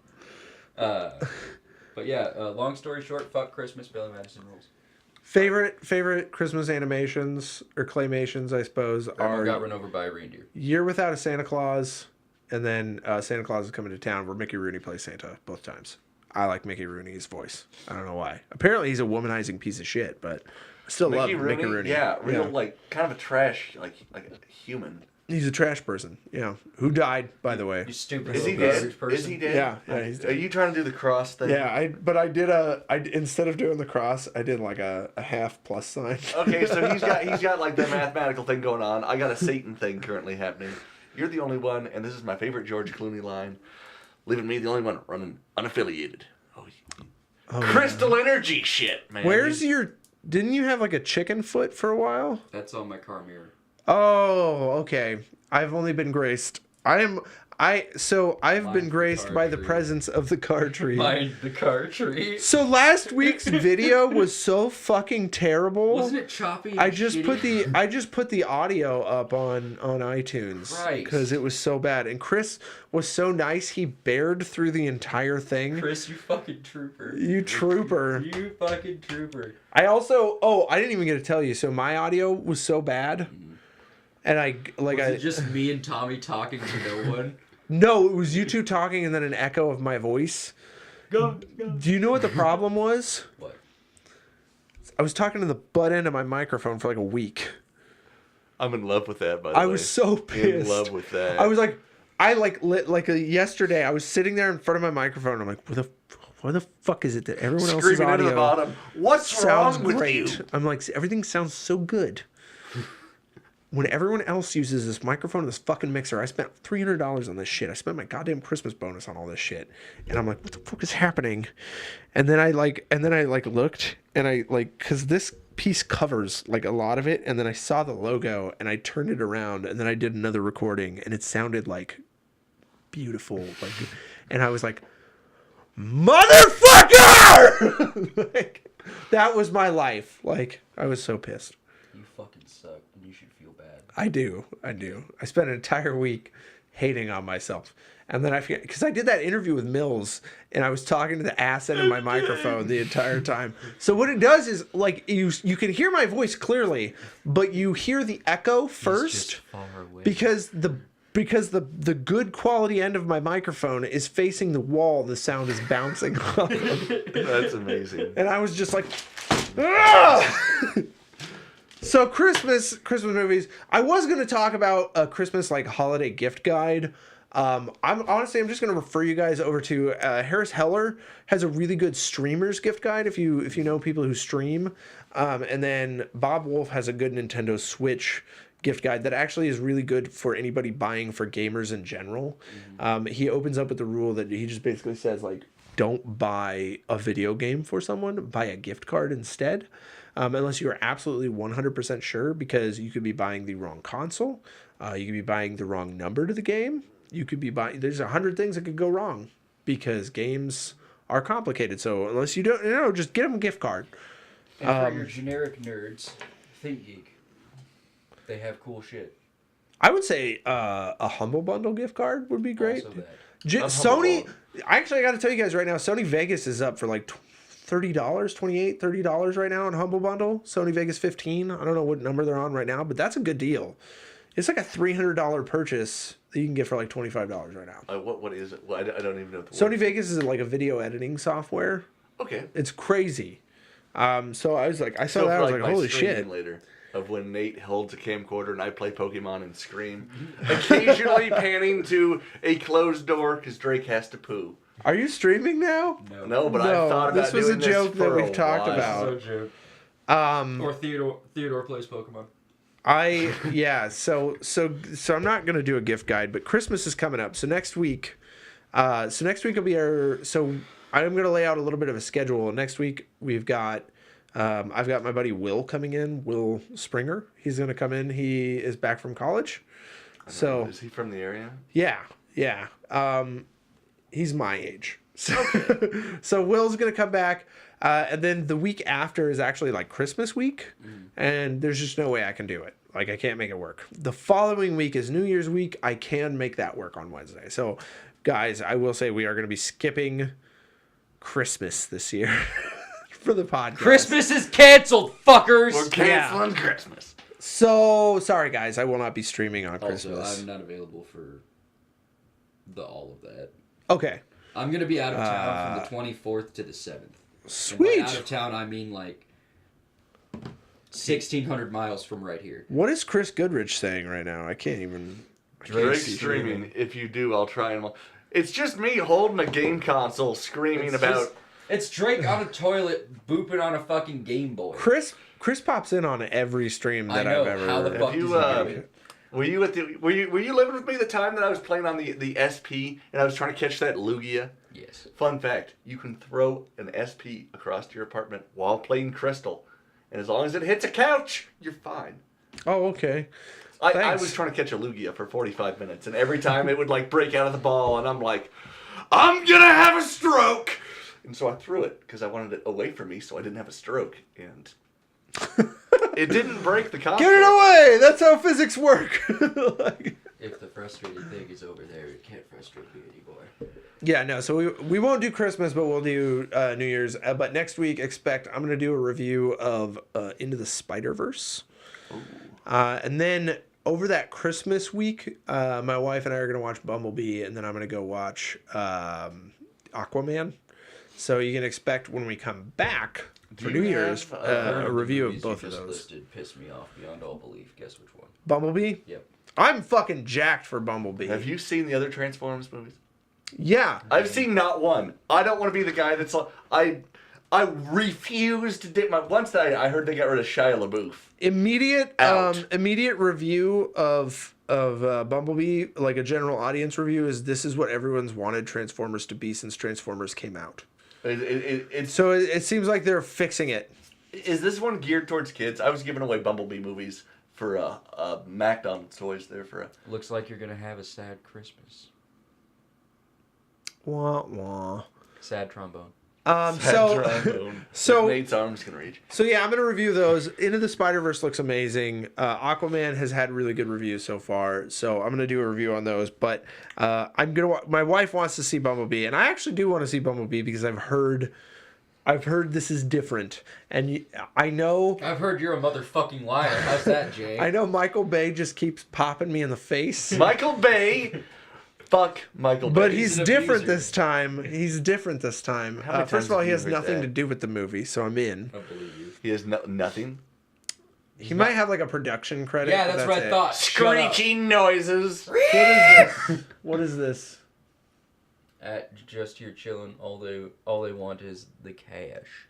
But yeah, long story short, fuck Christmas, Billy Madison rules. Favorite Christmas animations or claymations, I suppose, Everyone are got run over by a reindeer. Year Without a Santa Claus, and then Santa Claus is Coming to Town, where Mickey Rooney plays Santa both times. I like Mickey Rooney's voice. I don't know why. Apparently, he's a womanizing piece of shit, but I still love Mickey Rooney. Yeah, real like kind of a trash like a human. He's a trash person. Yeah, who died, by the way. You stupid Is he little dead? garbage person. Is he dead? Yeah, he's Are dead. you trying to do the cross thing? Yeah, I did instead of doing the cross, I did like a half plus sign. Okay, so he's got like the mathematical thing going on. I got a Satan thing currently happening. You're the only one, and this is my favorite George Clooney line, leaving me the only one running unaffiliated. Oh, Crystal Energy shit, man. Where's your? Didn't you have like a chicken foot for a while? That's on my car mirror. Oh, okay. I've only been graced. I've been graced by the presence of the car tree. Mind the car tree. So last week's video was so fucking terrible. Wasn't it choppy? And I just shitty? put the audio up on iTunes because it was so bad. And Chris was so nice, he bared through the entire thing. Chris, you fucking trooper. You trooper. You fucking trooper. I didn't even get to tell you. So my audio was so bad. And Was it just me and Tommy talking to no one? No, it was you two talking and then an echo of my voice. Go. Do you know what the problem was? What? I was talking to the butt end of my microphone for like a week. I'm in love with that, by the way. I was so pissed. In love with that. I was like, yesterday, I was sitting there in front of my microphone. And I'm like, where the fuck is it that everyone else's Screaming audio into the bottom. What's sounds wrong with great? you? I'm like, everything sounds so good. When everyone else uses this microphone and this fucking mixer, I spent $300 on this shit. I spent my goddamn Christmas bonus on all this shit. And I'm like, what the fuck is happening? And then I looked and cause this piece covers like a lot of it. And then I saw the logo and I turned it around and then I did another recording and it sounded like beautiful. And I was like, motherfucker! That was my life. I was so pissed. You fucking suck, and you should feel bad. I do. I spent an entire week hating on myself. And then I forget, because I did that interview with Mills, and I was talking to the ass end of my microphone the entire time. So what it does is, you can hear my voice clearly, but you hear the echo first. He's just far away. Because the good quality end of my microphone is facing the wall, the sound is bouncing off of. That's amazing. And I was just like, ah! So Christmas movies. I was going to talk about a Christmas holiday gift guide. I'm just going to refer you guys over to Harris Heller has a really good streamers gift guide if you know people who stream. And then Bob Wolf has a good Nintendo Switch gift guide that actually is really good for anybody buying for gamers in general. Mm-hmm. He opens up with the rule that he just basically says don't buy a video game for someone, buy a gift card instead. Unless you are absolutely 100% sure, because you could be buying the wrong console. You could be buying the wrong number to the game. You could be buying... There's 100 things that could go wrong because games are complicated. So unless you don't know, just get them a gift card. And for your generic nerds, Think Geek. They have cool shit. I would say a Humble Bundle gift card would be great. Also that. Sony... Actually, I got to tell you guys right now, Sony Vegas is up for $30, $30 right now on Humble Bundle. Sony Vegas 15. I don't know what number they're on right now, but that's a good deal. It's like a $300 purchase that you can get for like $25 right now. What is it? Well, I don't even know. What the Sony word. Vegas is like a video editing software. Okay. It's crazy. So I was like, I saw So that, I for, was like, like, my holy streaming shit. later of when Nate holds a camcorder and I play Pokemon and scream, occasionally panning to a closed door because Drake has to poo. Are you streaming now? No, but I've thought about this was doing a joke this that for we've a talked while. about. So joke. Um, Or Theodore plays Pokemon. So I'm not gonna do a gift guide, but Christmas is coming up. So next week will be I'm gonna lay out a little bit of a schedule. Next week we've got I've got my buddy Will coming in, Will Springer. He's gonna come in. He is back from college. So Is he from the area? yeah. He's my age. So Will's gonna come back. And then the week after is actually like Christmas week, and there's just no way I can do it. Like, I can't make it work. The following week is New Year's week. I can make that work on Wednesday. So, guys, I will say we are going to be skipping Christmas this year for the podcast. Christmas is canceled, fuckers! We're canceling Christmas. So, sorry, guys. I will not be streaming on Christmas. Also, I'm not available for all of that. Okay. I'm going to be out of town from the 24th to the 7th. Sweet. And by out of town, I mean like 1,600 miles from right here. What is Chris Goodrich saying right now? I can't even... Drake's streaming. If you do, I'll try and... It's just me holding a game console screaming about... It's Drake on a toilet booping on a fucking Game Boy. Chris pops in on every stream that I know. I've ever... How the fuck does he do it? Were you living with me the time that I was playing on the SP and I was trying to catch that Lugia? Yes. Fun fact, you can throw an SP across your apartment while playing Crystal. And as long as it hits a couch, you're fine. Oh, okay. I was trying to catch a Lugia for 45 minutes, and every time it would like break out of the ball, and I'm like, I'm gonna have a stroke! And so I threw it, because I wanted it away from me so I didn't have a stroke. And it didn't break the console. Get it away! That's how physics work! Like... If the frustrating thing is over there, it can't frustrate me anymore. Yeah, no, so we won't do Christmas, but we'll do New Year's. But next week, I'm going to do a review of Into the Spider-Verse. And then over that Christmas week, my wife and I are going to watch Bumblebee, and then I'm going to go watch Aquaman. So you can expect when we come back for New Year's a review of both of those. Listed pissed me off beyond all belief. Guess which one? Bumblebee? Yep. I'm fucking jacked for Bumblebee. Have you seen the other Transformers movies? Yeah. I've seen not one. I don't want to be the guy that's like... I refuse to dip my... Once I heard they got rid of Shia LaBeouf. Immediate review of Bumblebee, like a general audience review, is this is what everyone's wanted Transformers to be since Transformers came out. So it seems like they're fixing it. Is this one geared towards kids? I was giving away Bumblebee movies for McDonald's toys there for a... Looks like you're gonna have a sad Christmas. Wah wah. Sad trombone. So Nate's arms can reach. So yeah, I'm gonna review those. Into the Spider-Verse looks amazing. Aquaman has had really good reviews so far, so I'm gonna do a review on those. But my wife wants to see Bumblebee, and I actually do want to see Bumblebee because I've heard this is different, and I know I've heard you're a motherfucking liar. How's that, Jay? I know Michael Bay just keeps popping me in the face. Michael Bay. Fuck Michael Bay. But he's different this time. He's different this time. How many First of all, times he have has you heard nothing that? to do with the movie, so I'm in. I believe you. He has nothing. He might have like a production credit. Yeah, but that's what I thought. Screeching noises. What is this? What is this? Just here chilling. All they want is the cash.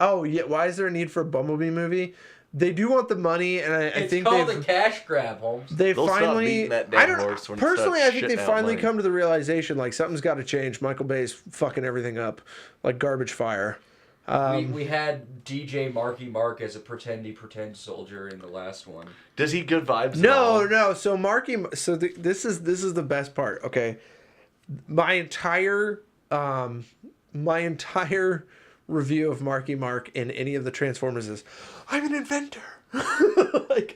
Oh yeah, why is there a need for a Bumblebee movie? They do want the money, and I think it's called a cash grab, Holmes. They They'll stop finally. beating that I damn don't horse when it personally. starts I think they shitting out finally money. come to the realization like something's got to change. Michael Bay's fucking everything up, like garbage fire. We had DJ Marky Mark as a pretend soldier in the last one. Does he good vibes? at all? No. So Marky. So this is the best part. Okay, my entire review of Marky Mark in any of the Transformers is, I'm an inventor. But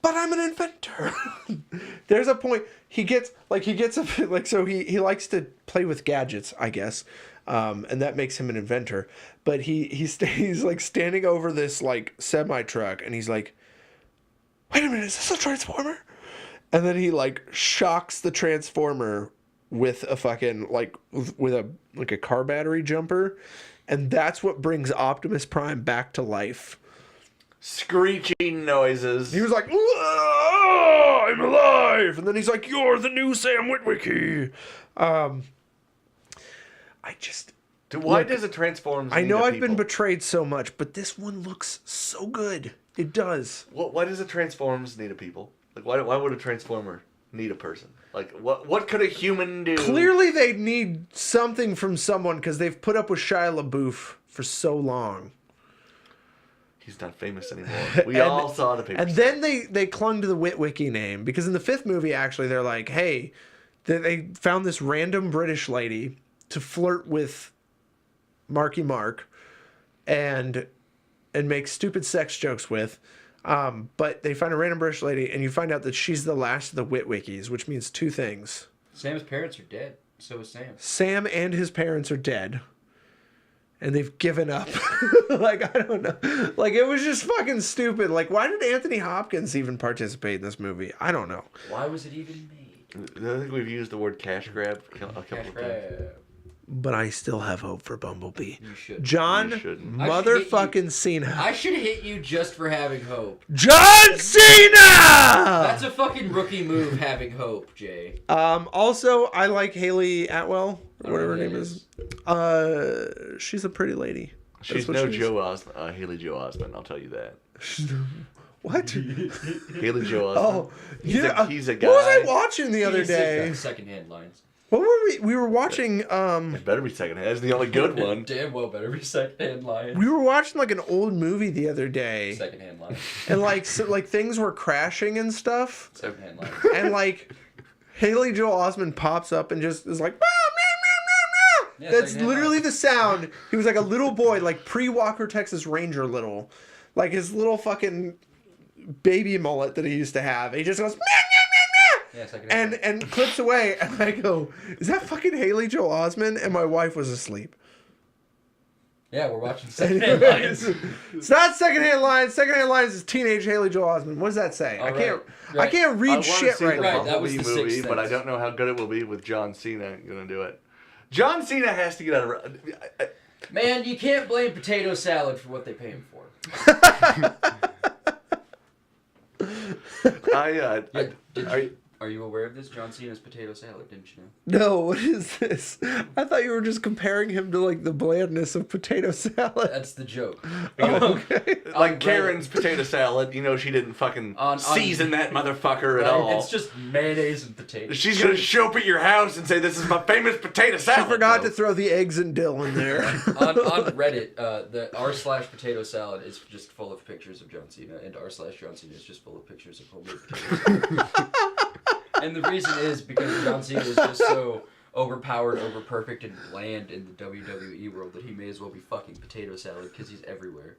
I'm an inventor. There's a point he gets so he likes to play with gadgets, I guess. And that makes him an inventor. But he's like standing over this like semi truck, and he's like, wait a minute, is this a Transformer? and then he like shocks the Transformer with a fucking with a car battery jumper, and that's what brings Optimus Prime back to life. Screeching noises. He was like, "Ah, I'm alive," and then he's like, "You're the new Sam Witwicky." Why does it transform? I know I've been betrayed so much, but this one looks so good. It does. Why does a Transforms need a people? Like, why would a Transformer need a person? Like, what could a human do? Clearly, they need something from someone because they've put up with Shia LaBeouf for so long. He's not famous anymore. We all saw the papers. And then they clung to the Witwicky name because in the 5th movie, actually, they're like, hey, they found this random British lady to flirt with Marky Mark and make stupid sex jokes with. But they find a random British lady, and you find out that she's the last of the Witwickies, which means 2 things. Sam's parents are dead. So is Sam. Sam and his parents are dead. And they've given up. Like, I don't know. Like, it was just fucking stupid. Like, why did Anthony Hopkins even participate in this movie? I don't know. Why was it even made? I think we've used the word cash grab a couple of times. But I still have hope for Bumblebee. You should. John motherfucking Cena. I should hit you just for having hope. John Cena! That's a fucking rookie move, having hope, Jay. Also, I like Haley Atwell, or whatever her name is. She's a pretty lady. She's no Haley Joel Osment, I'll tell you that. What? Haley Joel Osment. Oh, He's a guy. What was I watching the other day? Secondhand lines. What were we? We were watching. It better be secondhand. It's the only good one. Damn well better be secondhand lines. We were watching like an old movie the other day. Secondhand lines. And like things were crashing and stuff. Secondhand lines. And like Haley Joel Osment pops up and just is like, Yeah, that's literally the sound. He was like a little boy, like pre-Walker Texas Ranger little, like his little fucking baby mullet that he used to have. He just goes. Yeah, and clips away, and I go, is that fucking Haley Joel Osment? And my wife was asleep. Yeah, we're watching Secondhand Lines. It's not Secondhand Lines. Secondhand Lines is teenage Haley Joel Osment. What does that say? I can't read shit right now. That was the movie, but I don't know how good it will be with John Cena gonna do it. John Cena has to get out of. Man, you can't blame potato salad for what they pay him for. Are you aware of this? John Cena's potato salad, didn't you know? No, what is this? I thought you were just comparing him to like the blandness of potato salad. That's the joke. Oh, okay. Like Karen's potato salad, you know she didn't fucking season that motherfucker at all. It's just mayonnaise and potatoes. She's gonna show up at your house and say, "This is my famous potato salad." She forgot to throw the eggs and dill in there. on Reddit, the r/potato salad is just full of pictures of John Cena, and r/John Cena is just full of pictures of homemade potatoes. And the reason is because John Cena is just so overpowered, overperfect, and bland in the WWE world that he may as well be fucking potato salad because he's everywhere.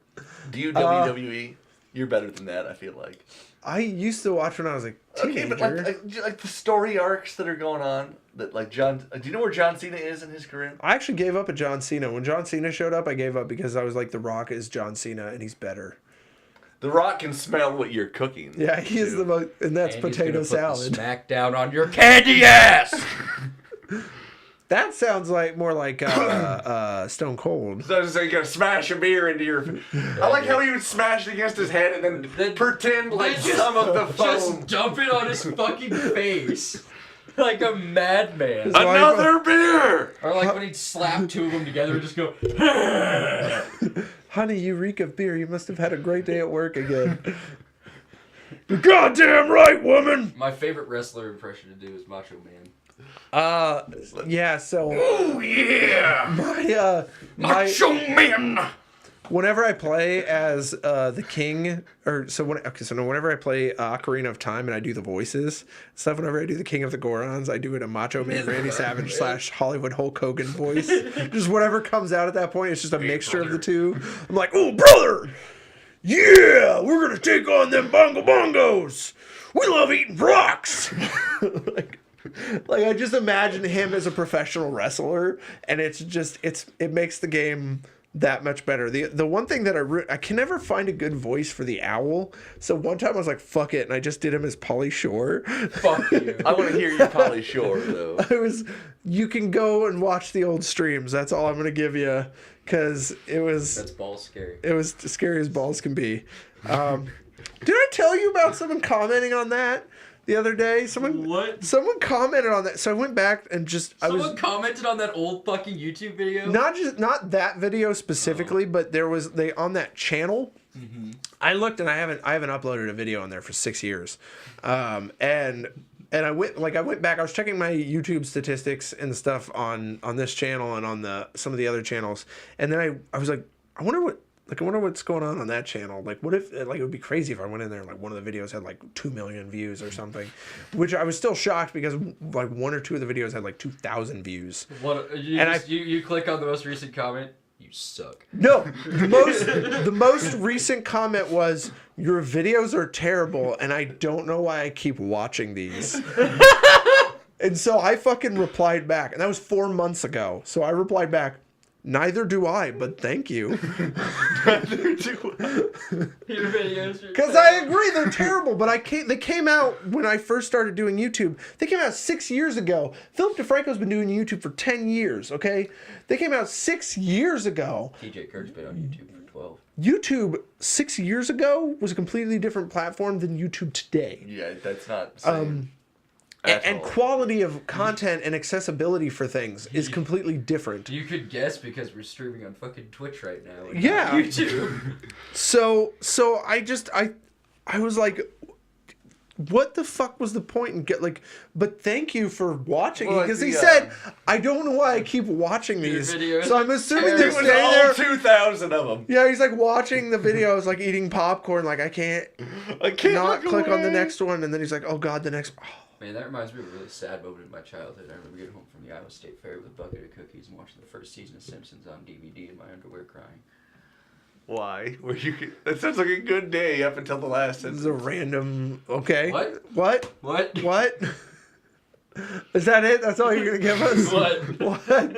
Do you WWE? You're better than that, I feel like. I used to watch when I was a teenager. Okay, but like the story arcs that are going on, that like John. Do you know where John Cena is in his career? I actually gave up at John Cena. When John Cena showed up, I gave up because I was like, The Rock is John Cena and he's better. The Rock can smell what you're cooking. Yeah, he is the most, and that's potato salad. Smack down on your candy ass. That sounds like more like Stone Cold. So you gotta smash a beer into your. I like how he would smash it against his head and then pretend like some of the foam. Just dump it on his fucking face. Like a madman. Another beer! Or like when he'd slap two of them together and just go. Honey, you reek of beer. You must have had a great day at work again. You're goddamn right, woman! My favorite wrestler impression to do is Macho Man. Yeah, so... Oh, yeah! Macho Man! Whenever I play as the king, whenever I play Ocarina of Time and I do the voices stuff, whenever I do the King of the Gorons, I do it a Macho Man Randy Savage / Hollywood Hulk Hogan voice. Just whatever comes out at that point, it's just a mixture of the two. I'm like, oh, brother! Yeah! We're gonna take on them bongo bongos! We love eating rocks! Like I just imagine him as a professional wrestler, and it makes the game that much better. The one thing that I can never find a good voice for the owl. So one time I was like, fuck it, and I just did him as Pauly Shore. Fuck you. I want to hear you Pauly Shore though. You can go and watch the old streams. That's all I'm gonna give you, because That's balls scary. it was scary as balls can be. Did I tell you about someone commenting on that the other day? What? Someone commented on that. So I went back and Someone commented on that old fucking YouTube video? not that video specifically, but there was on that channel. Mm-hmm. I looked and I haven't uploaded a video on there for 6 years. And I went back, I was checking my YouTube statistics and stuff on this channel and on some of the other channels. And then I was like, I wonder what's going on that channel. Like, what if, like, it would be crazy if I went in there and, like, one of the videos had, like, 2 million views or something. Which I was still shocked because, like, 1 or 2 of the videos had, like, 2,000 views. You click on the most recent comment, you suck. No, the most recent comment was, your videos are terrible, and I don't know why I keep watching these. And so I fucking replied back, and that was 4 months ago. So I replied back, neither do I, but thank you. Neither do I. Your videos are Because I agree, they're terrible, but they came out when I first started doing YouTube. They came out 6 years ago. Philip DeFranco's been doing YouTube for 10 years, okay? They came out 6 years ago. TJ Kirk's been on YouTube for 12. YouTube 6 years ago was a completely different platform than YouTube today. Yeah, that's not the same. And quality of content and accessibility for things is completely different. You could guess because we're streaming on fucking Twitch right now. Yeah. YouTube. So I was like, what the fuck was the point in but thank you for watching, because he said, I don't know why I keep watching these. So I'm assuming they're standing there. 2,000 of them. Yeah, he's like watching the videos, like eating popcorn, like I can't not click on the next one, and then he's like, oh god, the next. Oh. Man, that reminds me of a really sad moment in my childhood. I remember getting home from the Iowa State Fair with a bucket of cookies and watching the first season of Simpsons on DVD in my underwear crying. Why? That sounds like a good day up until the last This is sentence. a random. Okay. What? What? Is that it? That's all you're gonna give us? What?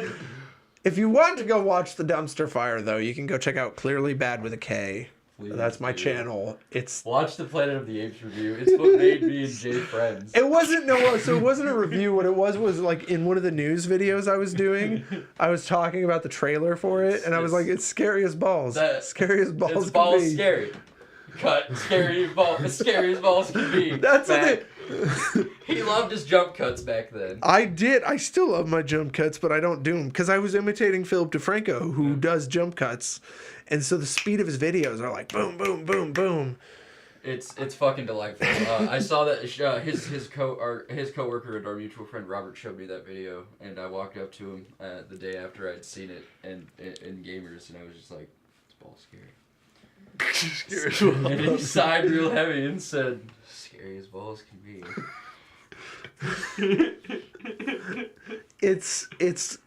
If you want to go watch the dumpster fire, though, you can go check out Clearly Bad with a K. That's my channel. Watch the Planet of the Apes review. It's what made me and Jay friends. It wasn't it wasn't a review. What it was like in one of the news videos I was doing, I was talking about the trailer for it, and I was like, it's scary as balls. Scary as balls. It's balls can be. Scary. Cut. Scary as balls can be. That's what he loved his jump cuts back then. I did. I still love my jump cuts, but I don't do them because I was imitating Philip DeFranco, who does jump cuts. And so the speed of his videos are like boom, boom, boom, boom. It's fucking delightful. I saw that his coworker and our mutual friend Robert showed me that video, and I walked up to him the day after I'd seen it in Gamers, and I was just like, "It's ball scary." And he sighed real heavy and said, "Scary as balls can be." It's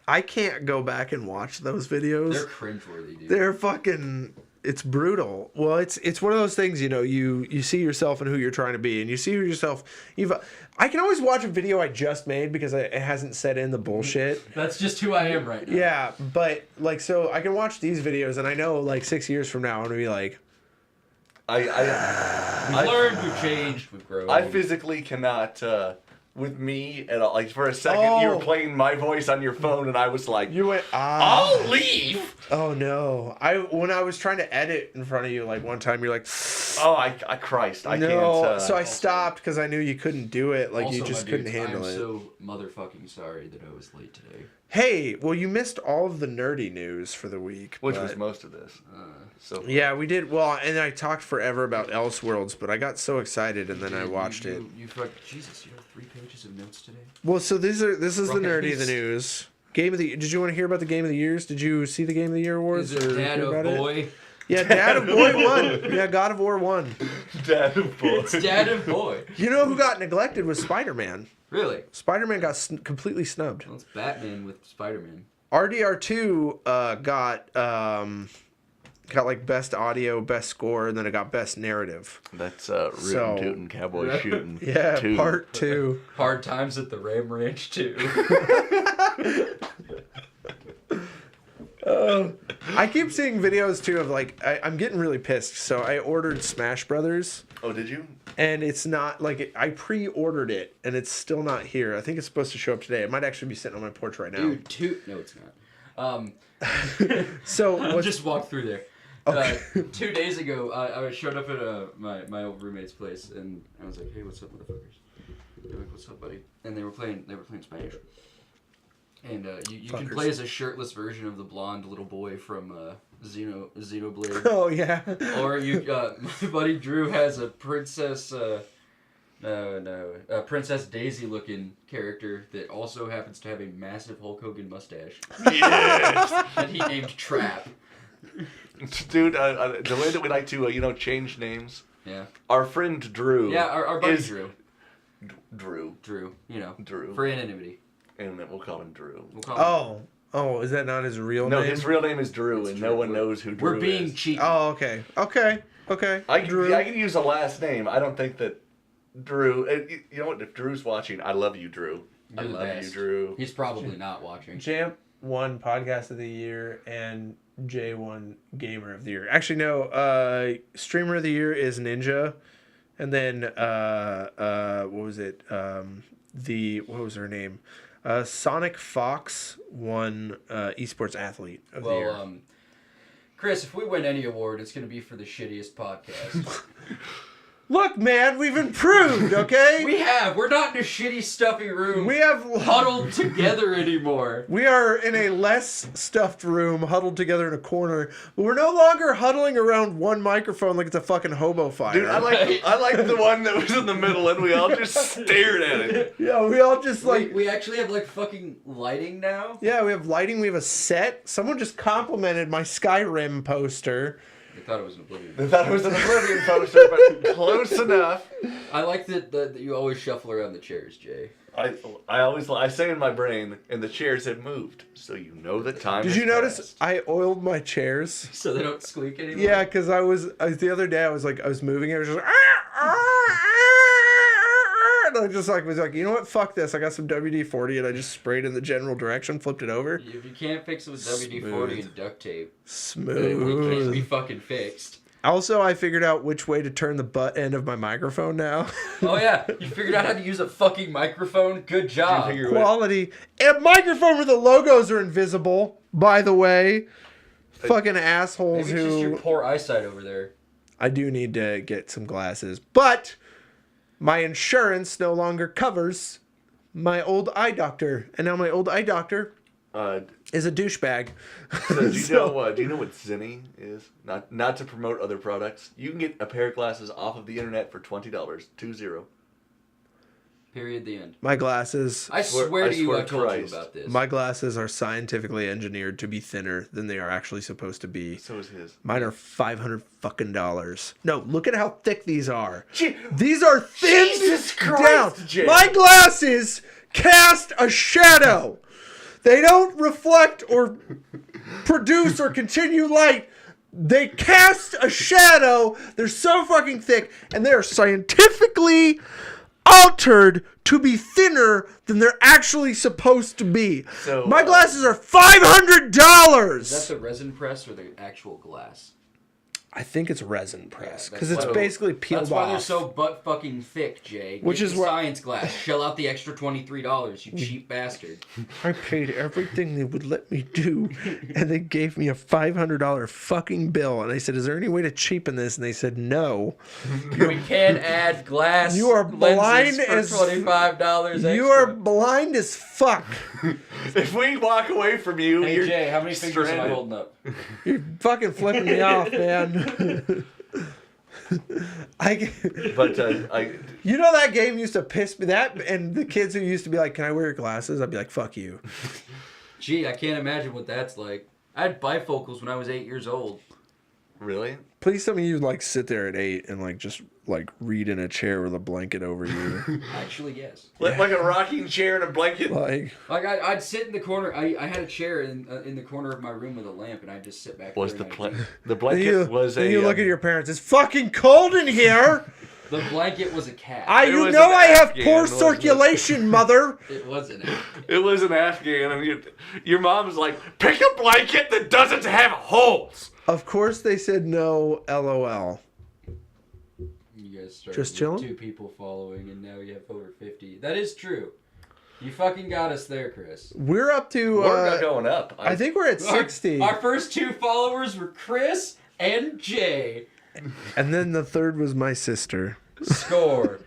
I can't go back and watch those videos. They're cringeworthy, dude. They're fucking, it's brutal. Well, it's one of those things, you see yourself and who you're trying to be, and you see I can always watch a video I just made because it hasn't set in the bullshit. That's just who I am right now. Yeah, but so I can watch these videos and I know 6 years from now I'm gonna be like, we've learned, we've changed, we've grown. I physically cannot, with me at all. Like, for a second, you were playing my voice on your phone, and I was like, you went, I'll leave! Oh, no. When I was trying to edit in front of you, one time, you're like, Christ, I no. can't. So I stopped because I knew you couldn't do it. You just my couldn't dudes, handle it. I'm so motherfucking sorry that I was late today. Hey, well, you missed all of the nerdy news for the week. Which was most of this. Yeah, we did. Well, and I talked forever about Elseworlds, but I got so excited, and then I watched it. Jesus, you have 3 pages of notes today? Well, so this is the nerdy of the news. Did you want to hear about the Game of the Years? Did you see the Game of the Year awards? Is it Dad of Boy? Yeah, Dad of Boy won. Yeah, God of War won. Dad of Boy. It's Dad of Boy. You know who got neglected was Spider-Man. Really? Spider-Man got completely snubbed. Well, it's Batman with Spider-Man. RDR2 got best audio, best score, and then it got best narrative. That's Rootin' Tootin' Cowboy Shootin'. Yeah, 2. Part 2. Hard Times at the Ram Ranch 2. I keep seeing videos too of like I'm getting really pissed. So I ordered Smash Brothers. Oh, did you? And it's not like I pre-ordered it and it's still not here. I think it's supposed to show up today. It might actually be sitting on my porch right now. Dude, no, it's not. So just walked through there. Okay. 2 days ago, I showed up at my old roommate's place, and I was like, "Hey, what's up, motherfuckers?" They're like, "What's up, buddy?" And they were playing Spanish. And you can play as a shirtless version of the blonde little boy from Xenoblade. Oh yeah. Or my buddy Drew has a princess Princess Daisy looking character that also happens to have a massive Hulk Hogan mustache. Yes! And he named Trap. Dude, the way that we like to, change names. Yeah. Our friend Drew. Yeah, our buddy is Drew. Drew. Drew. Drew. For anonymity. And we'll call him Drew. We'll call him Oh, is that not his real name? No, his real name is Drew, and no one knows who Drew is. We're being cheap. Oh, okay. I can use a last name. I don't think that Drew. You know what? If Drew's watching, I love you, Drew. You're the best. You, Drew. He's probably not watching. JANP won Podcast of the Year and Jay won Gamer of the Year. Actually, no. Streamer of the Year is Ninja, and then what was it? What was her name? Sonic Fox won Esports Athlete of the Year. Chris, if we win any award, it's going to be for the shittiest podcast. Look, man, we've improved, okay? We're not in a shitty, stuffy room. We have huddled together anymore. We are in a less stuffed room, huddled together in a corner. But we're no longer huddling around one microphone like it's a fucking hobo fire. Dude, I like the one that was in the middle, and we all just stared at it. Yeah, we all just like... We actually have like fucking lighting now? Yeah, we have lighting, we have a set. Someone just complimented my Skyrim poster. They thought it was an Oblivion poster, but close enough. I like that you always shuffle around the chairs, Jay. I say in my brain, and the chairs have moved, so you know the time. Did you notice I oiled my chairs so they don't squeak anymore? Yeah, because the other day I was moving. I was just and I just was like, you know what? Fuck this. I got some WD-40 and I just sprayed in the general direction, flipped it over. If you can't fix it with WD-40 and duct tape, smooth. It can't be fucking fixed. Also, I figured out which way to turn the butt end of my microphone now. Oh yeah, you figured out how to use a fucking microphone? Good job. Quality. A microphone where the logos are invisible, by the way. Fucking assholes. Maybe it's just your poor eyesight over there. I do need to get some glasses, but my insurance no longer covers my old eye doctor, and now my old eye doctor is a douchebag. So do you know what Zinni is? Not to promote other products. You can get a pair of glasses off of the internet for $20. 20. Period. The end. My glasses. I swear to you, I told you about this. My glasses are scientifically engineered to be thinner than they are actually supposed to be. So is his. Mine are $500 fucking dollars. No, look at how thick these are. Gee, these are thin Jesus Christ, down. Jay. My glasses cast a shadow. They don't reflect or produce or continue light. They cast a shadow. They're so fucking thick, and they are scientifically altered to be thinner than they're actually supposed to be. So, my glasses are $500. Is that the resin press or the actual glass? I think it's resin press because that's it's why- basically peeled off. That's why they're so butt fucking thick, Jay. Which Get is the what- science glass. Shell out the extra $23, you cheap bastard. I paid everything they would let me do, and they gave me a $500 fucking bill. And I said, "Is there any way to cheapen this?" And they said, "No." We can add glass. You are blind lenses for as $25 extra. You are blind as fuck. If we walk away from you, Hey you're Jay, how many fingers am I stranded. holding up? You're fucking flipping me off, man. You know that game used to piss me. That and the kids who used to be like, "Can I wear your glasses?" I'd be like, "Fuck you." Gee, I can't imagine what that's like. I had bifocals when I was 8 years old. Really? Please tell me you sit there at 8 and just read in a chair with a blanket over you. Actually, yes. Like a rocking chair and a blanket. Like I'd sit in the corner. I had a chair in the corner of my room with a lamp, and I'd just sit back. Was there the and the blanket was a? Then you look at your parents. It's fucking cold in here. The blanket was a cat. You know I have poor circulation, mother. It wasn't. It was an Afghan, and your mom's like, pick a blanket that doesn't have holes. Of course they said no, LOL. You guys started Just with chilling? 2 people following, and now you have over 50. That is true. You fucking got us there, Chris. We're up to... We're going up. I think we're at 60. Our first 2 followers were Chris and Jay. And then the third was my sister. Score.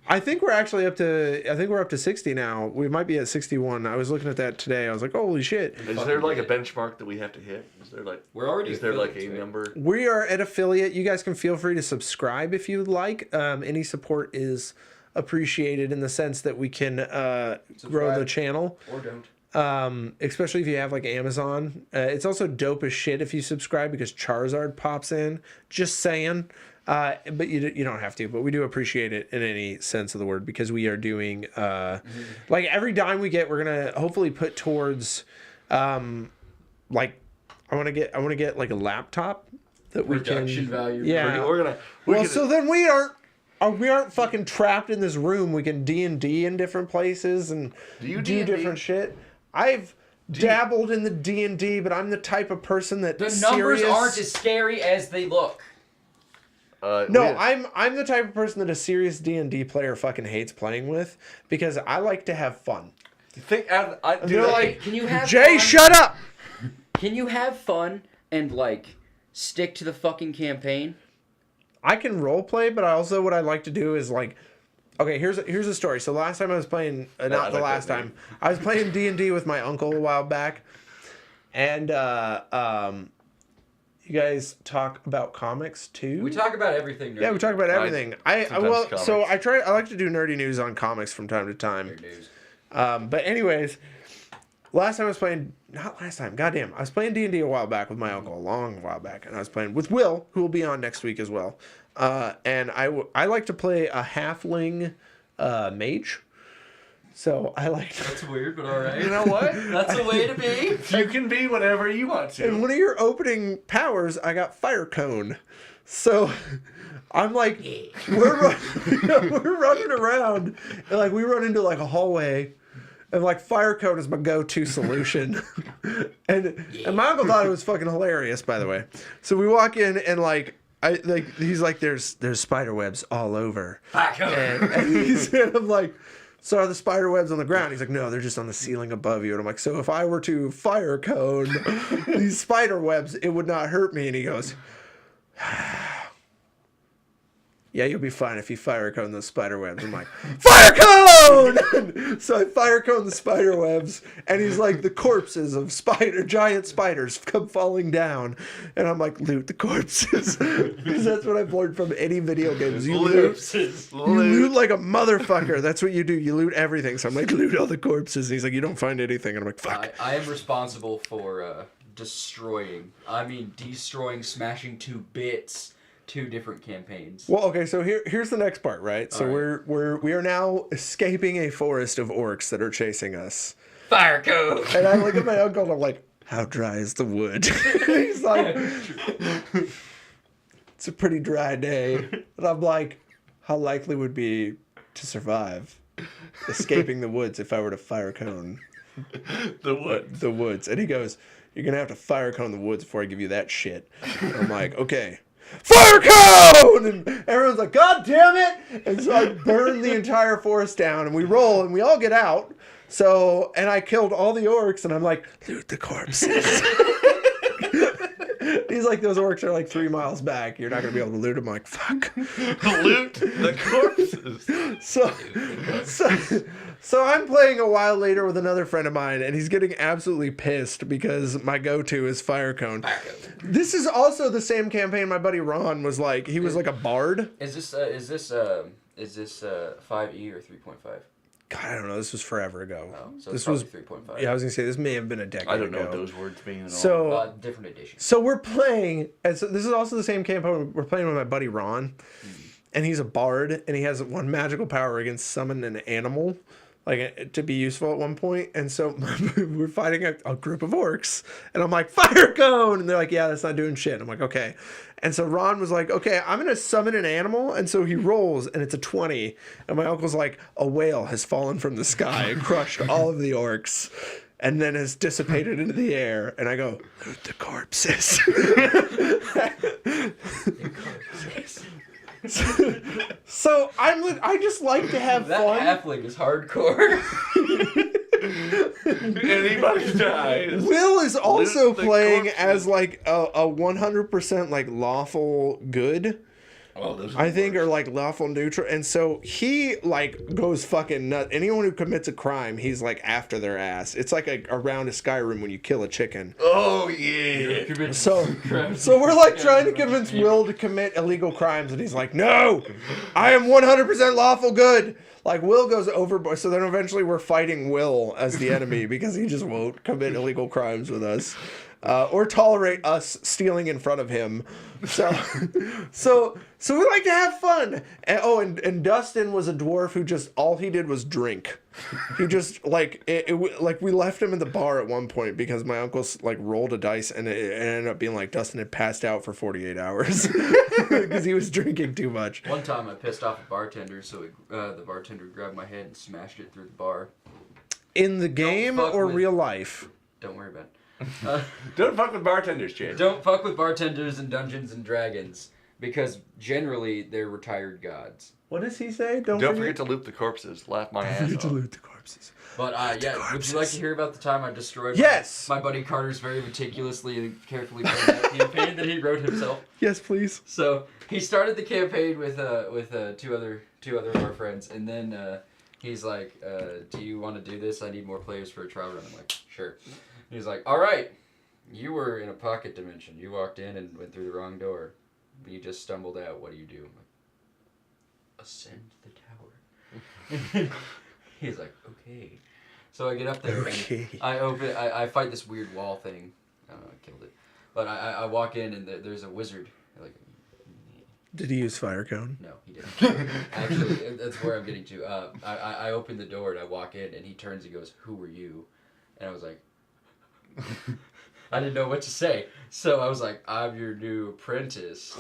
I think we're actually up to 60 now. We might be at 61. I was looking at that today. I was like, holy shit. Is there like a benchmark that we have to hit? Is there like a number? We are at affiliate. You guys can feel free to subscribe if you would like. Any support is appreciated in the sense that we can grow the channel. Or don't. Especially if you have like Amazon. It's also dope as shit if you subscribe because Charizard pops in. Just saying. But you don't have to. But we do appreciate it in any sense of the word because we are doing like every dime we get, we're gonna hopefully put towards like I want to get like a laptop that we can Production value. Yeah. So then we aren't fucking trapped in this room. We can D&D in different places and do different shit. I've dabbled in the D&D, but I'm the type of person that the numbers aren't as scary as they look. I'm the type of person that a serious D&D player fucking hates playing with because I like to have fun. You think Can you have Jay, fun? shut up! Can you have fun and like stick to the fucking campaign? I can role play, but what I like to do is like, okay, here's a story. So last time I was playing, I was playing D&D with my uncle a while back, and you guys talk about comics too. We talk about everything. Yeah, we talk about everything. I like to do nerdy news on comics from time to time. Nerd news. But anyways, I was playing D&D a while back with my uncle, a long while back, and I was playing with Will, who will be on next week as well. And I like to play a halfling mage. So I like. That's weird, but all right. You know what? That's a way to be. You can be whatever you want to. And one of your opening powers, I got fire cone. So I'm like, we're running around, and like we run into like a hallway, and like fire cone is my go-to solution. and my uncle thought it was fucking hilarious, by the way. So we walk in and like. He's like, there's spider webs all over. And I'm like, so are the spider webs on the ground? He's like, no, they're just on the ceiling above you. And I'm like, so if I were to fire cone these spider webs, it would not hurt me. And he goes, yeah, you'll be fine if you fire cone those spider webs. I'm like, fire cone! So I fire cone the spider webs, and he's like, the corpses of giant spiders come falling down. And I'm like, loot the corpses. Because that's what I've learned from any video games. You loot like a motherfucker. That's what you do. You loot everything. So I'm like, loot all the corpses. And he's like, you don't find anything. And I'm like, fuck. I am responsible for destroying, smashing to bits 2 different campaigns. Well, okay, so here's the next part, right? So we are now escaping a forest of orcs that are chasing us. Fire code. And I look at my uncle and I'm like, how dry is the wood? He's like, it's a pretty dry day. And I'm like, how likely would be to survive escaping the woods if I were to fire cone the woods? And he goes, you're gonna have to fire cone the woods before I give you that shit. And I'm like, okay. Fire cone! And everyone's like, God damn it! And so I burn the entire forest down, and we roll, and we all get out. So, and I killed all the orcs, and I'm like, loot the corpses. He's like, those orcs are like 3 miles back. You're not going to be able to loot them. I'm like, fuck. Loot the corpses. So I'm playing a while later with another friend of mine, and he's getting absolutely pissed because my go-to is fire cone. This is also the same campaign my buddy Ron was like. He was like a bard. Is this 5e or 3.5? God, I don't know. This was forever ago. Oh, so this was was 3.5. Yeah, I was gonna say this may have been a decade ago. I don't know what those words mean at all. So different edition. So we're playing, and so this is also the same campaign. We're playing with my buddy Ron, and he's a bard, and he has one magical power against summon an animal. like to be useful at one point, and so we're fighting a group of orcs, and I'm like, fire cone, and they're like, yeah, that's not doing shit. I'm like, okay. And so Ron was like, okay, I'm gonna summon an animal, and so he rolls, and it's a 20, and my uncle's like, a whale has fallen from the sky and crushed all of the orcs, and then has dissipated into the air, and I go, loot the corpses. So I just like to have that fun. halfling is hardcore. Anybody dies. Will is also Loot the playing corpses. as like a 100% like lawful good. Oh, those are I the think, or worst. like lawful neutral, and so he like goes fucking nuts. Anyone who commits a crime, he's like after their ass. It's like a round of Skyrim when you kill a chicken. Oh yeah. So we're like trying to convince Will to commit illegal crimes, and he's like, "No, I am 100% lawful good." Like Will goes overboard, so then eventually we're fighting Will as the enemy because he just won't commit illegal crimes with us, or tolerate us stealing in front of him. So we like to have fun. And Dustin was a dwarf who just all he did was drink. He just like like we left him in the bar at one point because my uncle like rolled a dice and it ended up being like Dustin had passed out for 48 hours because he was drinking too much. One time I pissed off a bartender, so the bartender grabbed my head and smashed it through the bar. In the game fuck or with- real life? Don't worry about it. Don't fuck with bartenders, Chad. Don't fuck with bartenders in Dungeons and Dragons, because generally they're retired gods. What does he say? Don't forget to loot the corpses. Laugh my ass forget to off. loot the corpses. But yeah, would you like to hear about the time I destroyed Yes! my buddy Carter's very meticulously and carefully planned out campaign that he wrote himself? Yes, please. So he started the campaign with two other of our friends, and then he's like, "Do you want to do this? I need more players for a trial run." I'm like, "Sure." And he's like, "All right, you were in a pocket dimension. You walked in and went through the wrong door. You just stumbled out. What do you do?" I'm like, "Ascend the tower." He's like, "Okay." So I get up there Okay. and I fight this weird wall thing. I don't know, I killed it. But I walk in and there's a wizard. Like, Did he use fire cone? no, he didn't. Actually, that's where I'm getting to. I open the door and I walk in and he turns and goes, "Who were you?" And I was like, I didn't know what to say. So I was like, "I'm your new apprentice."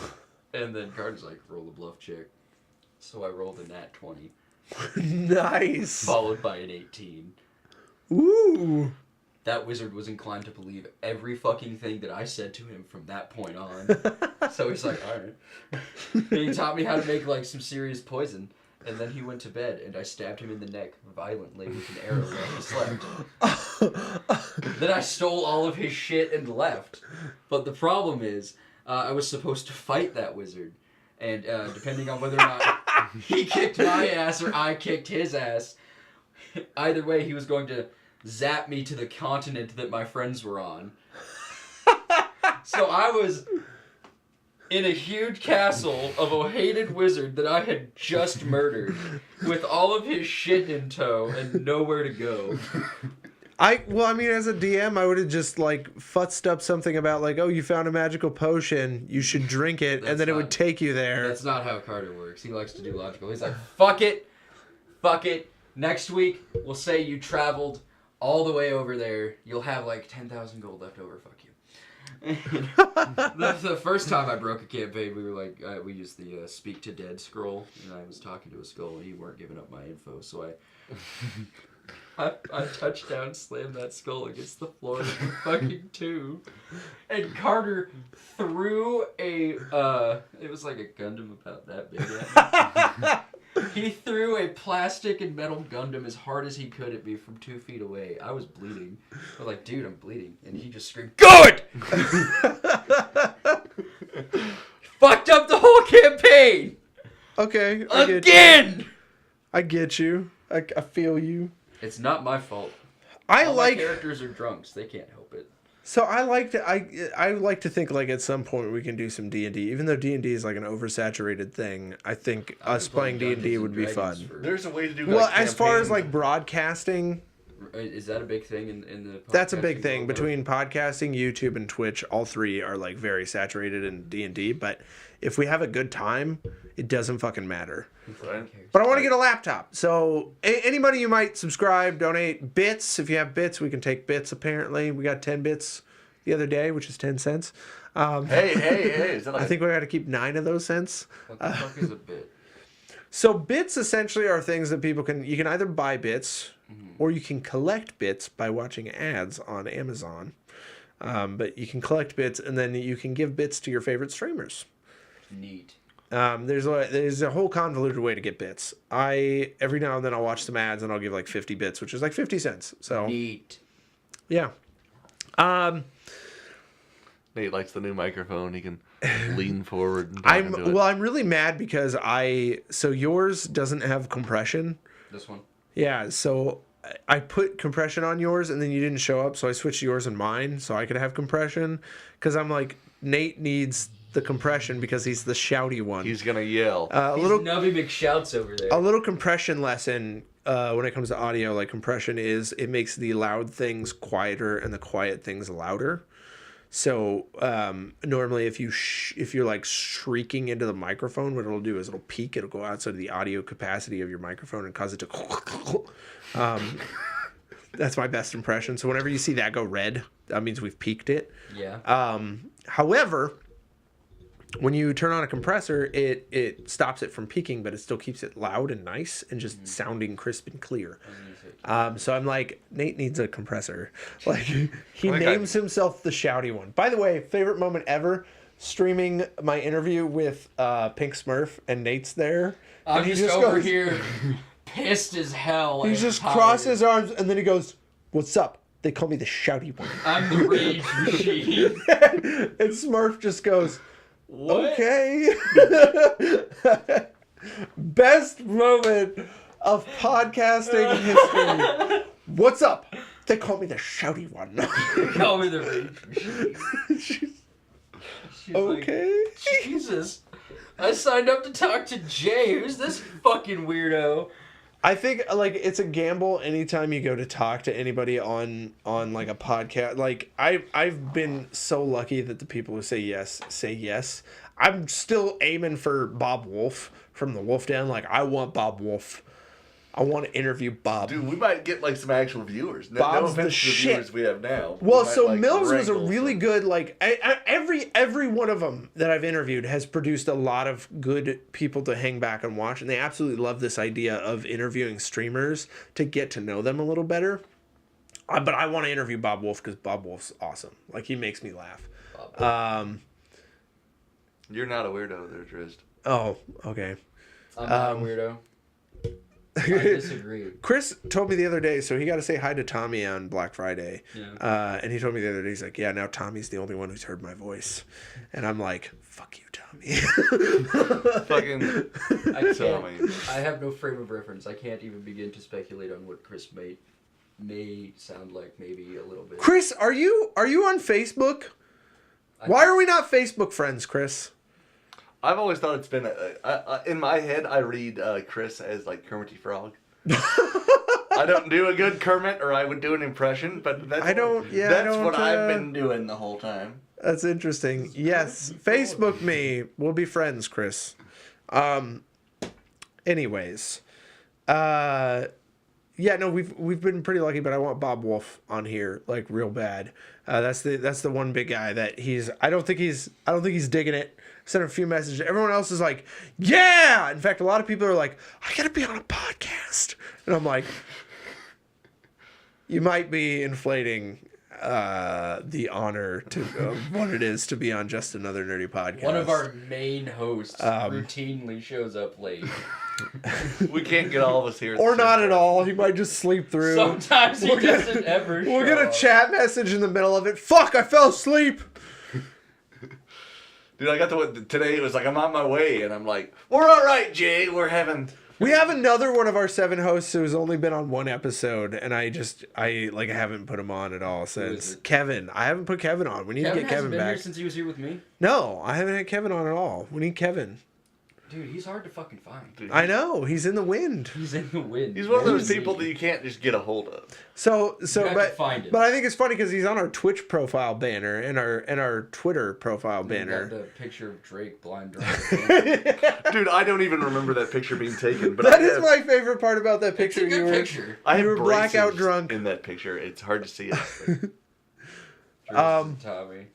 And then Carter's like, "Roll a bluff check." So I rolled a nat 20, Nice. followed by an 18. Ooh. That wizard was inclined to believe every fucking thing that I said to him from that point on. So he's like, "All right." And he taught me how to make like some serious poison. And then he went to bed and I stabbed him in the neck violently with an arrow while he slept. Then I stole all of his shit and left. But the problem is, I was supposed to fight that wizard. And depending on whether or not he kicked my ass or I kicked his ass, either way he was going to zap me to the continent that my friends were on. So I was in a huge castle of a hated wizard that I had just murdered, with all of his shit in tow and nowhere to go. I mean, as a DM, I would have just like futzed up something about like, "Oh, you found a magical potion, you should drink it," and then it would take you there. That's not how Carter works. He likes to do logical. He's like, fuck it. Next week, we'll say you traveled all the way over there. You'll have like 10,000 gold left over. Fuck you. The first time I broke a campaign, we were like, we used the Speak to Dead scroll, and I was talking to a skull, and you weren't giving up my info, so I touchdown slammed that skull against the floor of the fucking tube. And Carter threw it was like a Gundam about that big at me. He threw a plastic and metal Gundam as hard as he could at me from 2 feet away. I was bleeding. I was like, "Dude, I'm bleeding." And he just screamed, "Good!" Fucked up the whole campaign! Okay. Again! I get you. I feel you. It's not my fault. I All like. my characters are drunks. They can't help it. So I like to think like at some point we can do some D&D. Even though D&D is like an oversaturated thing, I think us playing D&D would be fun. There's a way to do. Well, like, as far as campaigns. like broadcasting, Is that a big thing in the? That's a big podcasting thing world, between podcasting, YouTube, and Twitch. All three are like very saturated in D&D. But if we have a good time, it doesn't fucking matter. Right. But I want to get a laptop. So anybody you might subscribe, donate bits. If you have bits, we can take bits. Apparently, we got 10 bits the other day, which is 10 cents. Hey! Is that like I think we got to keep 9 of those cents. What the fuck is a bit? So bits essentially are things that people can. You can either buy bits, or you can collect bits by watching ads on Amazon. But you can collect bits, and then you can give bits to your favorite streamers. Neat. There's a whole convoluted way to get bits. Every now and then I'll watch some ads and I'll give like 50 bits, which is like 50 cents. So Neat. yeah. Nate likes the new microphone. He can lean forward. And I'm really mad because so yours doesn't have compression. This one. Yeah, so I put compression on yours and then you didn't show up, so I switched yours and mine so I could have compression because I'm like, Nate needs the compression because he's the shouty one. He's gonna yell. He's Nubby McShouts over there. A little compression lesson when it comes to audio. Like compression it makes the loud things quieter and the quiet things louder. So normally if you're like shrieking into the microphone, what it'll do is it'll peak. It'll go outside of the audio capacity of your microphone and cause it to. That's my best impression. So whenever you see that go red, that means we've peaked it. Yeah. However, when you turn on a compressor, it stops it from peaking, but it still keeps it loud and nice and just sounding crisp and clear. So I'm like, Nate needs a compressor. Like he names himself the shouty one. By the way, favorite moment ever, streaming my interview with Pink Smurf and Nate's there. I'm and just over here pissed as hell. He just crosses his arms and then he goes, "What's up? They call me the shouty one." I'm the rage machine. And Smurf just goes, What? "Okay." Best moment of podcasting history. "What's up? They call me the shouty one." Call me the rage machine. She's Okay. Like, Jesus. I signed up to talk to Jay. Who's this fucking weirdo? I think like it's a gamble anytime you go to talk to anybody on like a podcast. Like I've been so lucky that the people who say yes. I'm still aiming for Bob Wolf from the Wolf Den. Like I want Bob Wolf. I want to interview Bob. Dude, we might get like some actual viewers. No Bob's the offense to the shit. viewers we have now. Well, We might, so like, Mills was a wrangle really some. good, like, every one of them that I've interviewed has produced a lot of good people to hang back and watch, and they absolutely love this idea of interviewing streamers to get to know them a little better. But I want to interview Bob Wolf because Bob Wolf's awesome. Like, he makes me laugh. You're not a weirdo there, Drizzt. Oh, okay. I'm not a weirdo. I disagree. Chris told me the other day, so he got to say hi to Tommy on Black Friday. Yeah. And he told me the other day, he's like, yeah, now Tommy's the only one who's heard my voice. And I'm like, fuck you, Tommy. Fucking Tommy. I have no frame of reference. I can't even begin to speculate on what Chris may sound like, maybe a little bit. Chris, are you on Facebook? Why are we not Facebook friends, Chris? I've always thought it's been in my head. I read Chris as like Kermit Frog. I don't do a good Kermit, or I would do an impression, but that's what I've been doing the whole time. That's interesting. Yes, Facebook me. We'll be friends, Chris. Anyways, yeah, no, we've been pretty lucky, but I want Bob Wolf on here like real bad. That's the one big guy that I don't think he's digging it. Sent a few messages. Everyone else is like, yeah. In fact, a lot of people are like, I gotta be on a podcast, and I'm like, you might be inflating the honor to what it is to be on Just Another Nerdy Podcast. One of our main hosts routinely shows up late. We can't get all of us here. Or not at all. He might just sleep through. Sometimes he doesn't ever show We'll get a up. chat message in the middle of it. Fuck, I fell asleep. Dude, I got today. It was like I'm on my way, and I'm like, we're all right, Jay. We have another one of our 7 hosts who's only been on 1 episode, and I haven't put him on at all since. Kevin. I haven't put Kevin on. We need to get Kevin been back. here since he was here with me. No, I haven't had Kevin on at all. We need Kevin. Dude, he's hard to fucking find. Dude, I know, he's in the wind. He's in the wind. He's one of those Where is people he? that you can't just get a hold of. So You have to but find him. but I think it's funny because he's on our Twitch profile banner and our Twitter profile Got banner. the picture of Drake blind drunk. Dude, I don't even remember that picture being taken. But That I is have, my favorite part about that It's picture. a good picture. I have you were blackout braces drunk. in that picture. It's hard to see it. Tommy.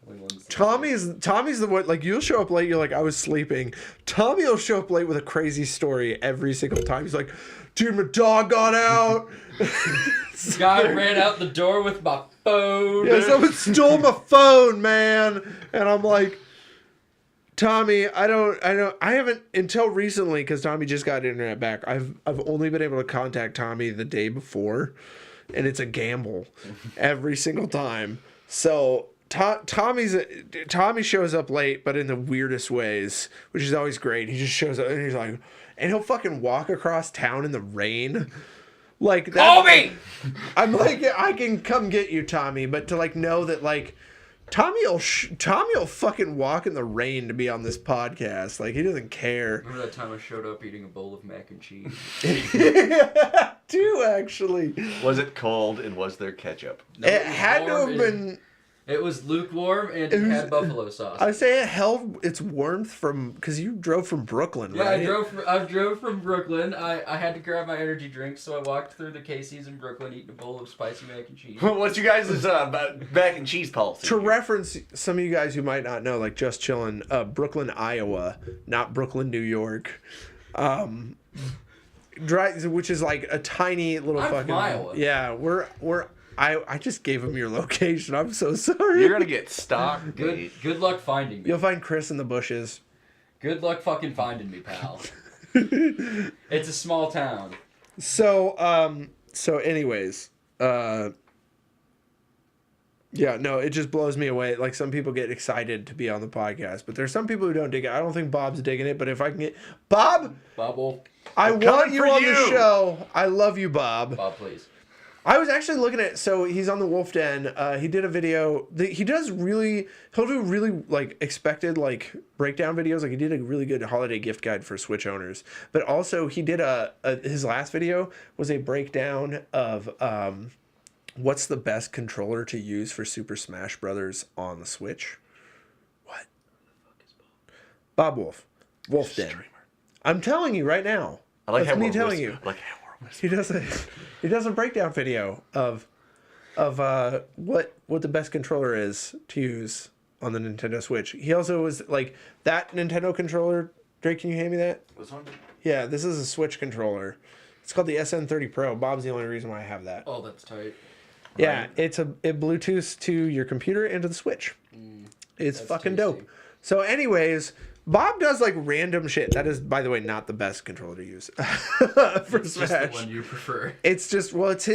Only one's Tommy's the one, like, you'll show up late, you're like, I was sleeping. Tommy will show up late with a crazy story every single time. He's like, dude, my dog got out. Guy ran out the door with my phone. Yeah, someone stole my phone, man. And I'm like, Tommy, I haven't, until recently, because Tommy just got internet back, I've only been able to contact Tommy the day before, and it's a gamble every single time. So Tommy shows up late, but in the weirdest ways, which is always great. He just shows up and he's like, and he'll fucking walk across town in the rain. Like that. Call me! I'm like, I can come get you, Tommy, but to like know that like Tommy will fucking walk in the rain to be on this podcast. Like, he doesn't care. Remember that time I showed up eating a bowl of mac and cheese? Do actually. Was it cold and was there ketchup? No, It was had to warm have and- been. It was lukewarm and it had buffalo sauce. I say it held its warmth from because you drove from Brooklyn, Yeah, right? I drove from Brooklyn. I had to grab my energy drink, so I walked through the Casey's in Brooklyn eating a bowl of spicy mac and cheese. What's you guys' mac and cheese policy? To reference some of you guys who might not know, like Just Chillin', Brooklyn, Iowa, not Brooklyn, New York. Which is like a tiny little I'm fucking. from Iowa. Yeah, I just gave him your location. I'm so sorry. You're gonna get stalked. Good luck finding me. You'll find Chris in the bushes. Good luck fucking finding me, pal. It's a small town. So anyways, yeah, no, it just blows me away. Like, some people get excited to be on the podcast, but there's some people who don't dig it. I don't think Bob's digging it, but if I can get Bob, Bubble. I I'm want coming you for on you. the show. I love you, Bob. Bob, please. I was actually looking at, so he's on the Wolf Den. He did a video. He'll do really like expected like breakdown videos. Like, he did a really good holiday gift guide for Switch owners. But also he did his last video was a breakdown of what's the best controller to use for Super Smash Brothers on the Switch. What? Bob Wolf. Wolf Den. I'm telling you right now. I like That's how me we're telling whis- you. I like how we're whispering. He does a breakdown video of what the best controller is to use on the Nintendo Switch. He also was like, that Nintendo controller. Drake, can you hand me that? This one? Yeah, this is a Switch controller. It's called the SN30 Pro. Bob's the only reason why I have that. Oh, that's tight. Yeah, Right. it Bluetooths to your computer and to the Switch. It's That's fucking tasty. dope. So anyways, Bob does like random shit. That is, by the way, not the best controller to use for It's just Smash. the one you prefer. It's just, well, it's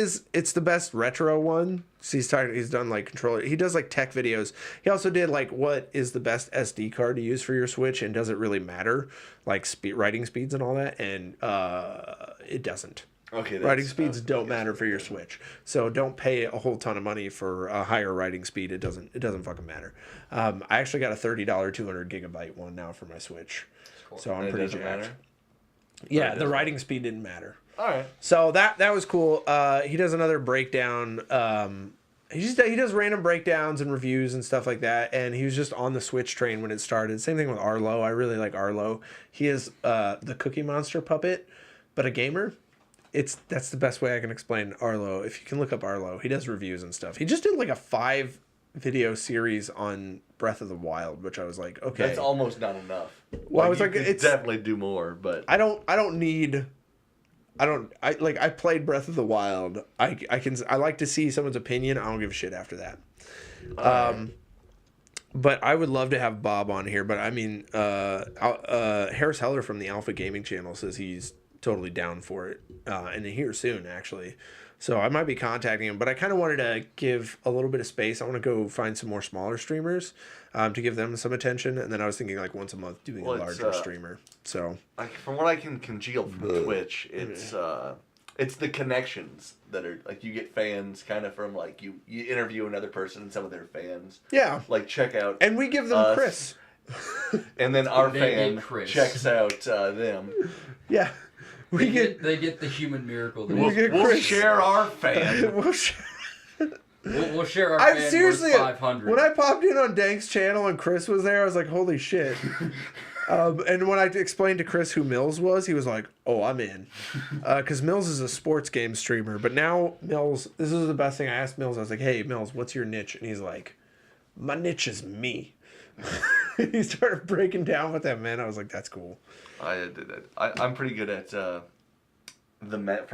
the best retro one. So he's done like controller. He does like tech videos. He also did like what is the best SD card to use for your Switch and does it really matter, like writing speeds and all that, and it doesn't. Okay. Writing speeds don't matter for your Switch, so don't pay a whole ton of money for a higher writing speed. It doesn't fucking matter. I actually got a $30 200 gigabyte one now for my Switch, so I'm It pretty doesn't jacked. matter? Yeah, the writing speed didn't matter. All right. So that was cool. He does another breakdown. He does random breakdowns and reviews and stuff like that. And he was just on the Switch train when it started. Same thing with Arlo. I really like Arlo. He is the Cookie Monster puppet, but a gamer. That's the best way I can explain Arlo. If you can look up Arlo, he does reviews and stuff. He just did like a 5-video series on Breath of the Wild, which I was like, okay. That's almost not enough. Well, I was you like, could it's definitely do more, but I played Breath of the Wild. I like to see someone's opinion. I don't give a shit after that. But I would love to have Bob on here. But I mean, Harris Heller from the Alpha Gaming channel says he's totally down for it, and here soon actually. So I might be contacting him, but I kind of wanted to give a little bit of space. I want to go find some more smaller streamers to give them some attention, and then I was thinking like once a month doing a larger streamer. So from what I can congeal from Twitch, it's the connections that are like you get fans kind of from like you interview another person and some of their fans yeah, like check out and we give them us. Chris. And then our They fan get Chris. checks out them. Yeah. They get the human miracle. That We'll is get We'll Chris. share our fan. we'll share our I'm fan seriously, worth 500. when I popped in on Dank's channel and Chris was there, I was like, holy shit. And when I explained to Chris who Mills was, he was like, oh, I'm in. Because Mills is a sports game streamer. But now Mills, this is the best thing. I asked Mills, I was like, hey, Mills, what's your niche? And he's like, my niche is me. He started breaking down what that meant. I was like, that's cool. I'm pretty good at for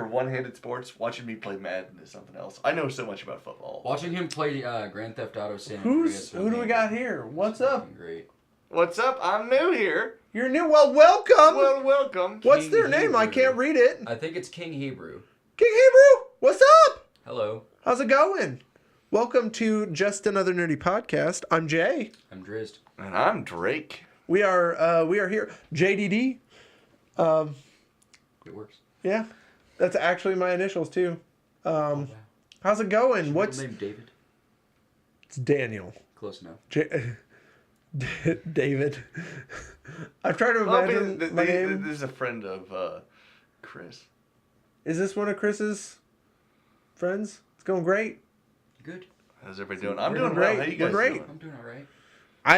one-handed sports. Watching me play Madden is something else. I know so much about football. Watching him play Grand Theft Auto San Andreas. Who do we got here? What's up? Great. What's up? I'm new here. You're new. Well, welcome. Well, welcome. What's King their name? Hebrew. I can't read it. I think it's King Hebrew. King Hebrew, what's up? Hello. How's it going? Welcome to Just Another Nerdy Podcast. I'm Jay. I'm Drizzt. And I'm Drake. We are here. JDD. It works. Yeah, that's actually my initials too. Wow. How's it going? Is What's your name David? It's Daniel. Close enough. David. I'm trying to imagine my name. This is a friend of Chris. Is this one of Chris's friends? It's going great. Good. How's everybody doing? I'm We're doing great. well. How you We're guys great. doing? I'm doing all right.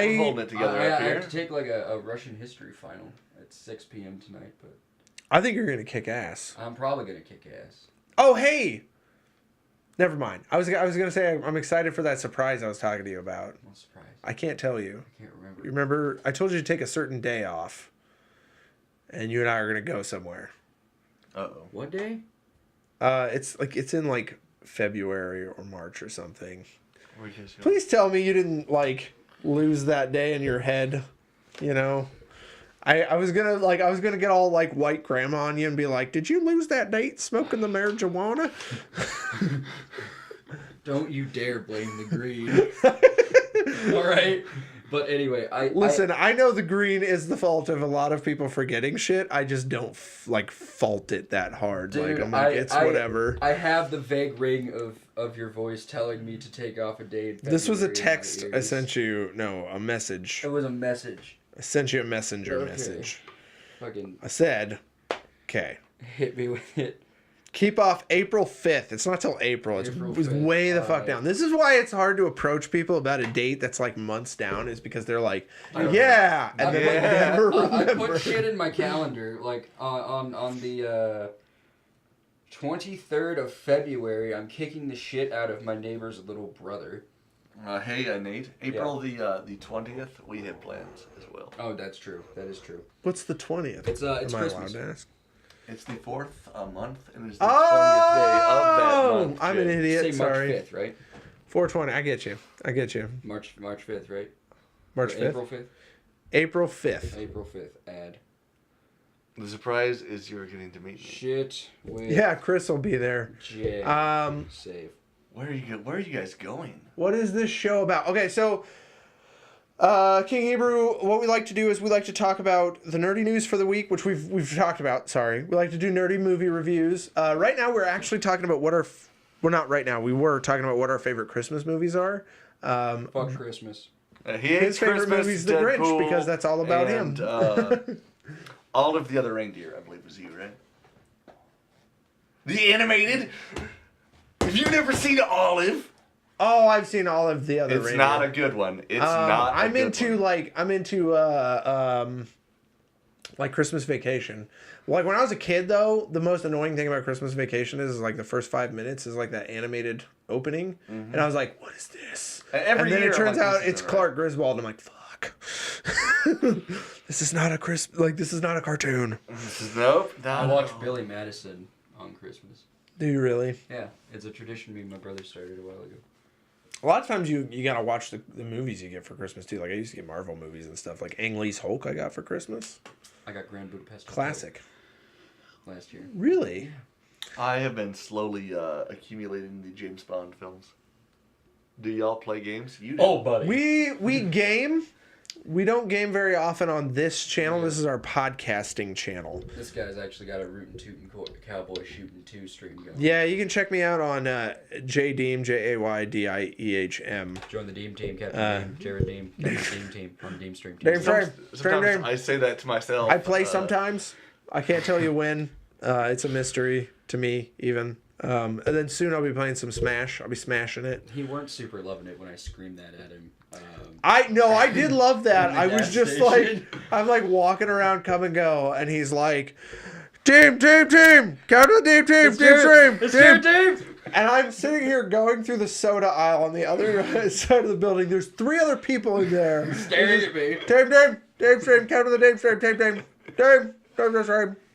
We're holding it together I up have here. to take like a Russian history final at 6 p.m. tonight, but I think you're gonna kick ass. I'm probably gonna kick ass. Oh hey. Never mind. I was gonna say I'm excited for that surprise I was talking to you about. I'm surprised. I can't tell you. I can't remember. You remember I told you to take a certain day off, and you and I are gonna go somewhere. Uh-oh. What day? It's in like February or March or something. Where you guys going? Please tell me you didn't like lose that day in your head. You know, I was gonna get all like white grandma on you and be like, did you lose that date smoking the marijuana? Don't you dare blame the green. All right. But anyway, Listen, I know the green is the fault of a lot of people forgetting shit. I just don't fault it that hard. Dude, like I'm like, it's whatever. I have the vague ring of your voice telling me to take off a day. This was a February in my text I ears. sent you. No, a message. It was a message. I sent you a messenger Okay. message. Fucking I said, okay. hit me with it. Keep off April 5th. It's not till April. It's April was 5th. way the fuck Alright. down. This is why it's hard to approach people about a date that's like months down, is because they're like, I don't yeah. And then they never I remember. put shit in my calendar like on the 23rd of February. I'm kicking the shit out of my neighbor's little brother. Hey, Nate. April the 20th, we have plans as well. Oh, that's true. That is true. What's the 20th? It's Am I Christmas. allowed to ask? It's the 4th month, and it's the 20th day of that month. I'm an Jay. idiot. Say March Sorry. 5th, right? 420. I get you. March 5th, right? March Or 5th. April 5th. April 5th. April 5th. Add. The surprise is you're getting to meet me. Shit with Yeah, Chris will be there. J. Um, Save. Where are you guys going? What is this show about? Okay, so King Hebrew, what we like to do is we like to talk about the nerdy news for the week, which we've talked about. Sorry, we like to do nerdy movie reviews. Right now, we're actually talking about what our not right now. We were talking about what our favorite Christmas movies are. Fuck Christmas. He hates His favorite Christmas, movie's The Grinch, Deadpool, because that's all about and, him. all of the other reindeer, I believe, was you, right? The animated. Have you never seen Olive? Oh, I've seen all of the other. It's reindeer. not a good one. It's not. I'm a good into one. like Christmas Vacation. Like when I was a kid, though, the most annoying thing about Christmas Vacation is like the first 5 minutes is like that animated opening, and I was like, "What is this?" Every and then year, it turns I'm like, out this it's isn't Clark Griswold, and I'm like, "Fuck, this is not a cartoon." Nope. I watched Billy Madison on Christmas. Do you really? Yeah, it's a tradition me and my brother started a while ago. A lot of times you gotta watch the movies you get for Christmas too. Like I used to get Marvel movies and stuff. Like Ang Lee's Hulk I got for Christmas. I got Grand Budapest Hotel Classic. last year. Really? I have been slowly accumulating the James Bond films. Do y'all play games? You do. Oh, buddy. We game. We don't game very often on this channel. This is our podcasting channel. This guy's actually got a rootin' tootin' cowboy shooting 2 stream going. Yeah, you can check me out on JDeem, JAYDIEHM. Join the Deem team, Captain Deem, Jared Deem, Captain Deem team on the Deem stream team. Deem frame. Sometimes I say that to myself. I play sometimes. I can't tell you when. It's a mystery to me, even. And then soon I'll be playing some Smash. I'll be smashing it. He weren't super loving it when I screamed that at him. I did love that. I was just station. I'm like walking around come and go, and he's like, team, count to the team. And I'm sitting here going through the soda aisle on the other side of the building. There's 3 other people in there. Staring at me. Team, count to the team.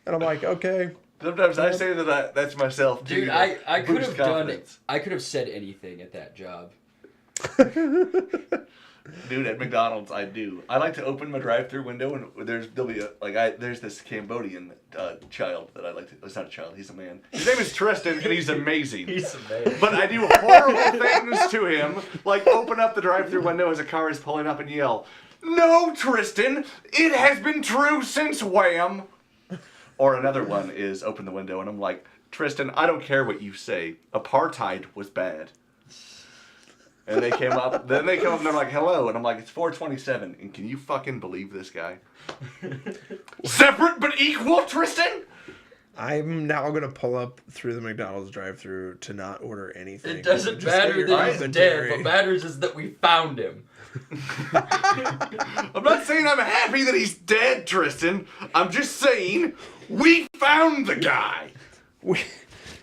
And I'm like, okay. Sometimes I say that's myself. Dude, I could have done it. I could have said anything at that job. Dude, at McDonald's, I do. I like to open my drive-through window, and there'll be there's this Cambodian child that I like to. It's not a child; he's a man. His name is Tristan, and he's amazing. He's amazing. But I do horrible things to him, like open up the drive-through window as a car is pulling up and yell, "No, Tristan! It has been true since Wham!" Or another one is open the window, and I'm like, Tristan, I don't care what you say. Apartheid was bad. And they came up, and they're like, hello. And I'm like, it's 4:27. And can you fucking believe this guy? Separate but equal, Tristan? I'm now going to pull up through the McDonald's drive-thru to not order anything. It doesn't matter that he's dead. What matters is that we found him. I'm not saying I'm happy that he's dead, Tristan. I'm just saying we found the guy.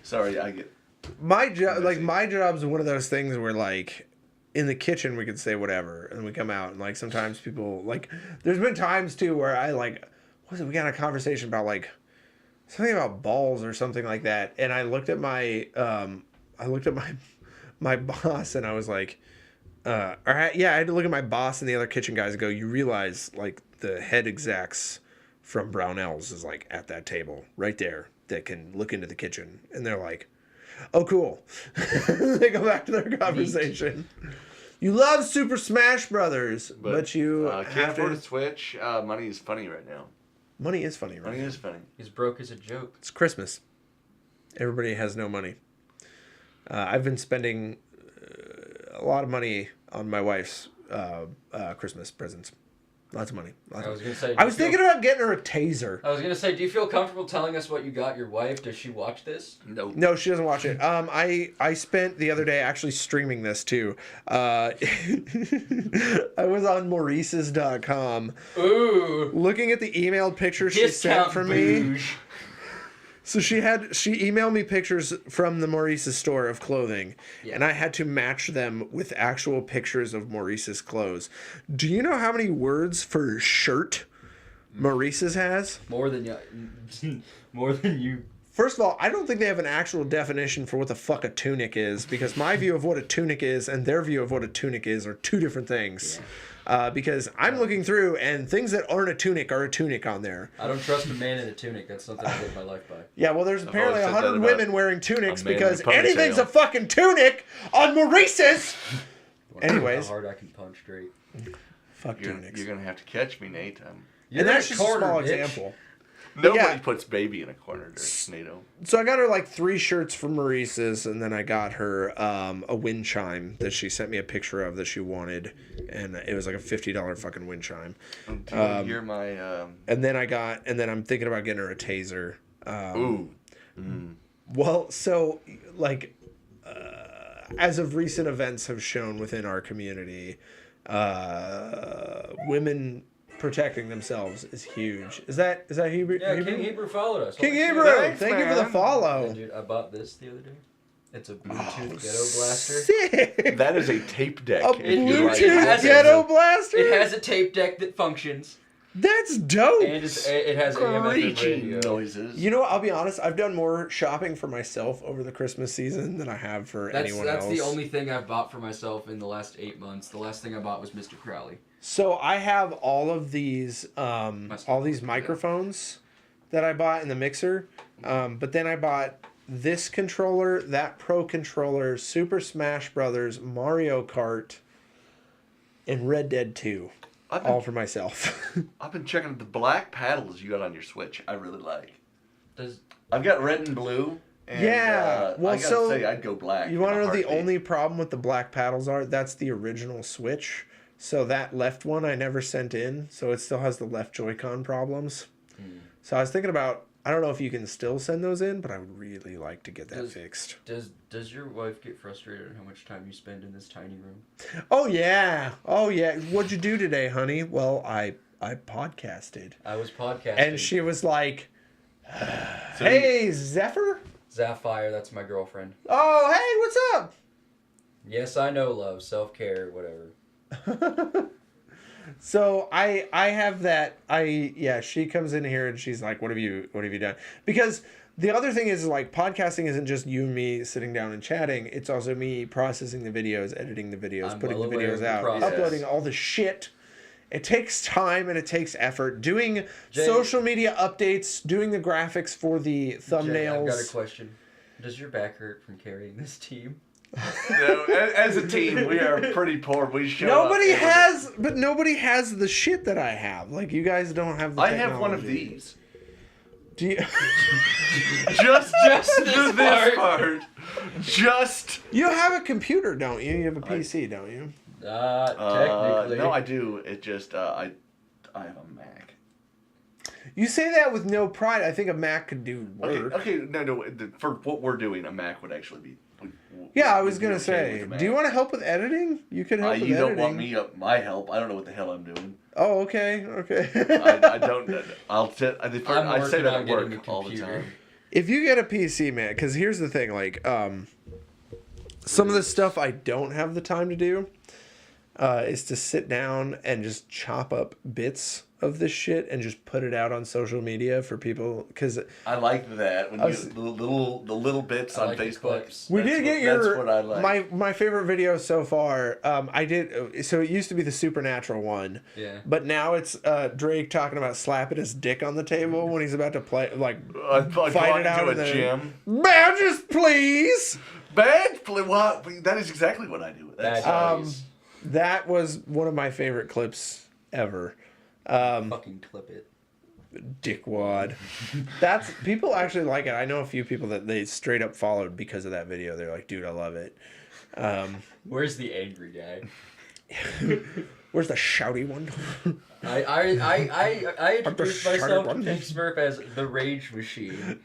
Sorry, I get... My job's one of those things where, like, in the kitchen we could say whatever, and we come out, and, like, sometimes people, like, there's been times, too, where we got a conversation about, like, something about balls or something like that, and I looked at my boss, and I was like, I had to look at my boss and the other kitchen guys and go, you realize, like, the head execs from Brownells is, like, at that table, right there, that can look into the kitchen, and they're like, oh, cool. They go back to their conversation. You love Super Smash Brothers, but you can't afford a Switch. Money is funny right now. Money is funny, right? Money is funny. He's broke as a joke. It's Christmas. Everybody has no money. I've been spending a lot of money on my wife's Christmas presents. Lots of money. I was gonna say. I was thinking about getting her a taser. I was gonna say, do you feel comfortable telling us what you got your wife? Does she watch this? No. No, she doesn't watch it. I spent the other day actually streaming this too. I was on Maurice's.com. Ooh. Looking at the emailed pictures she sent for me. Bouge. So she emailed me pictures from the Maurice's store of clothing, and I had to match them with actual pictures of Maurice's clothes. Do you know how many words for shirt Maurice's has? More than you. First of all, I don't think they have an actual definition for what the fuck a tunic is, because my view of what a tunic is and their view of what a tunic is are 2 different things. Yeah. Because I'm looking through, and things that aren't a tunic are a tunic on there. I don't trust a man in a tunic. That's something I live my life by. Yeah, well, there's apparently 100 women wearing tunics because in a anything's a fucking tunic on Maurice's. Anyways. How hard I can punch straight. Fuck tunics. You're going to have to catch me, Nate. And that's just a small example. Nobody puts baby in a corner during NATO. So I got her like 3 shirts from Maurice's, and then I got her a wind chime that she sent me a picture of that she wanted, and it was like a $50 fucking wind chime. Do you hear my? And then I'm thinking about getting her a taser. Ooh. Well, so like, as of recent events have shown within our community, women protecting themselves is huge. Is that Hebrew? Yeah, King Hebrew followed us. King Hebrew, thank you for the follow. Yeah, dude, I bought this the other day. It's a Bluetooth ghetto blaster. Sick. That is a tape deck. A Bluetooth ghetto blaster? It has a tape deck that functions. That's dope. And it has AM FM radio. Noises. You know what? I'll be honest. I've done more shopping for myself over the Christmas season than I have for anyone else. That's the only thing I've bought for myself in the last 8 months. The last thing I bought was Mr. Crowley. So I have all of these microphones that I bought in the mixer, but then I bought this controller, that Pro controller, Super Smash Brothers, Mario Kart, and Red Dead 2. all for myself. I've been checking the black paddles you got on your Switch. I really like. Does I've got red and blue. And, Yeah, well, I gotta so say, I'd go black. You want to in a know the heartbeat. only problem with the black paddles are? That's the original Switch. So that left one I never sent in, so it still has the left Joy-Con problems. So I was thinking about, I don't know if you can still send those in, but I would really like to get that fixed. does your wife get frustrated at how much time you spend in this tiny room? Oh yeah. What'd you do today, honey? Well, I podcasted. I was podcasting. And she was like, "Hey, Zephyr? Sapphire, that's my girlfriend. Oh, hey, what's up?" Yes, I know, love, self-care, whatever. So I have that. She comes in here and she's like, what have you done? Because the other thing is, like, podcasting isn't just you and me sitting down and chatting. It's also me processing the videos, editing the videos, I'm putting well the aware videos of the out, process. uploading all the shit. It takes time and it takes effort. Doing Jay, social media updates, doing the graphics for the thumbnails. Jay, I've got a question. Does your back hurt from carrying this team? No, as a team, we are pretty poor. We show Nobody up nobody has the shit that I have. Like, you guys don't have the I have one of technology. these. Do you... Just this part. Just. You have a computer, don't you? You have a PC, don't you? Technically. No, I do. It just I have a Mac. You say that with no pride. I think a Mac could do work. Okay, no. For what we're doing, a Mac would actually be. Yeah, I was would be gonna okay say. with a Mac. Do you want to help with editing? You could help with You editing. don't want me my help. I don't know what the hell I'm doing. Oh, okay. I don't. I say working that on at getting work a all the computer. time. If you get a PC, man, because here's the thing, like, some of the stuff I don't have the time to do is to sit down and just chop up bits of this shit and just put it out on social media for people, because I like that when the little bits on like the Facebook. clips. we did get That's what I like. my favorite video so far. I did, so it used to be the Supernatural one, Yeah. but now it's Drake talking about slapping his dick on the table when he's about to play, like, Fight it out into in a the gym. badges, please. What? That is exactly what I do. That was one of my favorite clips ever. Fucking clip it. Dickwad. That's, people actually like it. I know a few people that they straight up followed because of that video. They're like, dude, I love it. Where's the angry guy? Where's the shouty one? I introduced shouty myself to one. Pink Smurf as the Rage Machine.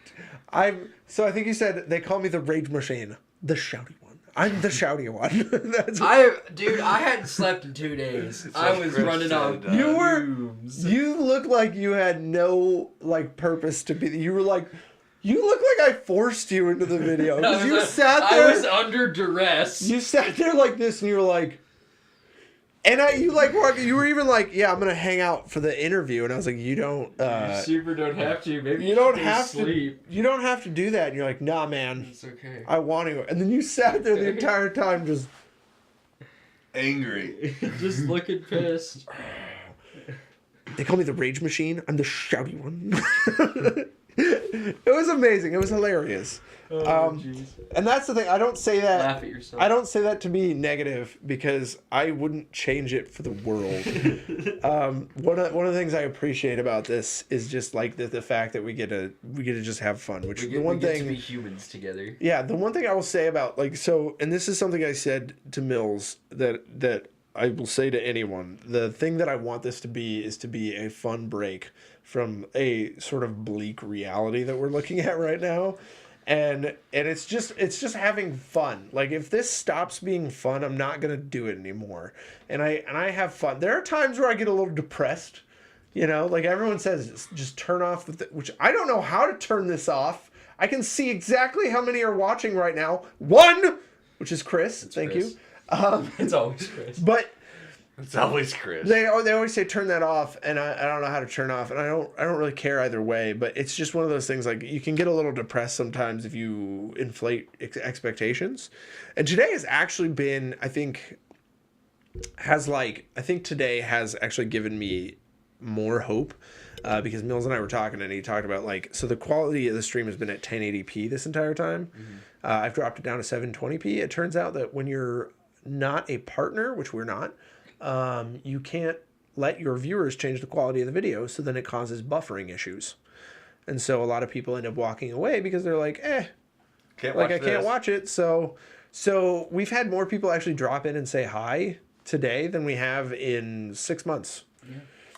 So I think you said they call me the Rage Machine, the shouty one. I'm the shouty one. That's I hadn't slept in 2 days. I was Chris running on said, fumes. You look like you had no, like, purpose to be. You were like, you look like I forced you into the video. 'Cause you sat there. I was under duress. You sat there like this, and you were like, and you were even like, yeah, I'm gonna hang out for the interview, and I was like, you don't, you super don't have to. Maybe you don't should have sleep. to, you don't have to do that. And you're like, nah, man, It's okay. I want to. And then you sat there the entire time just angry. Just looking pissed. They call me the Rage Machine. I'm the shouty one. It was amazing. It was hilarious. Oh, jeez. And that's the thing. I don't say that. Laugh at yourself. I don't say that to be negative because I wouldn't change it for the world. One of the things I appreciate about this is just like the fact that we get to just have fun. Which We the one get thing to be humans together. Yeah, the one thing I will say about, like, so, and this is something I said to Mills that I will say to anyone. The thing that I want this to be is to be a fun break from a sort of bleak reality that we're looking at right now. And it's just having fun. Like, if this stops being fun, I'm not gonna do it anymore. And I have fun. There are times where I get a little depressed. You know, like everyone says, just turn off which I don't know how to turn this off. I can see exactly how many are watching right now. One, which is Chris. Thank Chris. you. It's always Chris. But It's always Chris. they always say turn that off, and I don't know how to turn off, and I don't really care either way. But it's just one of those things, like, you can get a little depressed sometimes if you inflate expectations. And today has actually been, I think today has actually given me more hope. Because Mills and I were talking, and he talked about, like, so the quality of the stream has been at 1080p this entire time. Mm-hmm. I've dropped it down to 720p. It turns out that when you're not a partner, which we're not, you can't let your viewers change the quality of the video, so then it causes buffering issues. And so a lot of people end up walking away because they're like, Can't like watch I can't this. watch it. So we've had more people actually drop in and say hi today than we have in 6 months.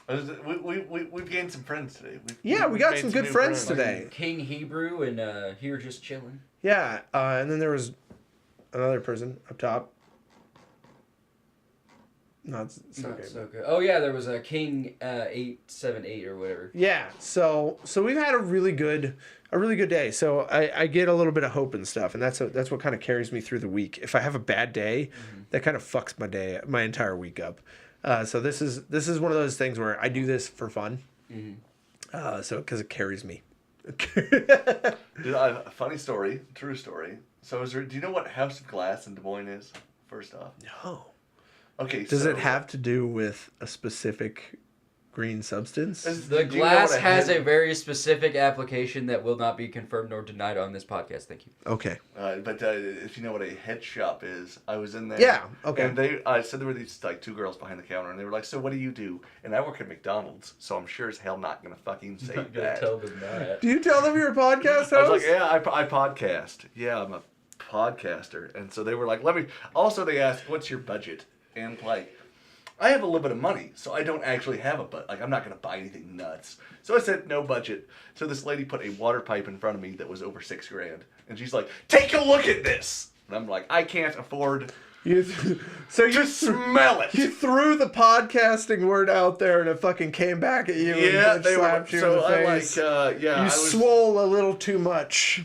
We've gained some friends today. We got made some good new friends today. King Hebrew and here just chilling. Yeah, and then there was another person up top. Not so Not good. so good. Oh yeah, there was a King 878 or whatever. Yeah, so we've had a really good day. So I get a little bit of hope and stuff, and that's what kind of carries me through the week. If I have a bad day, that kind of fucks my entire week up. So this is one of those things where I do this for fun. So because it carries me. Dude, a funny story, true story. So do you know what House of Glass in Des Moines is? First off. No. Okay. Does it have to do with a specific green substance? The glass has a very specific application that will not be confirmed nor denied on this podcast. Thank you. Okay. But if you know what a head shop is, I was in there. Yeah. Okay. And I said there were these like two girls behind the counter, and they were like, "So what do you do?" And I work at McDonald's, so I'm sure as hell not gonna fucking say Not gonna that. tell them that. Do you tell them you're a podcast host? I was like, "Yeah, I podcast. Yeah, I'm a podcaster." And so they were like, "Let me." Also, they asked, "What's your budget?" And like, I have a little bit of money, so I don't actually have a budget. Like, I'm not going to buy anything nuts. So I said, no budget. So this lady put a water pipe in front of me that was over $6,000. And she's like, take a look at this. And I'm like, I can't afford you smell it. You threw the podcasting word out there, and it fucking came back at you. Yeah, and they were. slapped you So in the I face. yeah. You swole a little too much.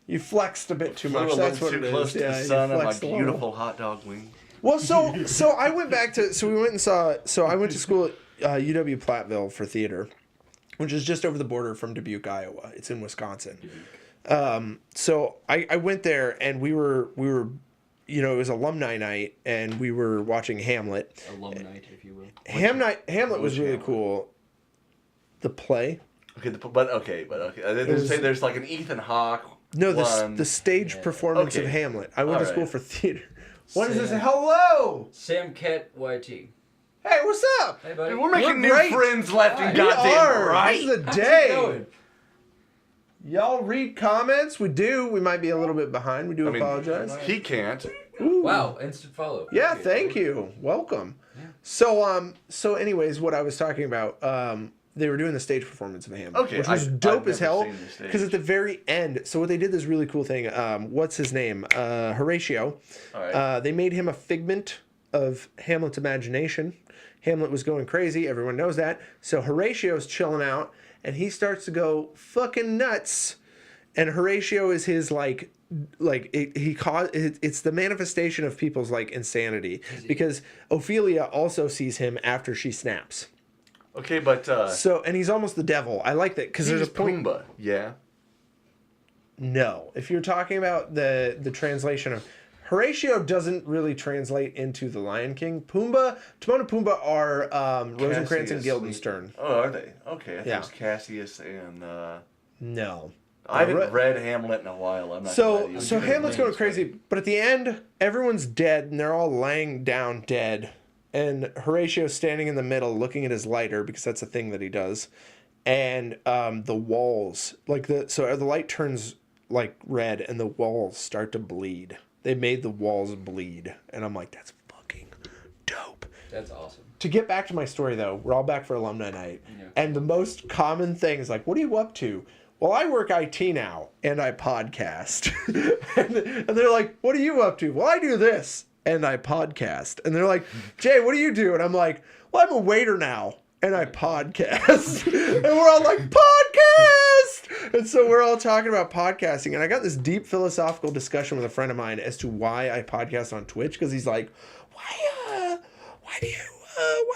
You flexed a bit too much. That's what it is. Close to Yeah, the you sun on my flexed a little. beautiful hot dog wing. Well, so I went back to we went and saw. So I went to school at UW Platteville for theater, which is just over the border from Dubuque, Iowa. It's in Wisconsin. So I went there, and we were it was alumni night, and we were watching Hamlet. Alumni, if you will. Hamlet was really cool. The play. Okay, but okay. I didn't say there's like an Ethan Hawke. No, the stage performance of Hamlet. I went to school for theater. What is this? Hello! Sam Ket YT. Hey, what's up? Hey, buddy. Dude, we're making new great. friends left and We goddamn are. right. This is the How's it day. going? Y'all read comments? We do. We might be a little bit behind. We do apologize. He can't. Ooh. Wow, instant follow. Yeah, thank you. Welcome. Yeah. So anyways, what I was talking about, they were doing the stage performance of Hamlet, which was dope as hell. Because at the very end, so what they did this really cool thing. What's his name? Horatio. All right. They made him a figment of Hamlet's imagination. Hamlet was going crazy. Everyone knows that. So Horatio's chilling out, and he starts to go fucking nuts. And Horatio is his it's the manifestation of people's like insanity, because Ophelia also sees him after she snaps. Okay, but And he's almost the devil. I like that because there's a point. Pumbaa. Yeah. No, if you're talking about the translation of Horatio, doesn't really translate into the Lion King. Timon and Pumbaa are Rosencrantz and Guildenstern. Oh, are they? Okay, I think Yeah. it was Cassius and. No. I haven't read Hamlet in a while. I'm not. So gonna lie to you. Hamlet's going crazy, but at the end, everyone's dead, and they're all laying down dead. And Horatio's standing in the middle looking at his lighter, because that's a thing that he does. And the walls, the light turns like red, and the walls start to bleed. They made the walls bleed. And I'm like, that's fucking dope. That's awesome. To get back to my story, though, we're all back for alumni night. Yeah. And the most common thing is like, what are you up to? Well, I work IT now, and I podcast. and they're like, what are you up to? Well, I do this, and I podcast. And they're like, Jay, what do you do? And I'm like, well, I'm a waiter now, and I podcast. And we're all like, podcast! And so we're all talking about podcasting. And I got this deep philosophical discussion with a friend of mine as to why I podcast on Twitch, because he's like, why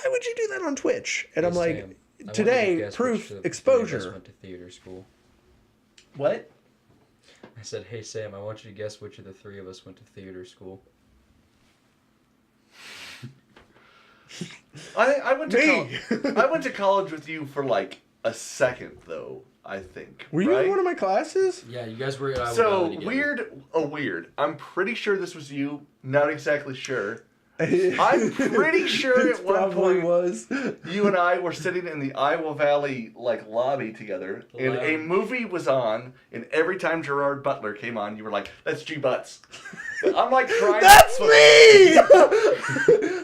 would you do that on Twitch? And I'm like, today, proof, exposure. Went to theater school. What? I said, hey Sam, I want you to guess which of the three of us went to theater school. I went to college with you for like a second though. I think. Were you in one of my classes? Yeah, you guys were at Iowa So Valley together. weird. I'm pretty sure this was you. Not exactly sure. I'm pretty sure at one probably point was. you and I were sitting in the Iowa Valley like lobby together, and a movie was on, and every time Gerard Butler came on, you were like, "That's G Butts." I'm like trying. That's me.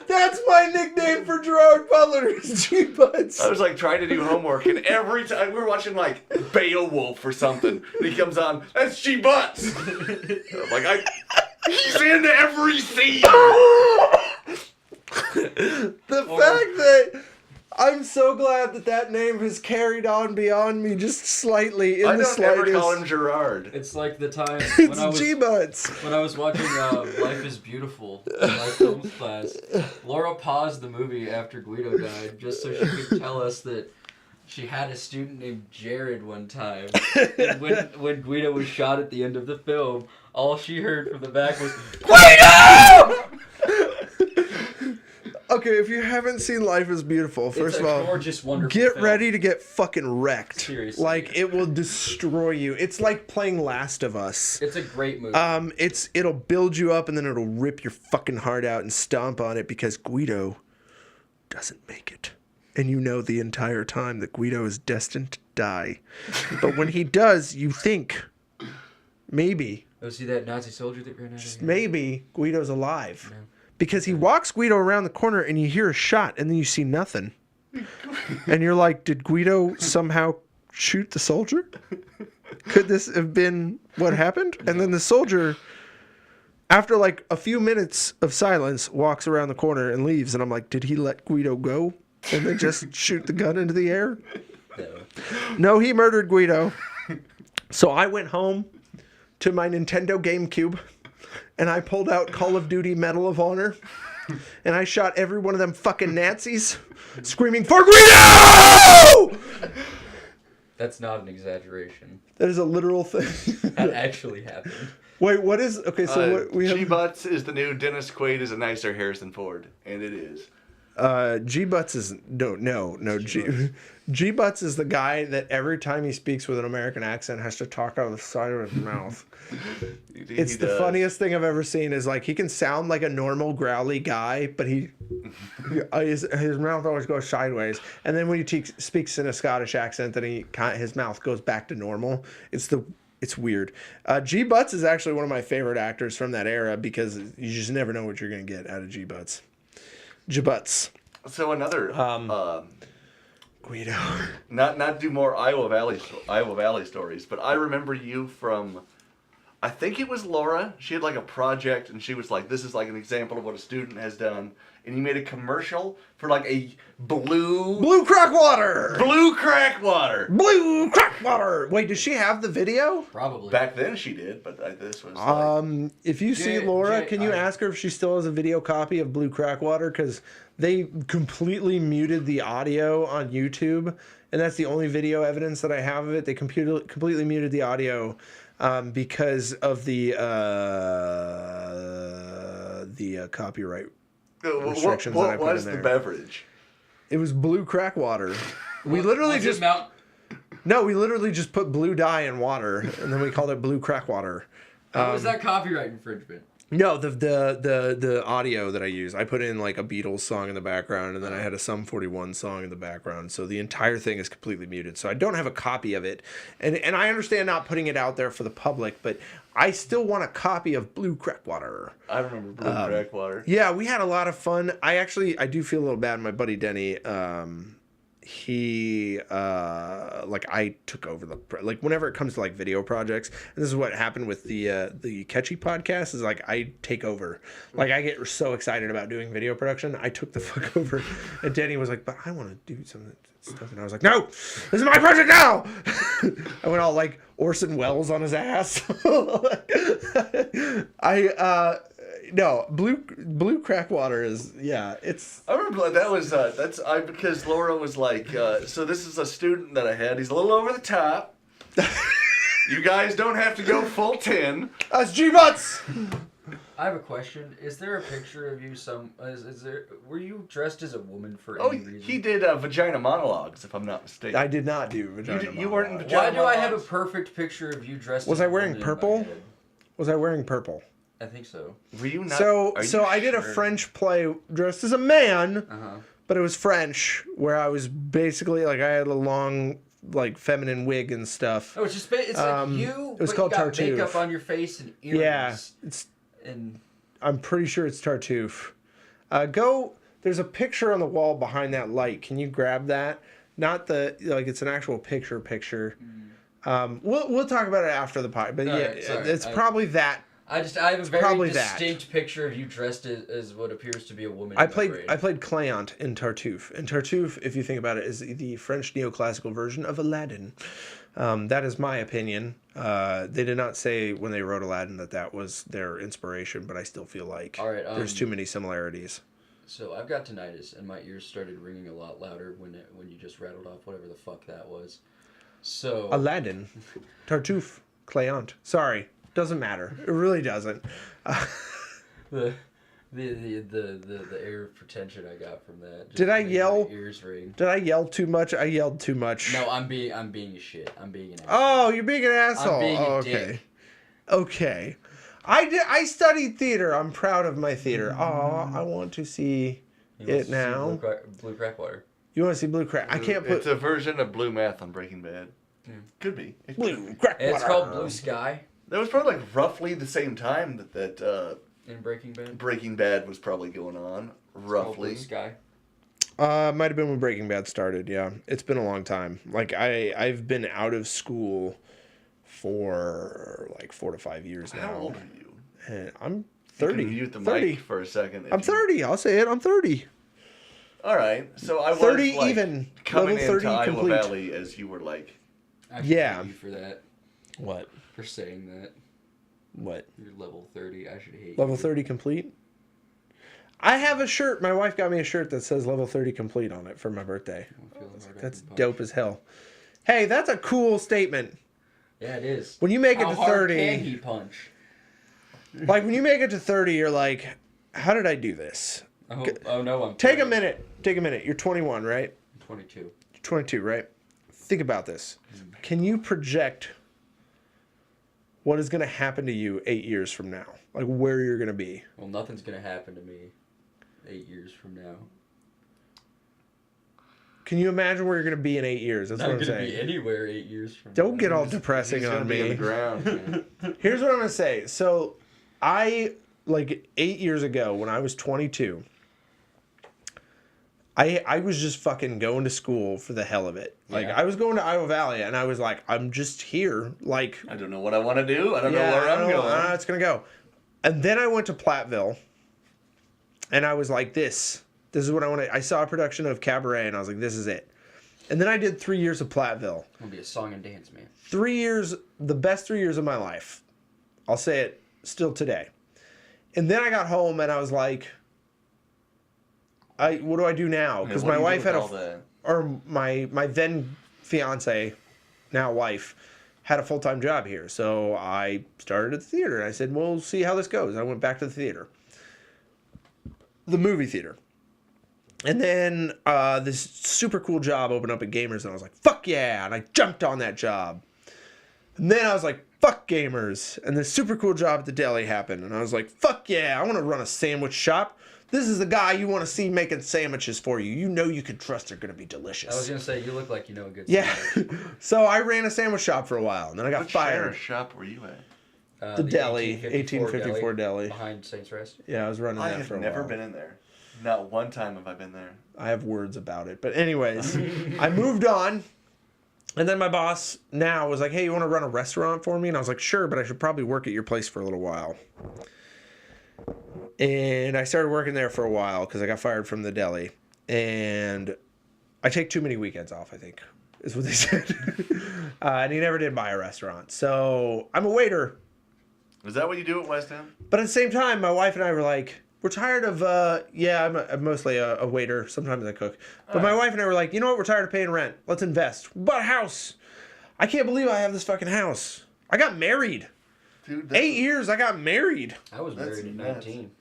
That's my nickname for Gerard Butler. Is G Butts. I was like trying to do homework, and every time we were watching like Beowulf or something, and he comes on, "That's G Butts." I'm like, he's in every scene. The fact that I'm so glad that name has carried on beyond me just slightly. I don't ever call him Gerard. It's like the time It's G-Butts. when I was watching Life is Beautiful in my films class. Laura paused the movie after Guido died just so she could tell us that she had a student named Jared one time. And when Guido was shot at the end of the film, all she heard from the back was, "Guido!" Okay, if you haven't seen Life is Beautiful, first of all, gorgeous, wonderful get film. ready to get fucking wrecked. Seriously. Like, it will destroy you. It's like playing Last of Us. It's a great movie. It'll build you up and then it'll rip your fucking heart out and stomp on it because Guido doesn't make it. And you know the entire time that Guido is destined to die. But when he does, you think, maybe, Oh, see that Nazi soldier that ran out of here? maybe Guido's alive. No. Because he walks Guido around the corner and you hear a shot and then you see nothing. And you're like, did Guido somehow shoot the soldier? Could this have been what happened? And then the soldier, after like a few minutes of silence, walks around the corner and leaves. And I'm like, did he let Guido go and then just shoot the gun into the air? No, he murdered Guido. So I went home to my Nintendo GameCube. And I pulled out Call of Duty Medal of Honor. And I shot every one of them fucking Nazis screaming, "For Guido!" That's not an exaggeration. That is a literal thing. That actually happened. Wait, what is... Okay, so what we have... G-Butts is the new Dennis Quaid is a nicer Harrison Ford. And it is. G-Butts is... No. G-Butts is the guy that every time he speaks with an American accent has to talk out of the side of his mouth. It's the funniest thing I've ever seen is like he can sound like a normal growly guy, but his mouth always goes sideways. And then when he speaks in a Scottish accent, then his mouth goes back to normal. It's weird. G-Butts is actually one of my favorite actors from that era because you just never know what you're going to get out of G-Butts. G-Butts. So another... Guido. Not do more Iowa Valley stories, but I remember you from... I think it was Laura. She had like a project and she was like, this is like an example of what a student has done. And you made a commercial for like a blue crack water. Blue crack water. Blue crack water. Wait, does she have the video? Probably. Back then she did, but this was like... If you see Laura, can you ask her if she still has a video copy of Blue Crack Water? Because they completely muted the audio on YouTube. And that's the only video evidence that I have of it. They completely muted the audio. Because of the copyright restrictions that I put in there. What was the beverage? It was Blue Crack Water. We literally just put blue dye in water, and then we called it Blue Crack Water. How was that copyright infringement? No, the audio that I use, I put in like a Beatles song in the background, and then I had a Sum 41 song in the background. So the entire thing is completely muted. So I don't have a copy of it, and I understand not putting it out there for the public, but I still want a copy of Blue Crack Water. I remember Blue Crack Water. Yeah, we had a lot of fun. I do feel a little bad. My buddy Denny, he I took over whenever it comes to like video projects, and this is what happened with the Catchy podcast, is like I take over. Like I get so excited about doing video production, I took the fuck over, and Denny was like, but I want to do some stuff, and I was like, no, this is my project now. I went all like Orson Welles on his ass. No, blue crack water is, yeah, it's... I remember that was, because Laura was like, so this is a student that I had, he's a little over the top. You guys don't have to go full 10. That's G-Butts! I have a question. Is there a picture of you were you dressed as a woman for any reason? He did vagina monologues, if I'm not mistaken. I did not do vagina monologues. You weren't in vagina Why do monologues? I have a perfect picture of you dressed Was as I a wearing woman purple? in my head? Was I wearing purple? I think so. Were you not? So are you I did a sure? French play dressed as a man, Uh-huh. but it was French, where I was basically like I had a long like feminine wig and stuff. Oh, it's just it's like you. it was but called you got Tartuffe. makeup on your face and earrings. Yeah, it's. And I'm pretty sure it's Tartuffe. There's a picture on the wall behind that light. Can you grab that? Not the like it's an actual picture. We'll talk about it after the pod, but All right, sorry. it's probably that. I have a very probably that. distinct picture of you dressed as what appears to be a woman. I in my brain. played Cléante in Tartuffe. And Tartuffe, if you think about it, is the French neoclassical version of Aladdin. That is my opinion. They did not say when they wrote Aladdin that was their inspiration, but I still feel like All right, there's too many similarities. So I've got tinnitus, and my ears started ringing a lot louder when you just rattled off whatever the fuck that was. So Aladdin, Tartuffe, Cléante. Sorry, doesn't matter. It really doesn't. the air of pretension I got from that. Just Did I made yell? My ears ring. Did I yell too much? I yelled too much. No, I'm being a shit. I'm being an asshole. Oh, you're being an asshole. I'm being a okay. dick. Okay. I studied theater. I'm proud of my theater. Oh, I want to see it now. Blue Crack Water. You want to see Blue Crack? I can't put It's a version of Blue Math on Breaking Bad. Yeah. Could be. It could Blue be. Crack And Water. it's called Blue Sky That was probably like roughly the same time that in Breaking Bad. Breaking Bad was probably going on. Called Roughly. Blue Sky. Might have been when Breaking Bad started. Yeah, it's been a long time. Like I've been out of school for like 4 to 5 years now. How old are you? And I'm You 30. can mute the 30. mic for a second. if I'm you- 30. I'll say it. I'm 30. All right. So I was 30 like, even. coming Level 30 into Iowa complete. Valley as you were like, I should Yeah. hate you for that. What? For saying that. What? You're level 30. I should hate Level you. 30 complete? I have a shirt. My wife got me a shirt that says level 30 complete on it for my birthday. I'm feeling hard I That's can punch. dope as hell. Hey, that's a cool statement. Yeah, it is. When you make it How to hard 30, can he punch? like when you make it to 30, you're like, how did I do this? Oh no, I'm Take a 30. minute. Take a minute. You're 21, right? I'm 22. You're 22, right? Think about this. Can you project what is going to happen to you 8 years from now? Like where you're going to be? Well, nothing's gonna happen to me 8 years from now. Can you imagine where you're going to be in 8 years? That's Not what I'm gonna saying. be anywhere 8 years from Don't now. get all he's depressing gonna on be on the me. ground. Here's what I'm going to say. So like 8 years ago when I was 22, I was just fucking going to school for the hell of it. Like Yeah. I was going to Iowa Valley and I was like, I'm just here. Like, I don't know what I want to do. I don't know yeah, where I I'm don't know going. how it's going to go. And then I went to Platteville and I was like, this is what I want to, I saw a production of Cabaret and I was like, this is it. And then I did 3 years of Platteville. I'm gonna be a song and dance man. 3 years, the best 3 years of my life. I'll say it still today. And then I got home and I was like, what do I do now? Because my wife had my then fiance, now wife, had a full-time job here. So I started at the theater and I said, well, we'll see how this goes. I went back to the theater. The movie theater. And then this super cool job opened up at Gamers and I was like, fuck yeah. And I jumped on that job. And then I was like, fuck Gamers. And this super cool job at the deli happened. And I was like, fuck yeah, I want to run a sandwich shop. This is the guy you want to see making sandwiches for you. You know you can trust they're going to be delicious. I was gonna say you look like you know a good. Yeah. sandwich. So I ran a sandwich shop for a while. And then I got What share fired. shop were you at? The deli, 1854 deli. behind Saints Rest. Yeah, I was running I that have for a never while. been in there. Not one time have I been there. I have words about it. But anyways, I moved on. And then my boss now was like, hey, you want to run a restaurant for me? And I was like, sure, but I should probably work at your place for a little while. And I started working there for a while because I got fired from the deli. And I take too many weekends off, I think, is what they said. And he never did buy a restaurant. So I'm a waiter. Is that what you do at West End? But at the same time, my wife and I were like, we're tired of, I'm mostly a waiter. Sometimes I cook. But my wife and I were like, you know what? We're tired of paying rent. Let's invest. We bought a house. I can't believe I have this fucking house. I got married. Dude, 8 years, I got married. I was That's married at nuts. 19.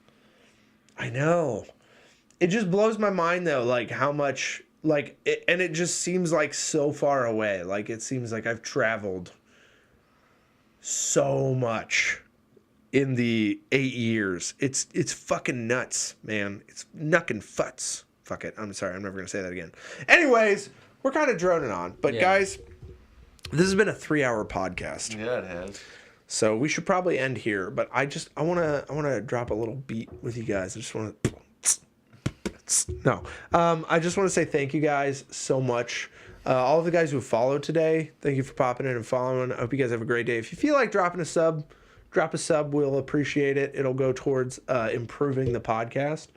I know. It just blows my mind, though, like how much, like, and it just seems like so far away. Like, it seems like I've traveled so much in the 8 years. It's fucking nuts, man. It's knuckin' futs. Fuck it. I'm sorry. I'm never going to say that again. Anyways, we're kind of droning on. But guys, this has been a 3-hour podcast. Yeah, it has. So we should probably end here. But I want to drop a little beat with you guys. I just want to... No. I just want to say thank you guys so much. All of the guys who followed today, thank you for popping in and following. I hope you guys have a great day. If you feel like dropping a sub, drop a sub. We'll appreciate it. It'll go towards improving the podcast.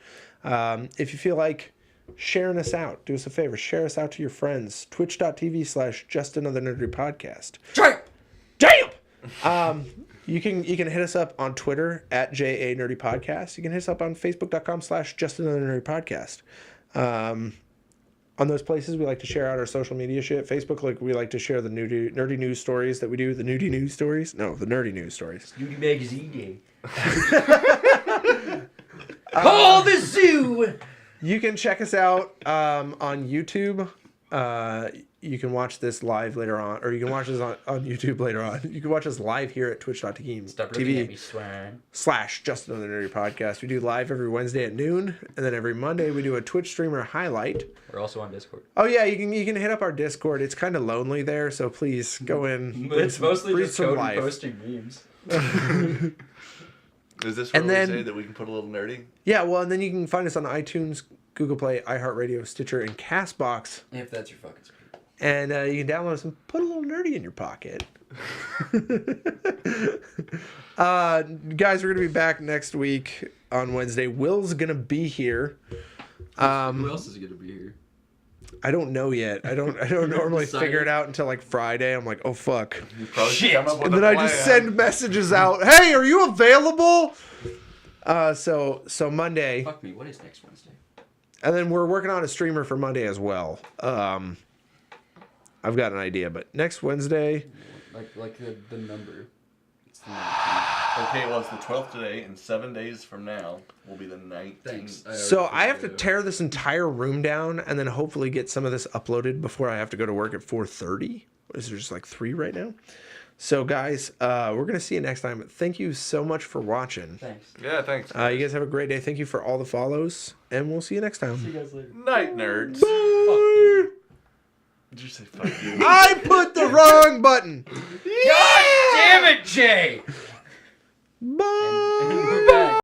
If you feel like sharing us out, do us a favor. Share us out to your friends. Twitch.tv/JustAnotherNerdyPodcast. Damn! You can hit us up on Twitter at JANerdyPodcast. You can hit us up on Facebook.com/JustAnotherNerdyPodcast. On those places, we like to share out our social media shit. Facebook, like we like to share the nerdy news stories that we do. The nudie news stories? No, the nerdy news stories. Nudie Magazine Day. Call the zoo! You can check us out on YouTube. You can watch this live later on, or you can watch us on YouTube later on. You can watch us live here at twitch.tv/JustAnotherNerdyPodcast. We do live every Wednesday at noon, and then every Monday we do a Twitch streamer highlight. We're also on Discord. Oh yeah, you can hit up our Discord. It's kind of lonely there, so please go in. It's mostly just some Cody life. posting memes. Is this where And we then- say that we can put a little nerdy? Yeah, well, and then you can find us on iTunes, Google Play, iHeartRadio, Stitcher, and Castbox. If that's your fucking speed. And you can download us and put a little nerdy in your pocket. Guys, we're going to be back next week on Wednesday. Will's going to be here. Who else is gonna be here? I don't know yet. I don't normally figure it out until like Friday. I'm like, oh fuck. You probably Shit. come up with And a then I plan. just send messages out. Hey, are you available? So Monday. Fuck me. What is next Wednesday? And then we're working on a streamer for Monday as well. I've got an idea, but next Wednesday. Like the number. It's the 19th. Okay, well, it's the 12th today, and 7 days from now will be the 19th. Thanks. So I have to tear this entire room down and then hopefully get some of this uploaded before I have to go to work at 4:30. Is there just like 3 right now? So guys, we're gonna see you next time. Thank you so much for watching. Thanks. Yeah, thanks. You guys have a great day. Thank you for all the follows, and we'll see you next time. See you guys later. Night, nerds. Fuck you. Did you say fuck you? I put the wrong button. God damn it, Jay! Bye. And we're back.